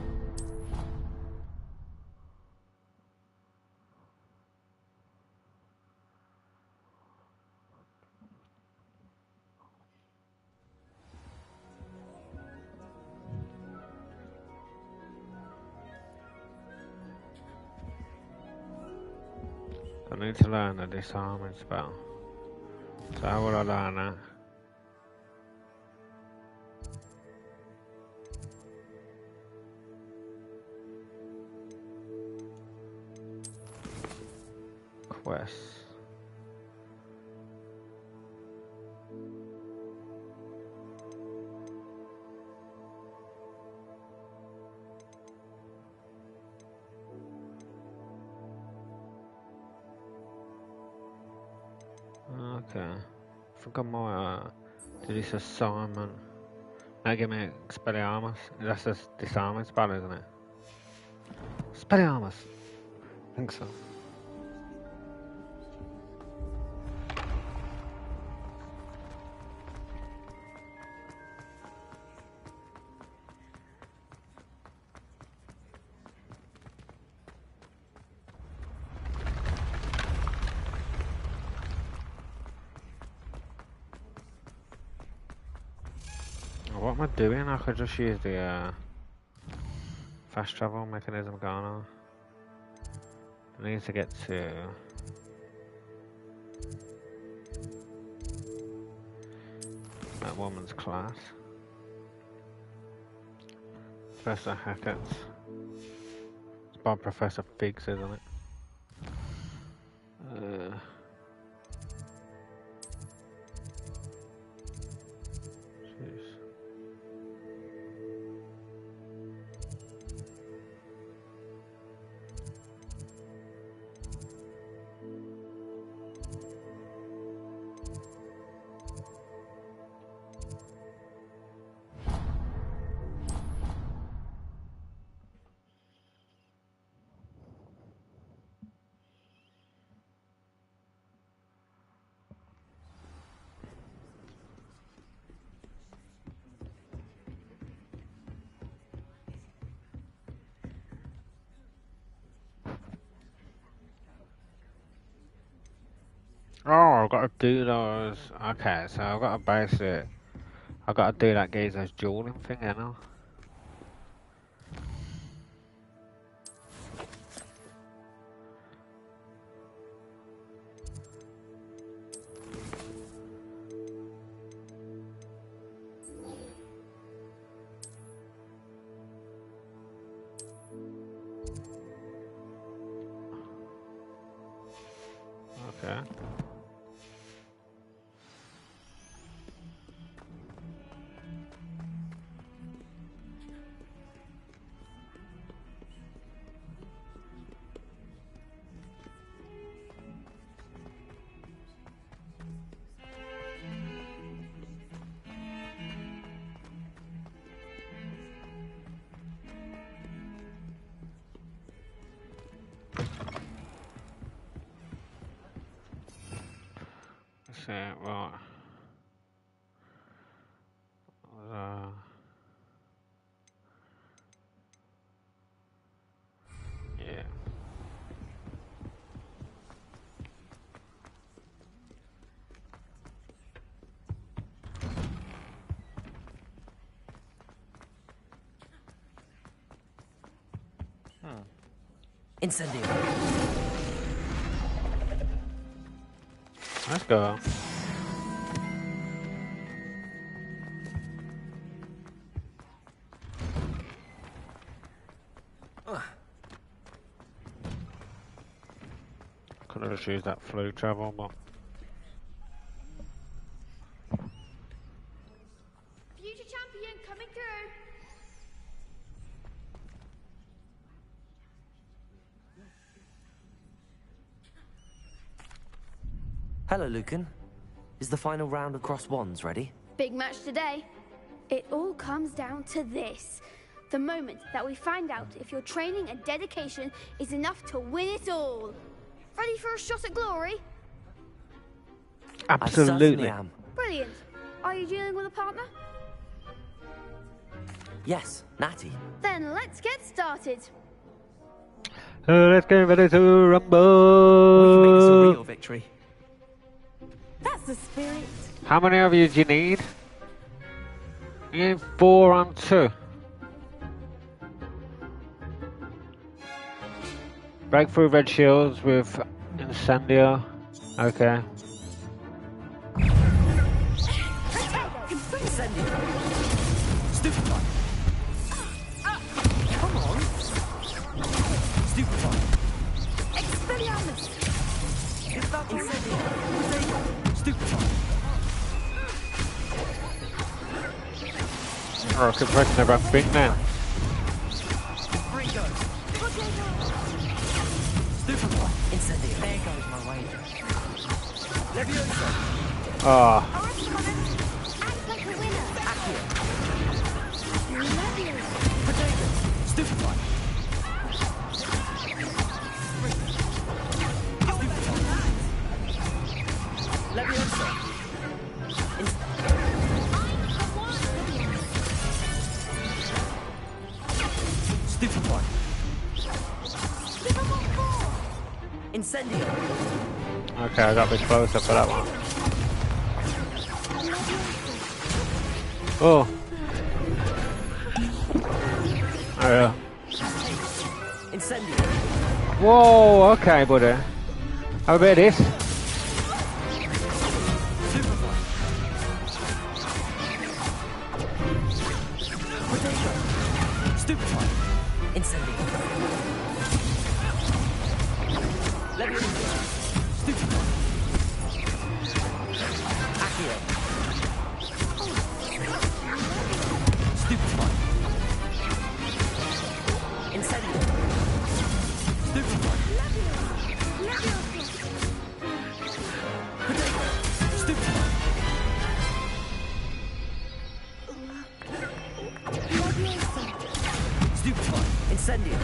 I need to learn a disarming spell. So how will I learn that? Quests. Okay. I think I might do this assignment. Now give me Expelliarmus. That's a disarming spell, isn't it? Expelliarmus! I think so. What am I doing? I could just use the fast travel mechanism going on. I need to get to that woman's class. Professor Hackett's. It's by Professor Figs, isn't it? Jeez. Oh, I've got to do those. Okay, so I've got to base it. I've got to do that geezer's dueling thing, you know? Okay. Right. Incendio. Let's go. Could have just used that flu travel, but Future champion coming through. Hello, Lucan. Is the final round of cross wands ready? Big match today. It all comes down to this. The moment that we find out if your training and dedication is enough to win it all. Ready for a shot at glory? absolutely. I certainly am. Brilliant. Are you dealing with a partner? Yes, Natty. Then let's get started. Let's get ready to rumble. We can make this a real victory. That's the spirit. How many of you do you need? You need 4 on 2. Break through red shields with Incendio. Okay. Incendio. Stupefy. Come on. Stupefy. Expelliarmus. Is that Incendio? Stupefy. Oh, I keep pressing the wrong thing now. Ringo. Stupefy. Incendio. There goes my way. Leviosa. Oh. Act like a winner. Accio. Leviosa. Stupefy. Leviosa. Stupefy. Incendio. Okay, I got a bit closer for that one. Oh. Oh yeah. Incendio. Whoa, okay, buddy. Have a bit of this. Stupefy. Incendio. Leviosa. Stupefy. Accio. Stupefy. Incendio. Stupefy. Stupefy. Stupefy. Incendio.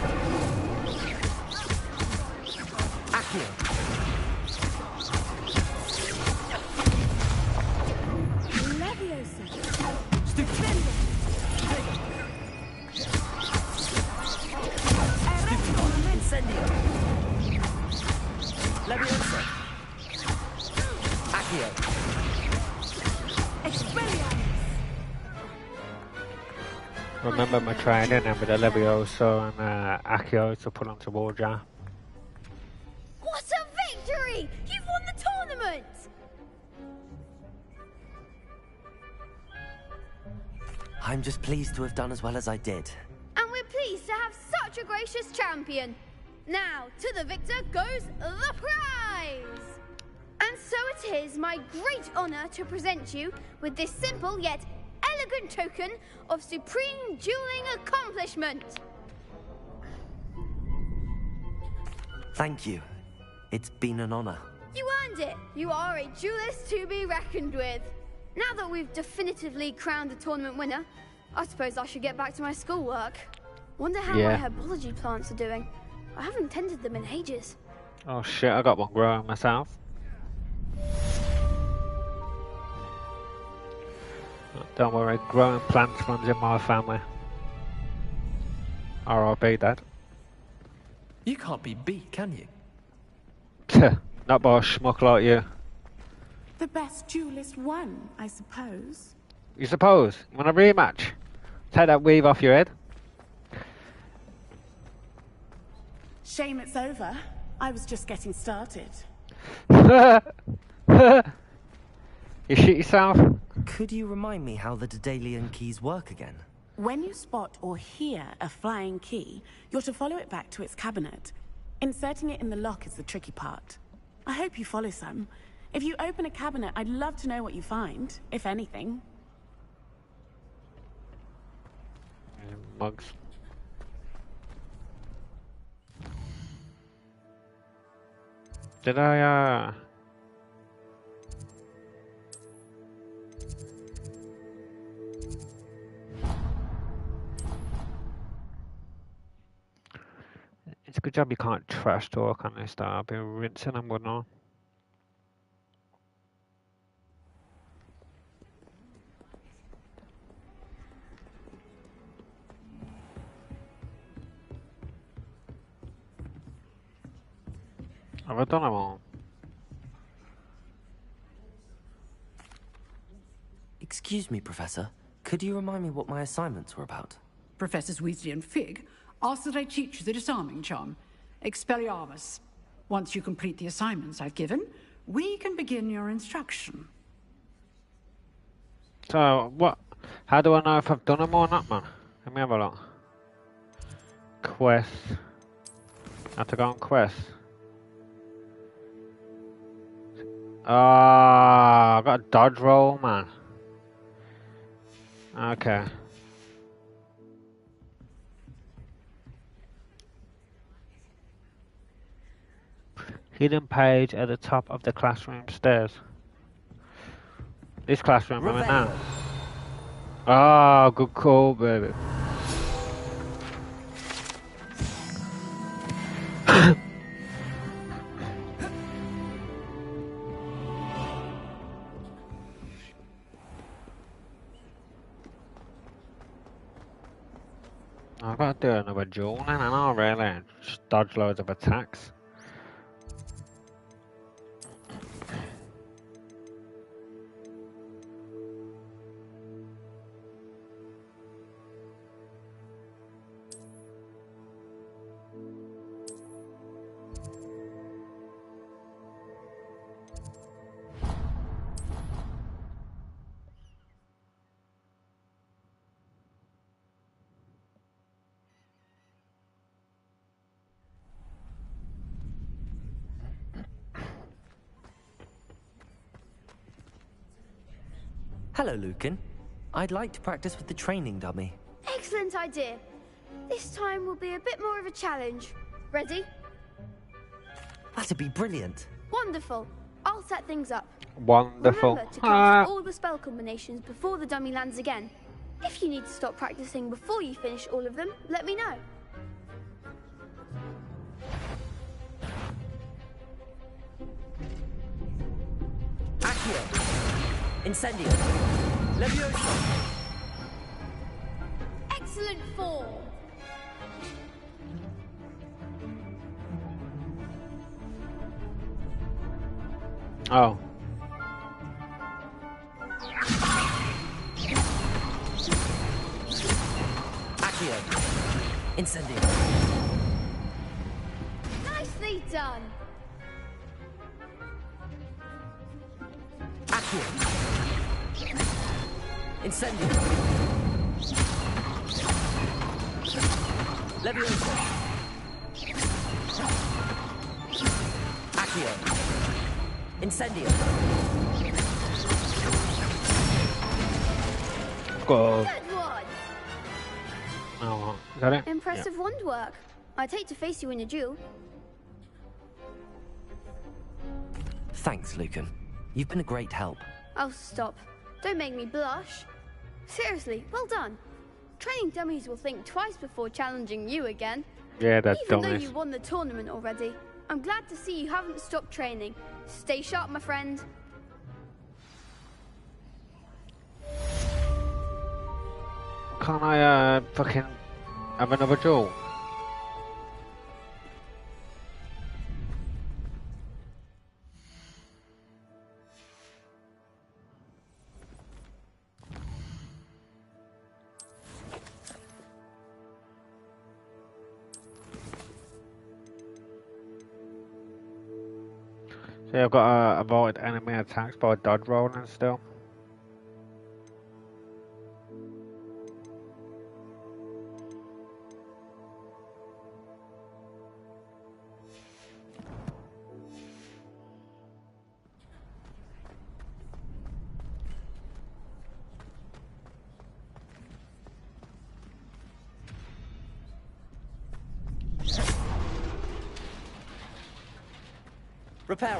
Accio. Leviosa. Stupefy. Incendio. Leviosa. Accio. Remember my training and with the Levioso and Accio to put onto Warjar. What a victory! You've won the tournament! I'm just pleased to have done as well as I did. And we're pleased to have such a gracious champion. Now, to the victor goes the prize! And so it is my great honor to present you with this simple yet elegant token of supreme dueling accomplishment. Thank you. It's been an honor. You earned it. You are a duelist to be reckoned with. Now that we've definitively crowned the tournament winner, I suppose I should get back to my schoolwork. Wonder how my herbology plants are doing. I haven't tended them in ages. Oh shit, I got one growing myself. Don't worry, growing plants runs in my family. R.I.P. Dad. You can't be beat, can you? Not by a schmuck like you. The best duelist won, I suppose. You suppose? You want a rematch? Take that weave off your head. Shame it's over. I was just getting started. You shit yourself? Could you remind me how the Daedalian keys work again? When you spot or hear a flying key, you're to follow it back to its cabinet. Inserting it in the lock is the tricky part. I hope you follow some. If you open a cabinet, I'd love to know what you find, if anything. Mugs. Did I, It's a good job you can't trash talk on this, though. I'll be rinsing and whatnot. Have I done them all? Excuse me, Professor. Could you remind me what my assignments were about? Professors Weasley and Fig ask that I teach you the disarming charm, Expelliarmus. Once you complete the assignments I've given, we can begin your instruction. So, what? How do I know if I've done them or not, man? Let me have a look. Quest. I have to go on quest. Ah, I got a dodge roll, man. Okay. Hidden page at the top of the classroom stairs. This classroom I'm in now. Ah, good call, baby. I've got to do another duel then, and I'll really just dodge loads of attacks. Hello, Lucan. I'd like to practice with the training dummy. Excellent idea. This time will be a bit more of a challenge. Ready? That'd be brilliant. Wonderful. I'll set things up. Wonderful. Remember to cast all the spell combinations before the dummy lands again. If you need to stop practicing before you finish all of them, let me know. Accio. Incendio. Leviosa. Excellent form. Oh. Accio. Incendio. Nicely done. Accio. Incendio. Leviosa. Accio. Incendio. Go. Good one. Oh, is that it? Impressive wand work. I'd hate to face you in a duel. Thanks, Lucan. You've been a great help. Oh, stop. Don't make me blush. Seriously, well done. Training dummies will think twice before challenging you again. Yeah, that's Even though dummies. you won the tournament already. I'm glad to see you haven't stopped training. Stay sharp, my friend. Can't I fucking have another duel? See, I've got to avoid enemy attacks by dodge rolling still. Reparo.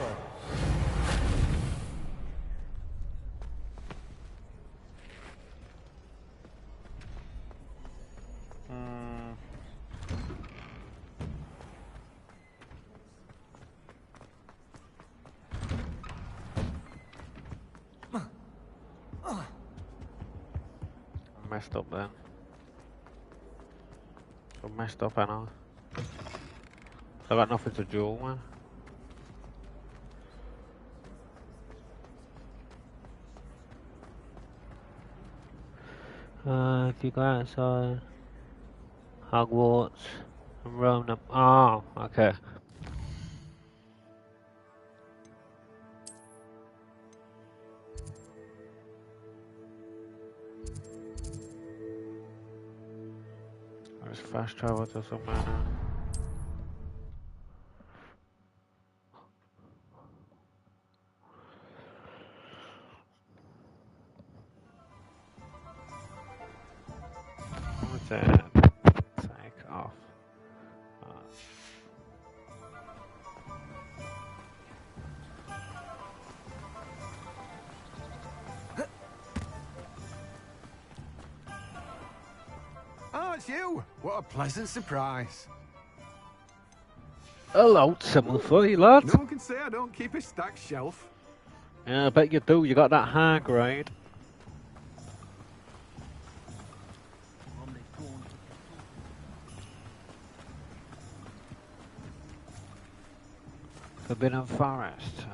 I messed up then. I messed up, I know. I got nothing to duel, man. If you go outside Hogwarts and roam them. Oh, okay. Let's fast travel to somewhere now. What's that? Take off. Oh, it's you! What a pleasant surprise. Hello, Timothy, lad. No one can say I don't keep a stacked shelf. Yeah, I bet you do. You got that high grade. Forbidden Forest.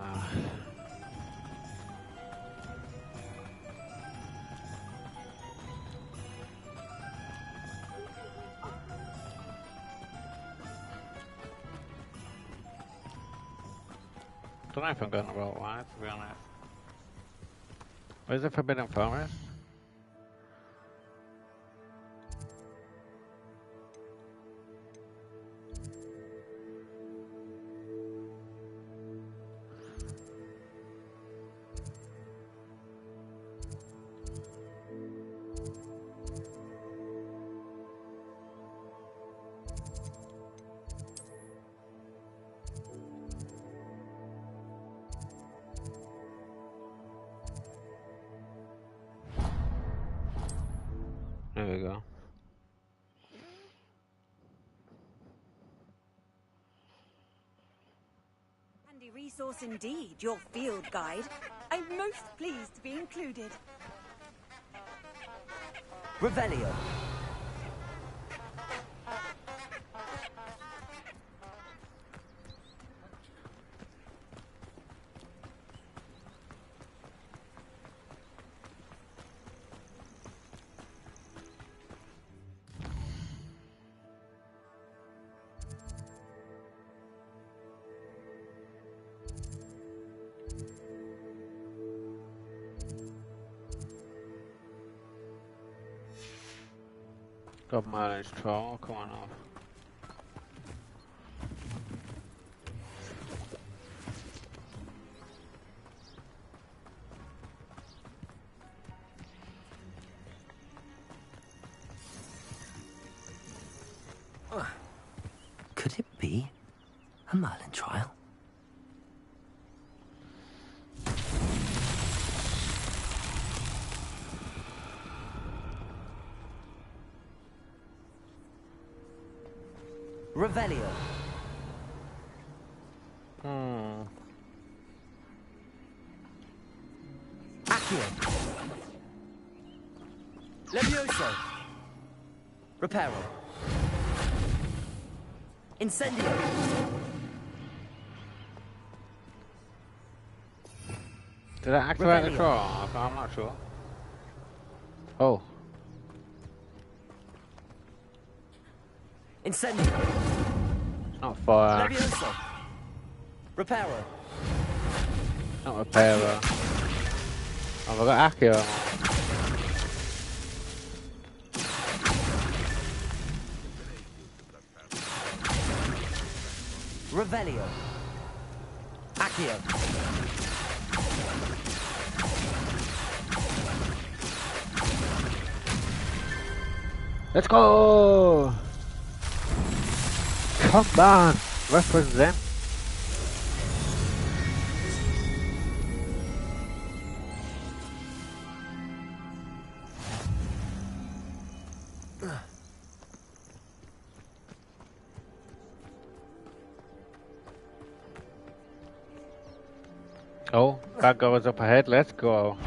Don't know if I'm going the right way, to be honest. Where's the Forbidden Forest? There we go. Handy resource indeed, your field guide. I'm most pleased to be included. Revelio. Got mileage troll, come on off. Could it be a Merlin trial? Revelio. Accio. Levioso. Reparo. Incendio. Did I activate the troll? I'm not sure. Oh. Incendio. It's not fire. Levioso. Reparo. Not repairer. Oh, I've got Accio. Revelio. Accio. Let's go! Come on! Represent! Oh, that goes up ahead. Let's go.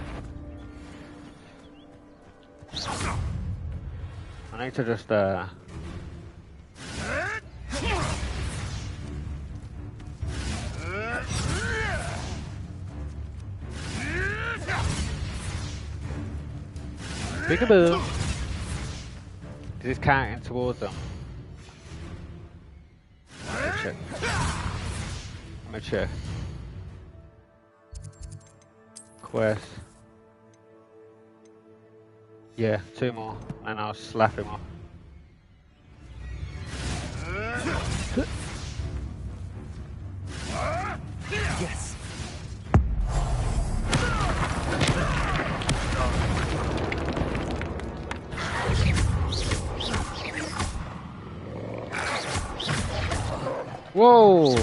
I need to just Peekaboo. This is counting towards them. Let me check. Let me check. Quest. Yeah, 2 more, and I'll slap him off. Yes. Whoa!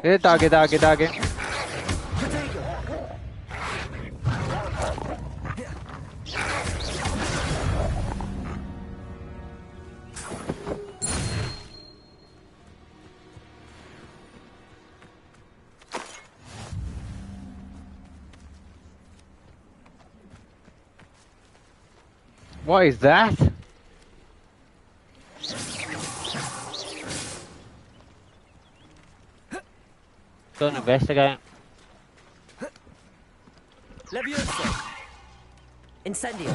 Here, doggy, doggy, doggy. What is that? Don't investigate. Levioso. Incendio.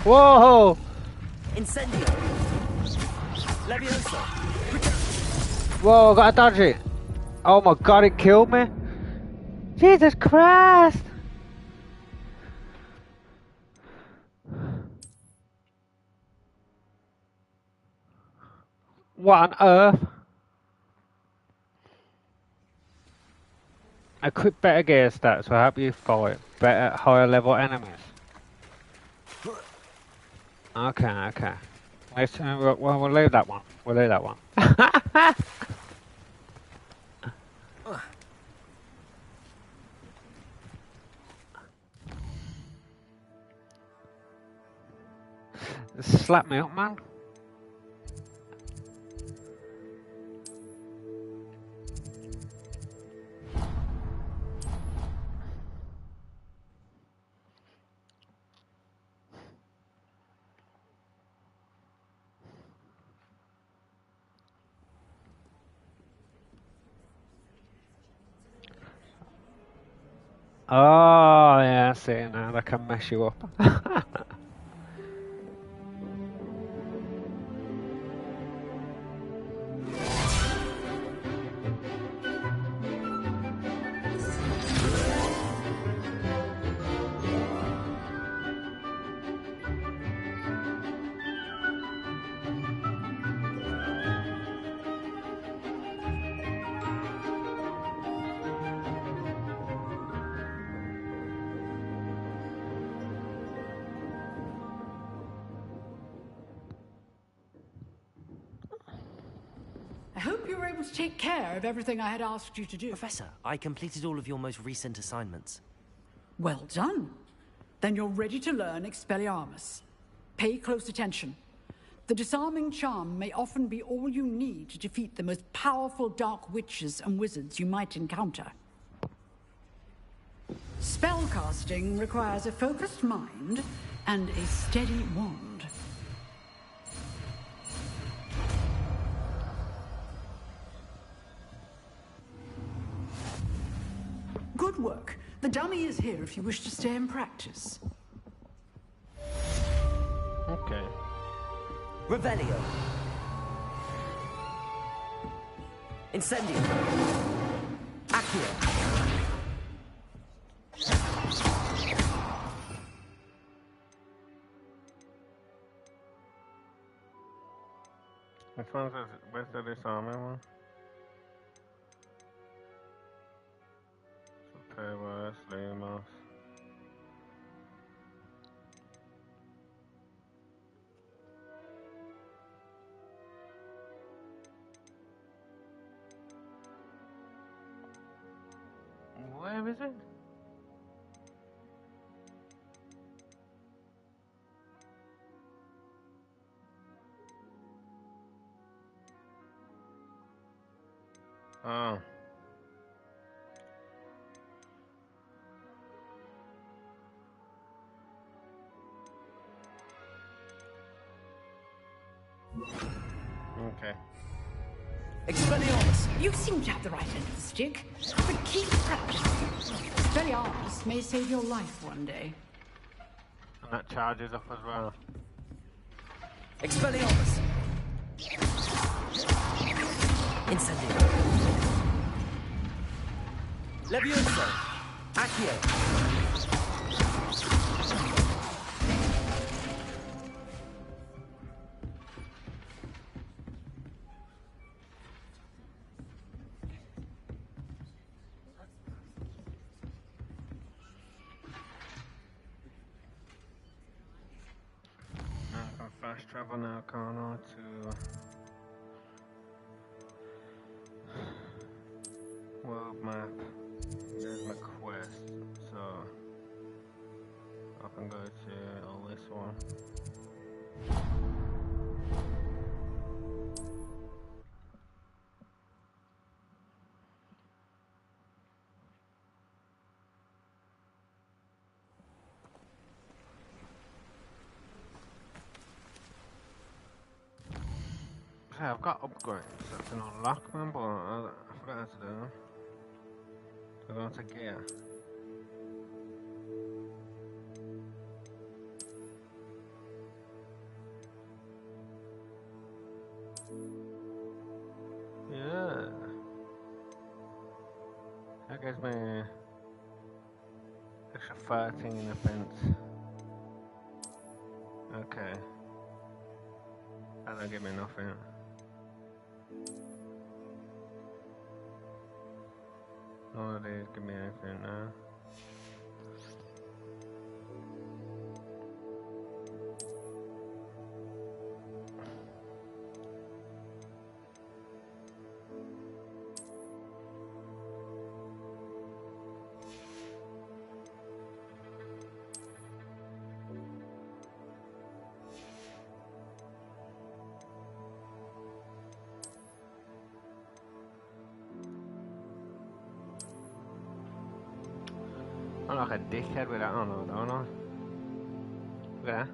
Whoa! Incendio. Levioso. Whoa, I gotta dodge it. Oh my god, it killed me. Jesus Christ! What on earth? Equip better gear stats will help you fight better, higher level enemies. Okay, okay. Let's, we'll leave that one. We'll leave that one. Slap me up, man. Oh, yeah, I see it now. That can mess you up. I hope you were able to take care of everything I had asked you to do. Professor, I completed all of your most recent assignments. Well done. Then you're ready to learn Expelliarmus. Pay close attention. The disarming charm may often be all you need to defeat the most powerful dark witches and wizards you might encounter. Spellcasting requires a focused mind and a steady wand. Good work. The dummy is here if you wish to stay and practice. Okay. Revelio. Incendio. Accio. Which one's this? Where's the disarming one? Turbo, Slumos. Where is it? Oh. Okay. Expelliarmus! You seem to have the right end of the stick, but keep practicing. Expelliarmus may save your life one day. And that charges up as well. Expelliarmus! Incendio. Levioso. Accio. Fast travel now, can't I, to world map. There's my quest, so I can go to this one. Okay, I've got upgrades. That's an unlock one, but I forgot how to do them. So go to gear. Yeah. That gives me extra 13 events. Okay. That don't give me nothing. None of these give me anything now. I'm like a dickhead with that on, don't I? Look at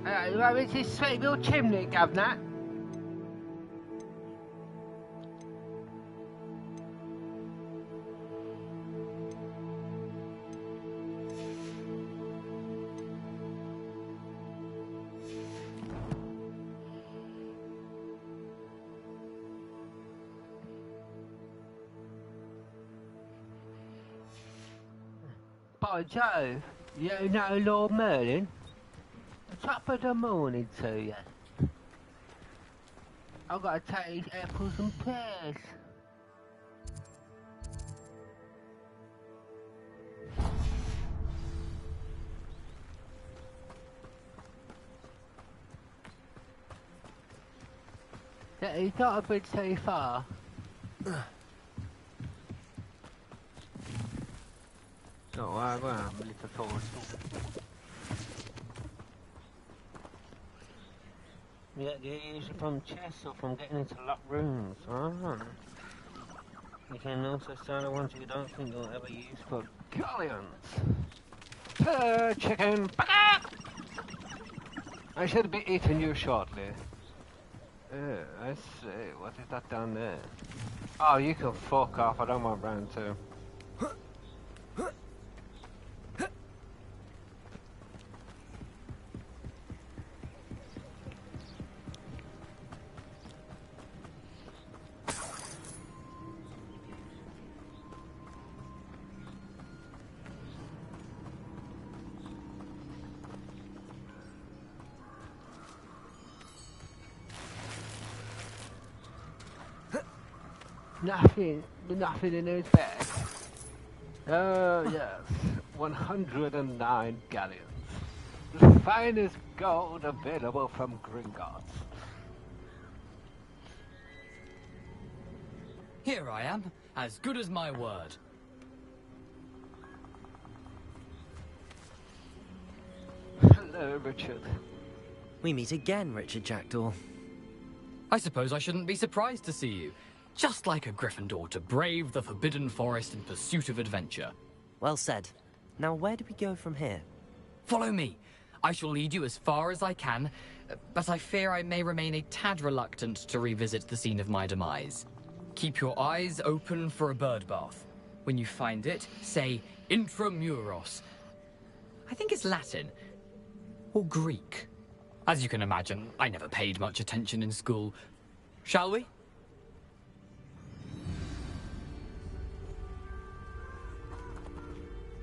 that. Right, it's this sweet little chimney, Governor. By Jove, you know Lord Merlin? Top of the morning to you. I've got to take apples and pears. Yeah, he's not a bit too far. So I'm going to have a little toast. Yeah, you use it from chests or from getting into locked rooms. You can also start the ones you don't think you'll ever use for galleons. Chicken! I should be eating you shortly. I see. What is that down there? Oh, you can fuck off. I don't want round two. nothing in his bag. Oh yes, 109 galleons. The finest gold available from Gringotts. Here I am, as good as my word. Hello, Richard. We meet again, Richard Jackdaw. I suppose I shouldn't be surprised to see you. Just like a Gryffindor to brave the Forbidden Forest in pursuit of adventure. Well said. Now where do we go from here? Follow me. I shall lead you as far as I can, but I fear I may remain a tad reluctant to revisit the scene of my demise. Keep your eyes open for a bird bath. When you find it, say Intramuros. I think it's Latin. Or Greek. As you can imagine, I never paid much attention in school. Shall we?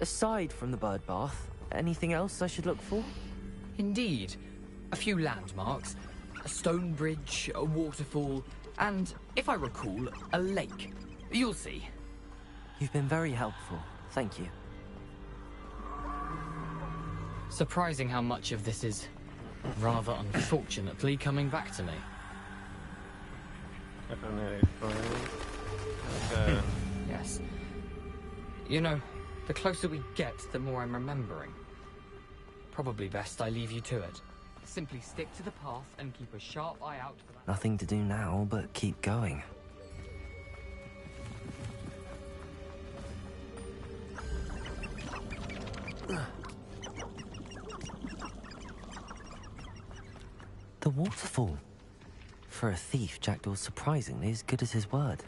Aside from the bird bath, anything else I should look for? Indeed. A few landmarks, a stone bridge, a waterfall, and, if I recall, a lake. You'll see. You've been very helpful. Thank you. Surprising how much of this is, rather unfortunately, coming back to me. Yes. You know, the closer we get, the more I'm remembering. Probably best I leave you to it. Simply stick to the path and keep a sharp eye out for that. Nothing to do now but keep going. The waterfall. For a thief, Jackdaw's surprisingly as good as his word.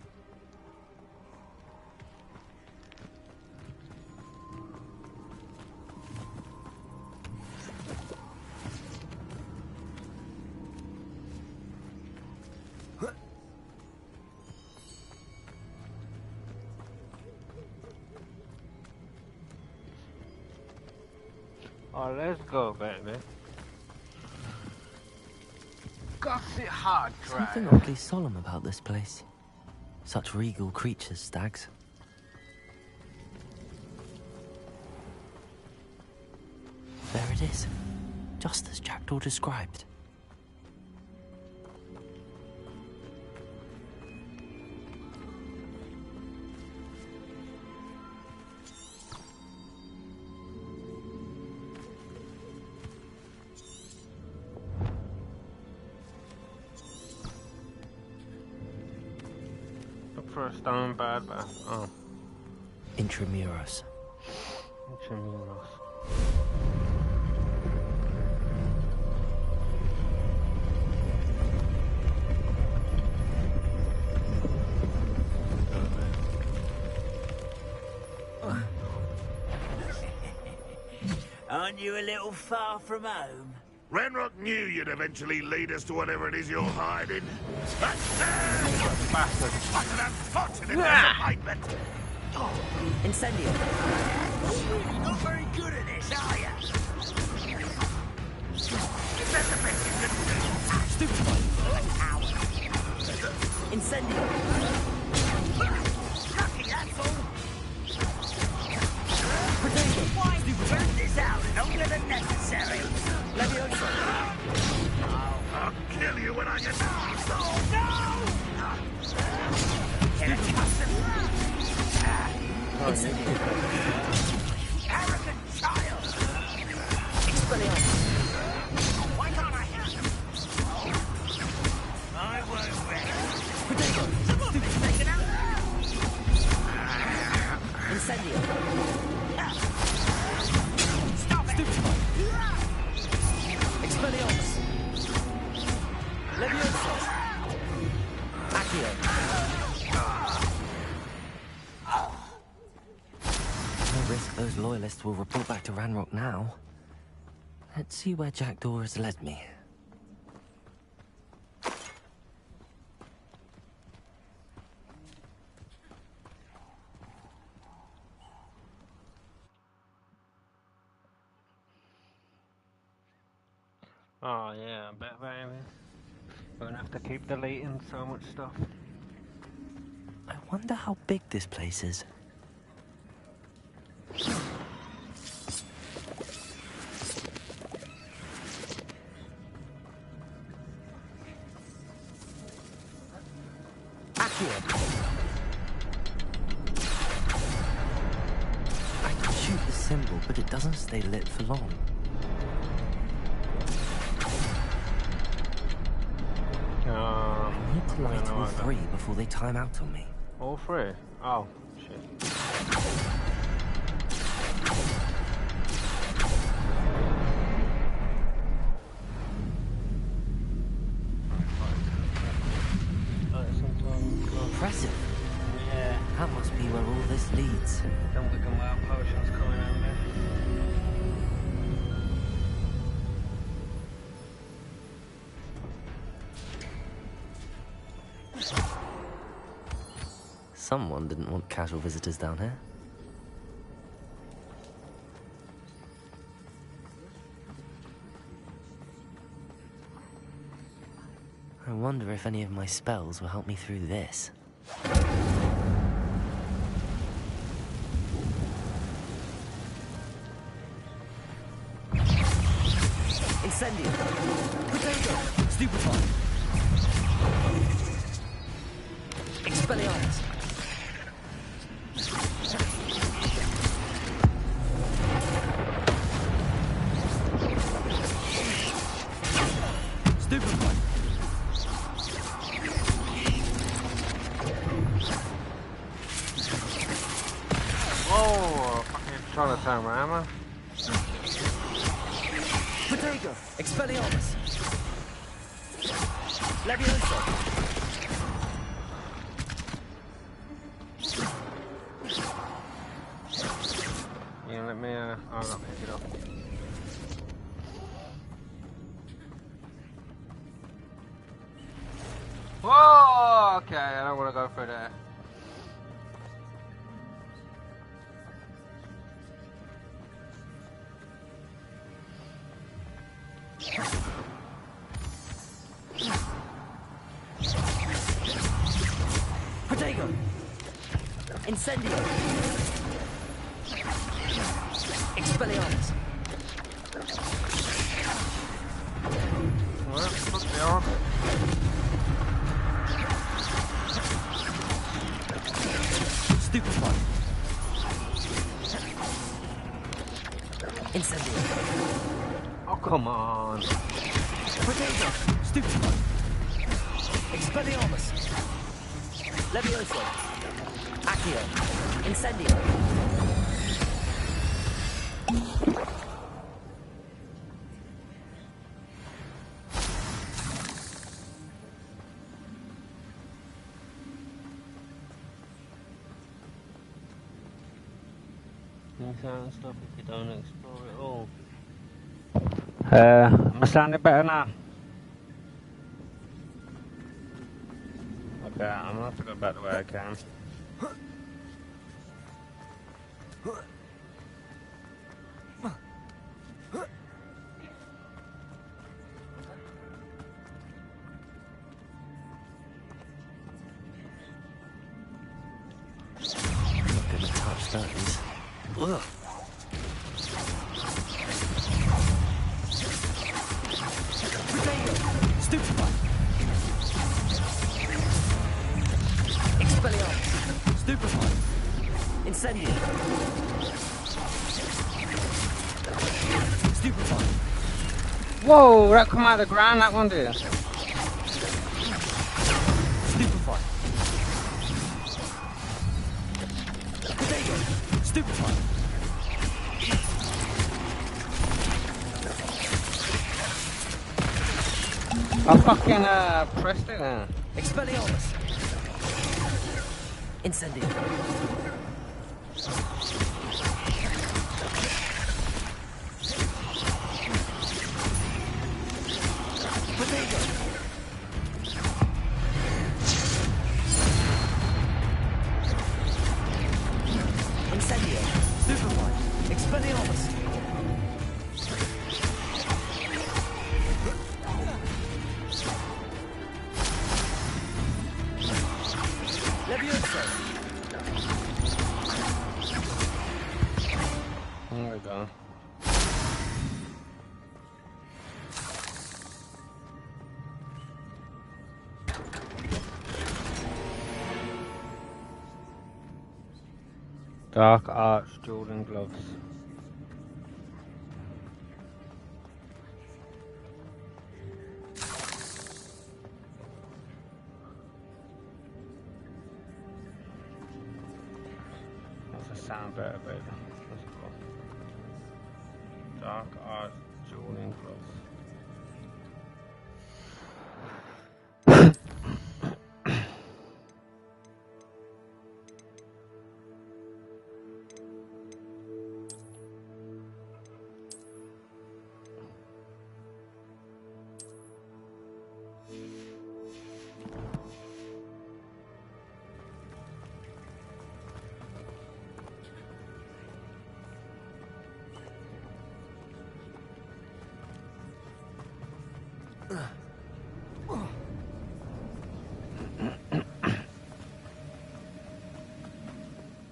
Oh, let's go, baby. Gossip hard drive. Something oddly solemn about this place. Such regal creatures, stags. There it is. Just as Jackdaw described. For a stone bird bath. Oh. Intramuros. Intramuros. Aren't you a little far from home? Renrock knew you'd eventually lead us to whatever it is you're hiding. Bastard. I could have thought in it as Incendio. You're really not very good at this, are you? Is that the best you can do? Stupid Incendio. Lucky, that's all. Why you burn this out longer than necessary? Leviosa. I'll kill you when I get to Oh, no! Get accustomed. Arrogant child! Expelliarmus. Why can't I have him? I won't rest. Potato. Someone been taken out. Incendio. Stop it! Expelliarmus. Leviosa. Accio. No risk those loyalists will report back to Ranrock now. Let's see where Jackdaw has led me. Oh yeah, I bet, baby. We're gonna have to keep deleting so much stuff. I Wonder how big this place is. I can shoot the symbol, but it doesn't stay lit for long. I need to light all three before they time out on me. All three? Oh, shit. Impressive. Yeah. That must be where all this leads. Then we can wear potions coming out there. Someone didn't want casual visitors down here. I wonder if any of my spells will help me through this. Incendio. Potato. Stupefy. Expelliarmus. Stupefy. Oh, fucking trying to turn around, man. Potato. Expelliarmus. Levioso. Yeah, let me, I'll not pick it up. Whoa! Okay, I don't want to go through there. Potato. Incendio. Expelliarmus. Well, put me on. Stupefy. Incendio. Oh, come on. Potato. Stupefy. Expelliarmus. Levioso. Accio. Incendio. Stuff if you don't explore it all. Am I sounding better now? Okay, I'm gonna have to go back the way I came. I'm not gonna touch those. Ugh. Stupefy. Expelliarmus. Stupefy. Incendio. Stupefy. Whoa, that come out of the ground, that one did. Stupefy. Potato. Stupefy. I fucking pressed it now. Expelliarmus. Incendio. Potato. Incendio. Stupefy. Expelliarmus. Levioso. There we go. Dark Arts Jordan gloves. What's the sound better, baby? What's it called? Dark Arts Jordan gloves.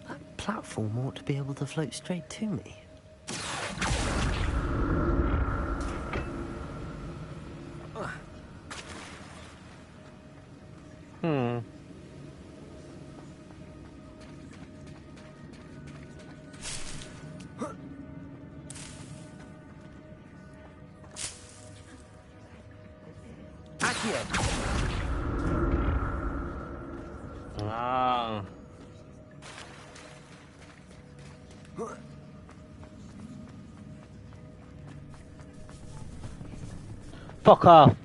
That platform ought to be able to float straight to me. Ah. Fuck off.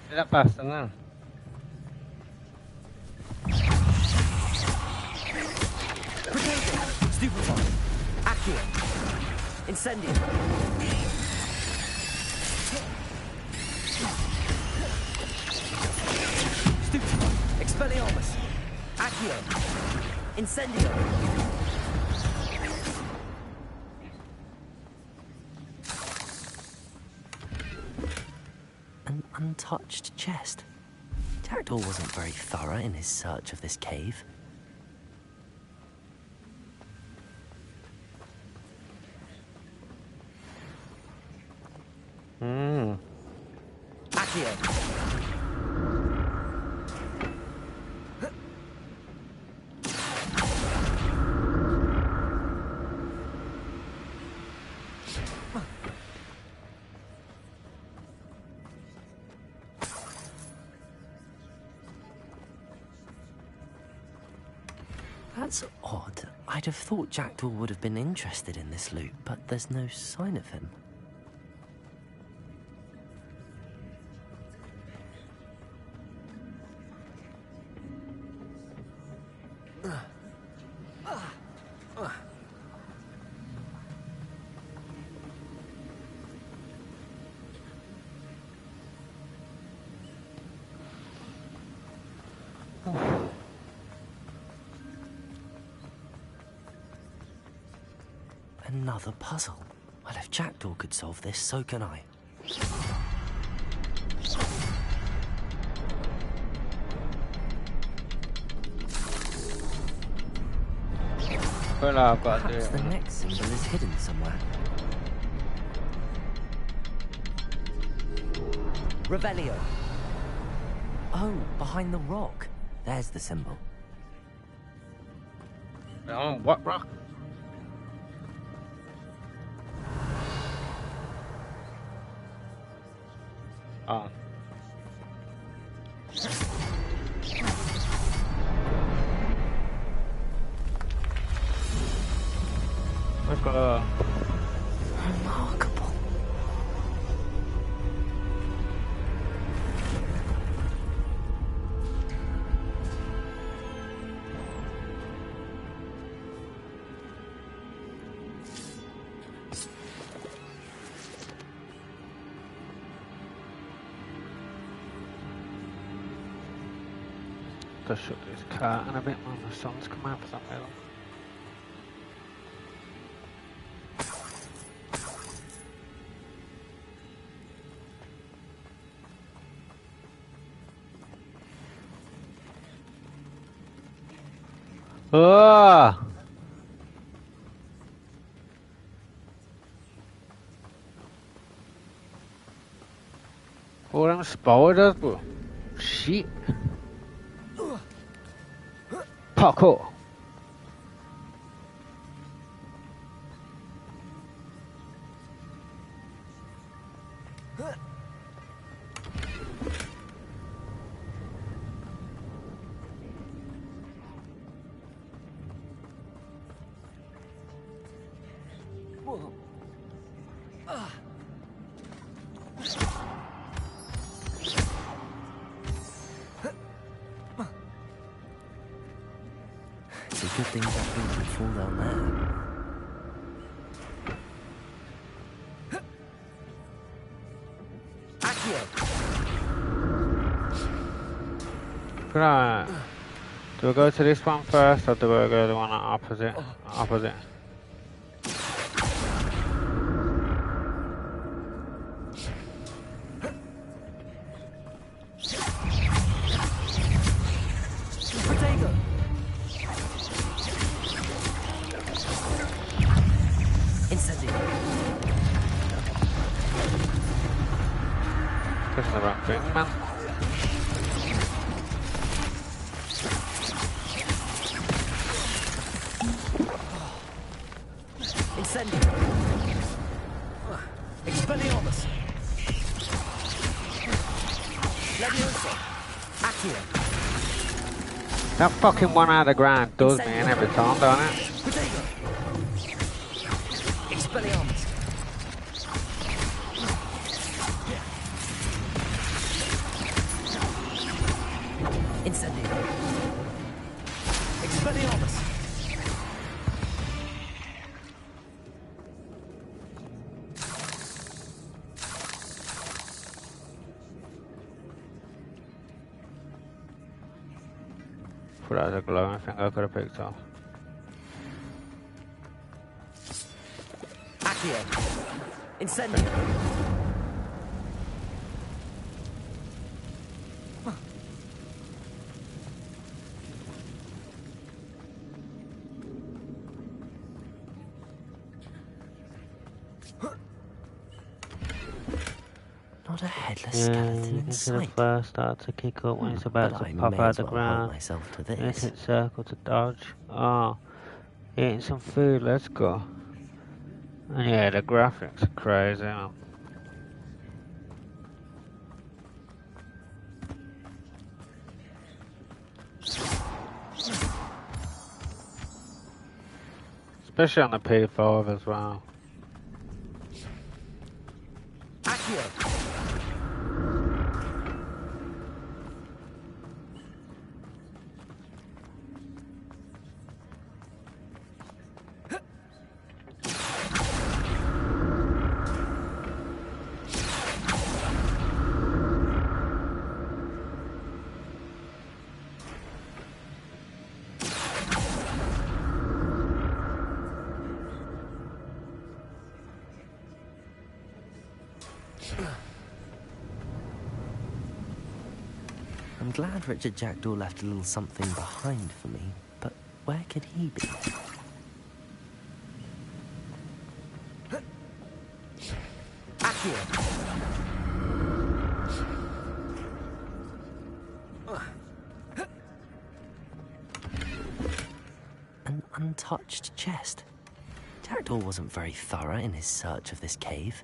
Get that bastard now. Stupefy. Accio. Incendio. Stupefy. Expelliarmus. Accio. Incendio. An untouched chest. Jackdaw wasn't very thorough in his search of this cave. Accio. That's odd. I'd have thought Jackdaw would have been interested in this loot, but there's no sign of him. Another puzzle. Well, if Jackdaw could solve this, so can I. Well, no, I've got to do Perhaps it. the next symbol is hidden somewhere. Revelio. Oh, behind the rock. There's the symbol. On what rock? Oh. I've got a... Remarkable. Just shut this car and a bit more. The sun's come out for some reason. Ah! All them spiders, bro. Shit. Parkour. It's a good thing that thing can fall down there. Right. Do I go to this one first, or do I go to the one opposite? Opposite. Potato. Incendio. Pressing the right thing, man. Incendio. Expelliarmus. Leviosa. Accio. That fucking one out of the ground does me in every time, don't it? Potato. Expelliarmus. Incendio. Expelliarmus. Put out a glowing thing I could have picked up. Accio. Incendio. Not a headless Yeah, skeleton you in can see the sight. first start to kick up when it's about But to I pop may out as the well hold ground. myself to Let's this. hit circle to dodge. Oh, eating some food, let's go. And yeah, the graphics are crazy, man. Especially on the P5 as well. Accio. I'm glad Richard Jackdaw left a little something behind for me, but where could he be? Accio. An untouched chest. Jackdaw wasn't very thorough in his search of this cave.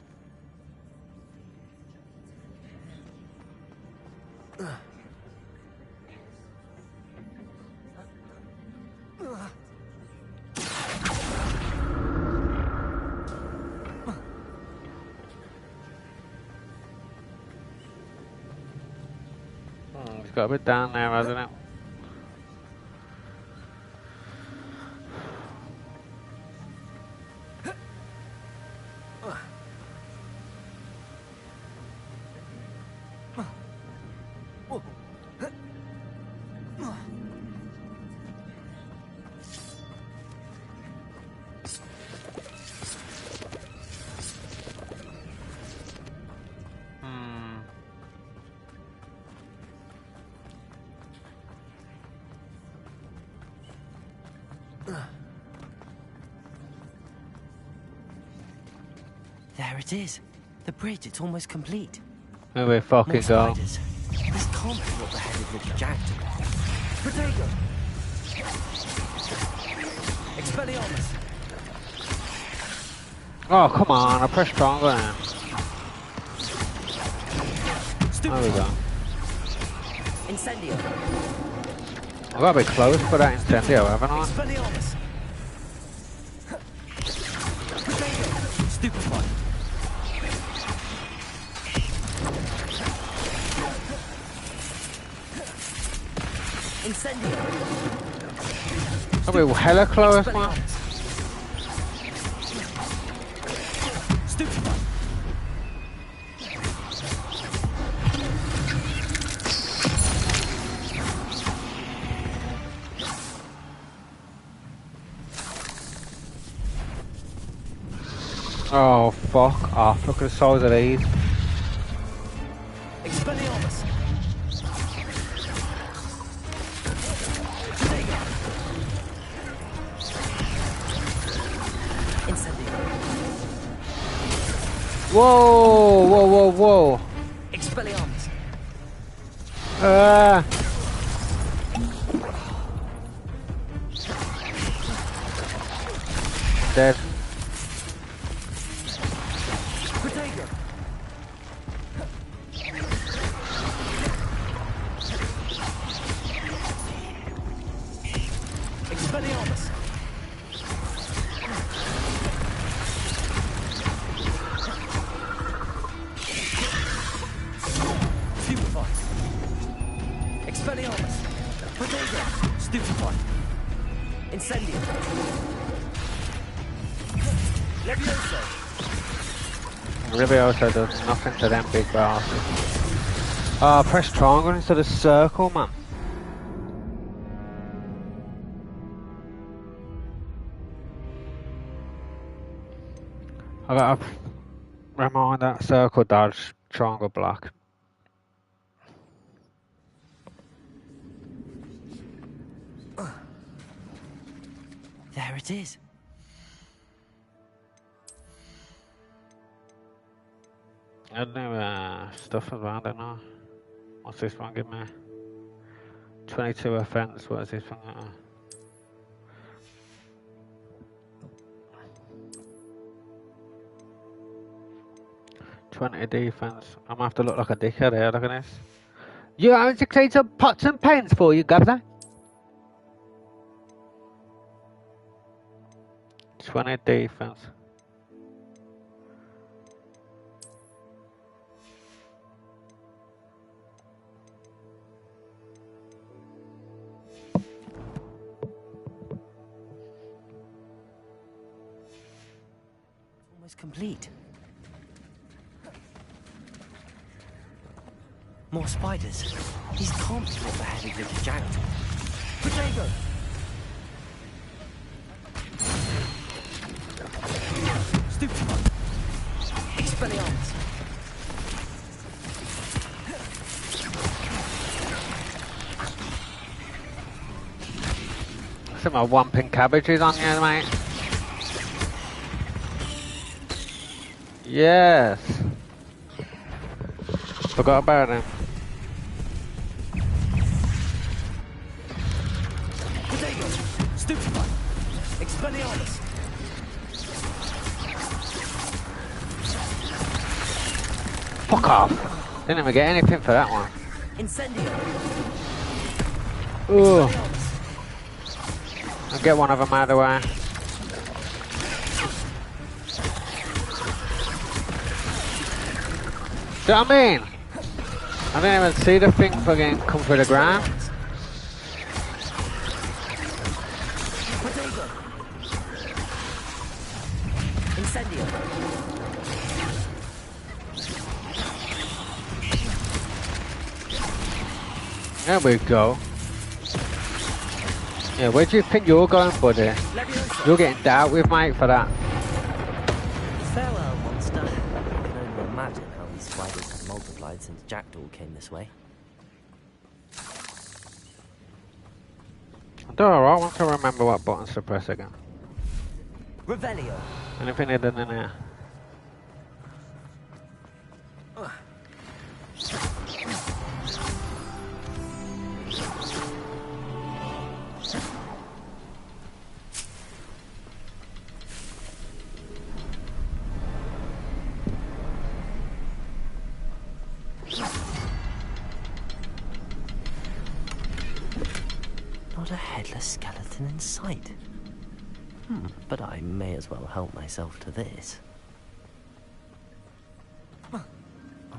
It's got a bit down there, hasn't it? There it is. The bridge, it's almost complete. Here we fucking More go. spiders. This can't be what the headed little jack took. Potato! Expelliarmus! Oh, come on, I pressed stronger now. There we go. Incendio! I've got to be close for that incendio, haven't I? Expelliarmus! Potato! Stupefy! Incendio! Are we hella close, man? Stupefy! Oh, fuck off. Look at the size of these. Expelliarmus! Whoa, whoa, whoa, whoa. Expelliarmus! Dead. Potato! Expelliarmus! Stupefy! Expelliarmus! Potato! Stupefy! Incendio! Levioso! Levioso does nothing to them big bastards. Oh, press triangle instead of circle, man. I gotta remind that circle dodge, triangle block. There it is. I don't know, stuff around, I don't know. What's this one give me? 22 offense, what is this one? 20 defense. I'm gonna have to look like a dickhead here, look at this. You haven't succeeded some pots and pans for you, governor. 20 defense. Almost complete. More spiders. These can't be what the headed little jack took. Potato! Stupefy! Expelliarmus! Some of my whumping cabbages on you, mate. Yes. Forgot about him. Potato! Stupefy! Expelliarmus! Fuck off. Didn't even get anything for that one. Incendio! Ooh. I'll get one of them out of the way. Do you know what I mean? I didn't even see the thing fucking come through the ground. Potato! Incendio! There we go. Yeah, where do you think you're going, buddy? You're getting dealt with, mate, for that. Farewell, monster. I can only imagine how these spiders have multiplied since Jackdaw came this way. I'm doing alright once I remember what buttons to press again. Revelio. Anything hidden in here? Not a headless skeleton in sight. But I may as well help myself to this. I'll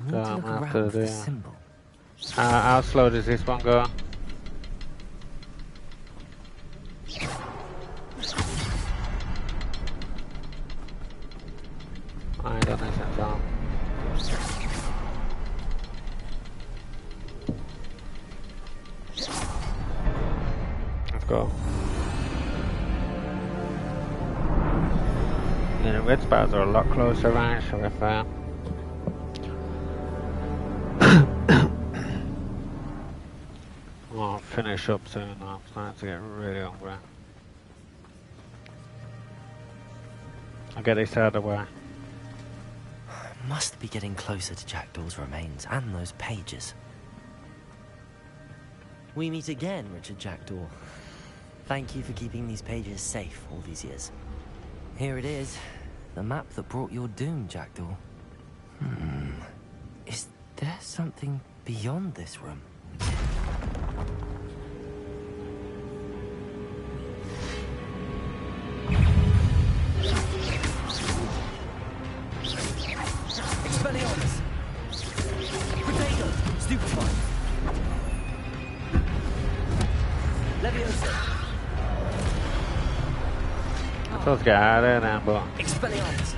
need So to I'm look gonna have around to for do. the symbol. How slow does this one go? I don't know since Let's go. Yeah, the red spars are a lot closer range, so if I'll finish up soon, I'm starting to get really hungry. I'll get this out of the way. Must be getting closer to Jackdaw's remains and those pages. We meet again, Richard Jackdaw. Thank you for keeping these pages safe all these years. Here it is, the map that brought your doom, Jackdaw. Is there something beyond this room? Expelliarmus! Potato! Stupefy! Leviosa! I'm supposed to get out of there now, but... Expelliarmus!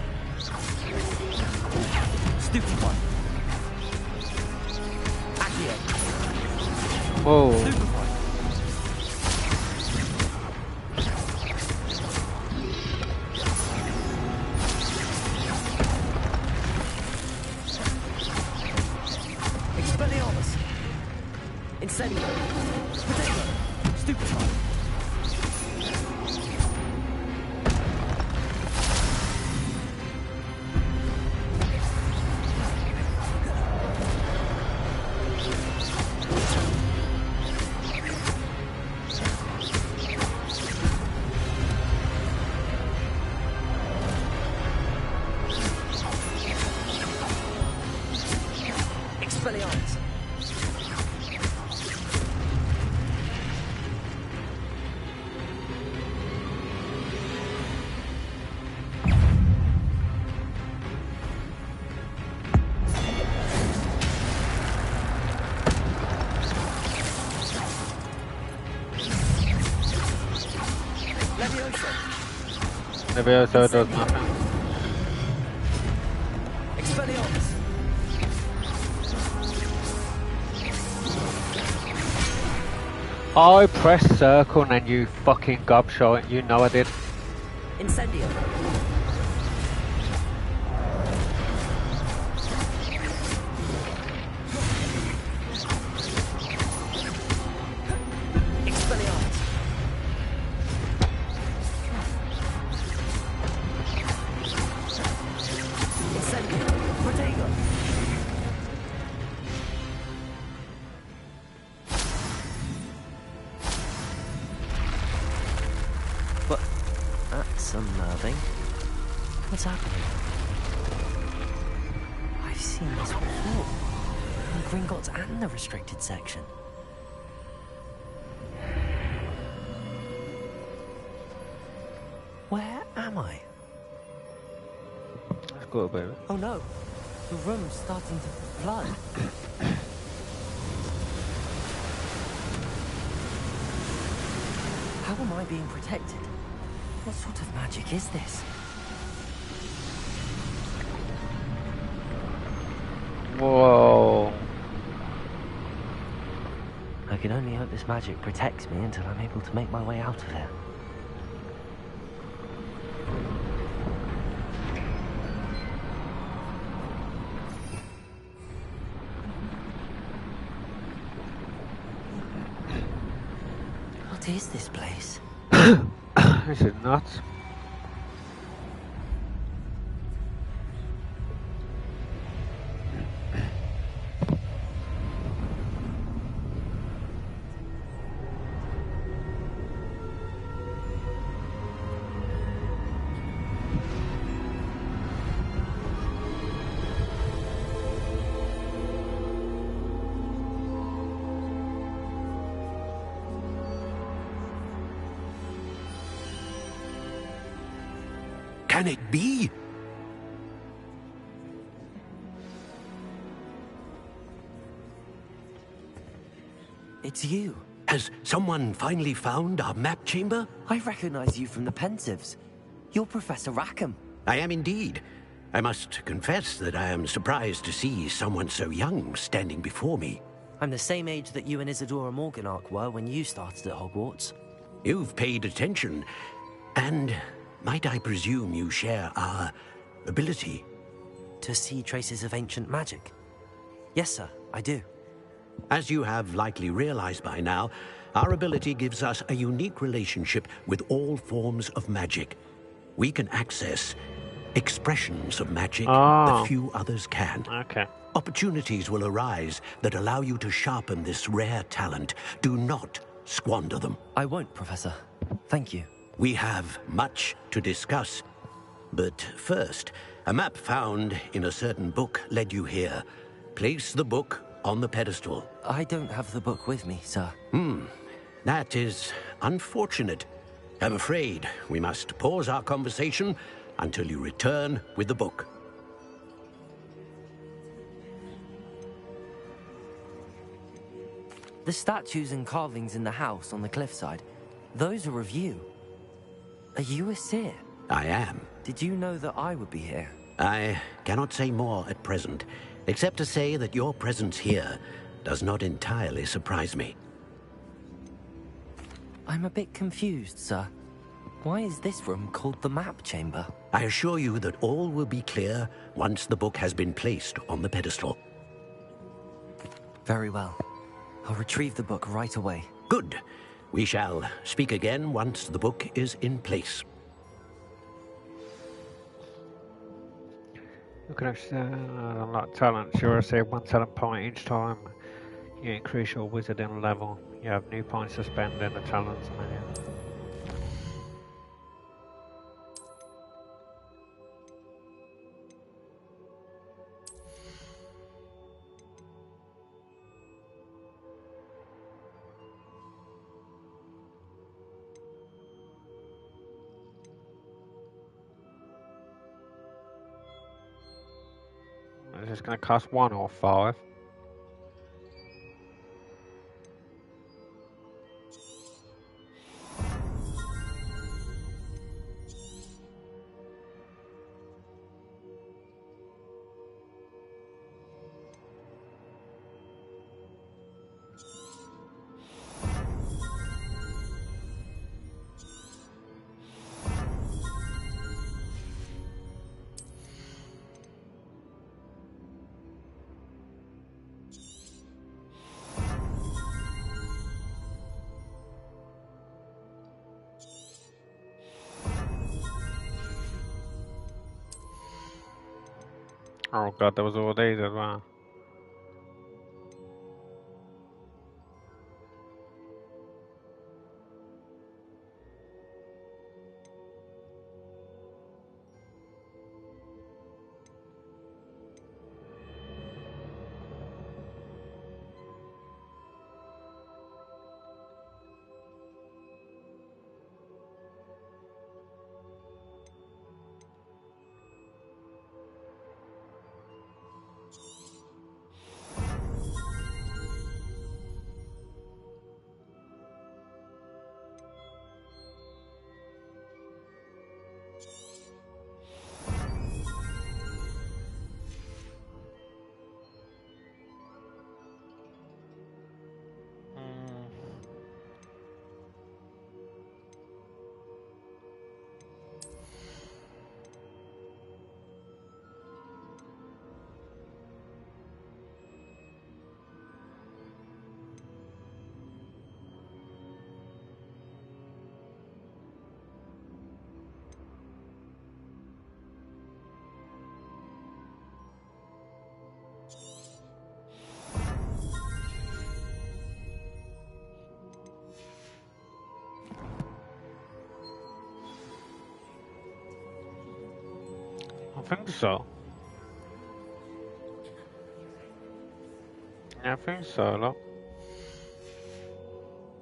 Stupefy! Accio! Whoa! Stupefy! Expelliarmus! Incendio! Potato! Stupefy! Expelliarmus! Leviosa does nothing. Expelliarmus! I pressed circle and then you fucking gobshot. You know I did. Incendio! Expelliarmus! Incendio! Protego! But that's unnerving. What's happening? I've seen this before. In Gringotts and the restricted section. Where am I? Let's go, baby. Oh no, the room's starting to flood. How am I being protected? What sort of magic is this? Whoa. I can only hope this magic protects me until I'm able to make my way out of here. What is this place? This is nuts. Can it be? It's you. Has someone finally found our map chamber? I recognize you from the Pensives. You're Professor Rackham. I am indeed. I must confess that I am surprised to see someone so young standing before me. I'm the same age that you and Isadora Morganach were when you started at Hogwarts. You've paid attention, and might I presume you share our ability? To see traces of ancient magic? Yes, sir, I do. As you have likely realized by now, our ability gives us a unique relationship with all forms of magic. We can access expressions of magic that few others can. Okay. Opportunities will arise that allow you to sharpen this rare talent. Do not squander them. I won't, Professor. Thank you. We have much to discuss. But first, a map found in a certain book led you here. Place the book on the pedestal. I don't have the book with me, sir. That is unfortunate. I'm afraid we must pause our conversation until you return with the book. The statues and carvings in the house on the cliffside, those are of you. Are you a seer? I am. Did you know that I would be here? I cannot say more at present, except to say that your presence here does not entirely surprise me. I'm a bit confused, sir. Why is this room called the map chamber? I assure you that all will be clear once the book has been placed on the pedestal. Very well. I'll retrieve the book right away. Good. We shall speak again once the book is in place. You can actually unlock talents. You receive 1 talent point each time you increase your wizarding level. You have new points to spend in the talents menu. Is this going to cost 1 or 5? Oh god, there was all these as well. think so. Yeah, I think so, look.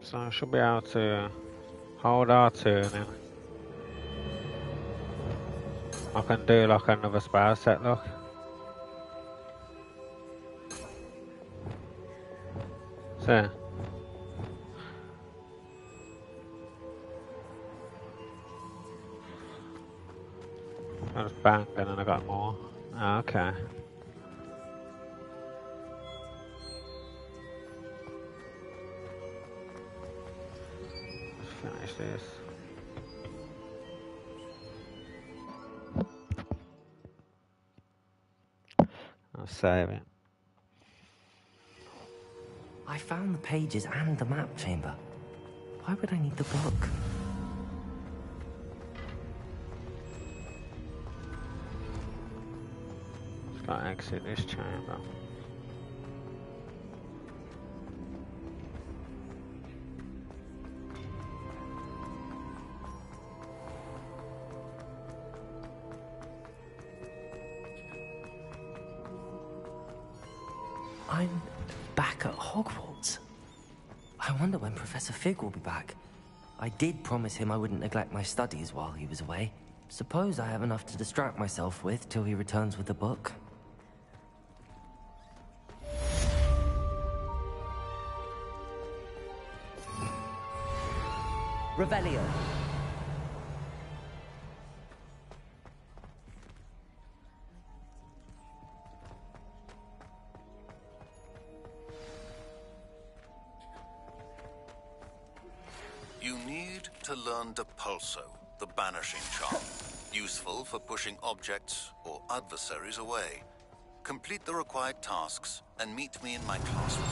So I should be able to hold our turn in. I can do like another spell set, look. So. I just banged and then I got more. Oh, okay. Let's finish this. I'll save it. I found the pages and the map chamber. Why would I need the book? Just gotta exit this chamber. I'm back at Hogwarts. I wonder when Professor Fig will be back. I did promise him I wouldn't neglect my studies while he was away. Suppose I have enough to distract myself with till he returns with the book. Revelio. You need to learn Depulso, the banishing charm. Useful for pushing objects or adversaries away. Complete the required tasks and meet me in my classroom.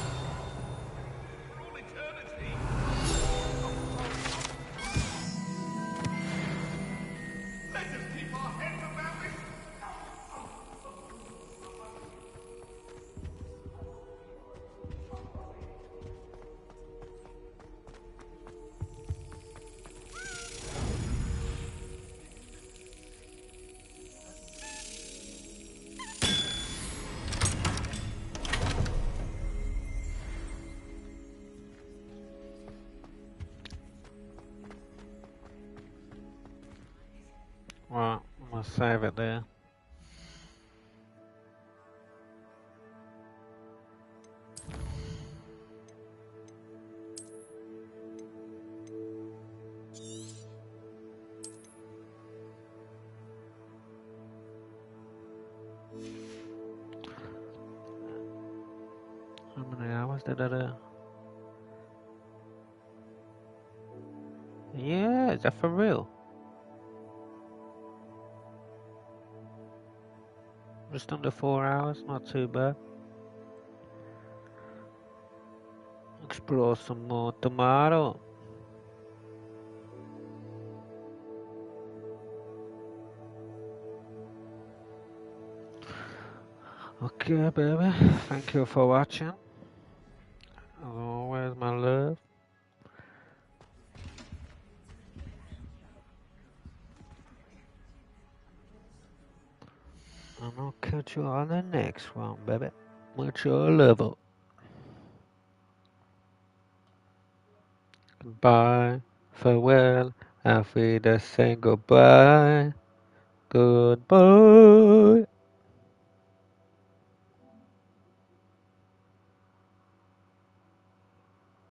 Right, I'm gonna save it there. How many hours did I do? Yeah, is that for real? Just under 4 hours, not too bad. Explore some more tomorrow. Okay, baby. Thank you for watching. As always, my love. And I'll catch you on the next one, baby. Much love. Goodbye, farewell, auf Wiedersehen, goodbye, goodbye.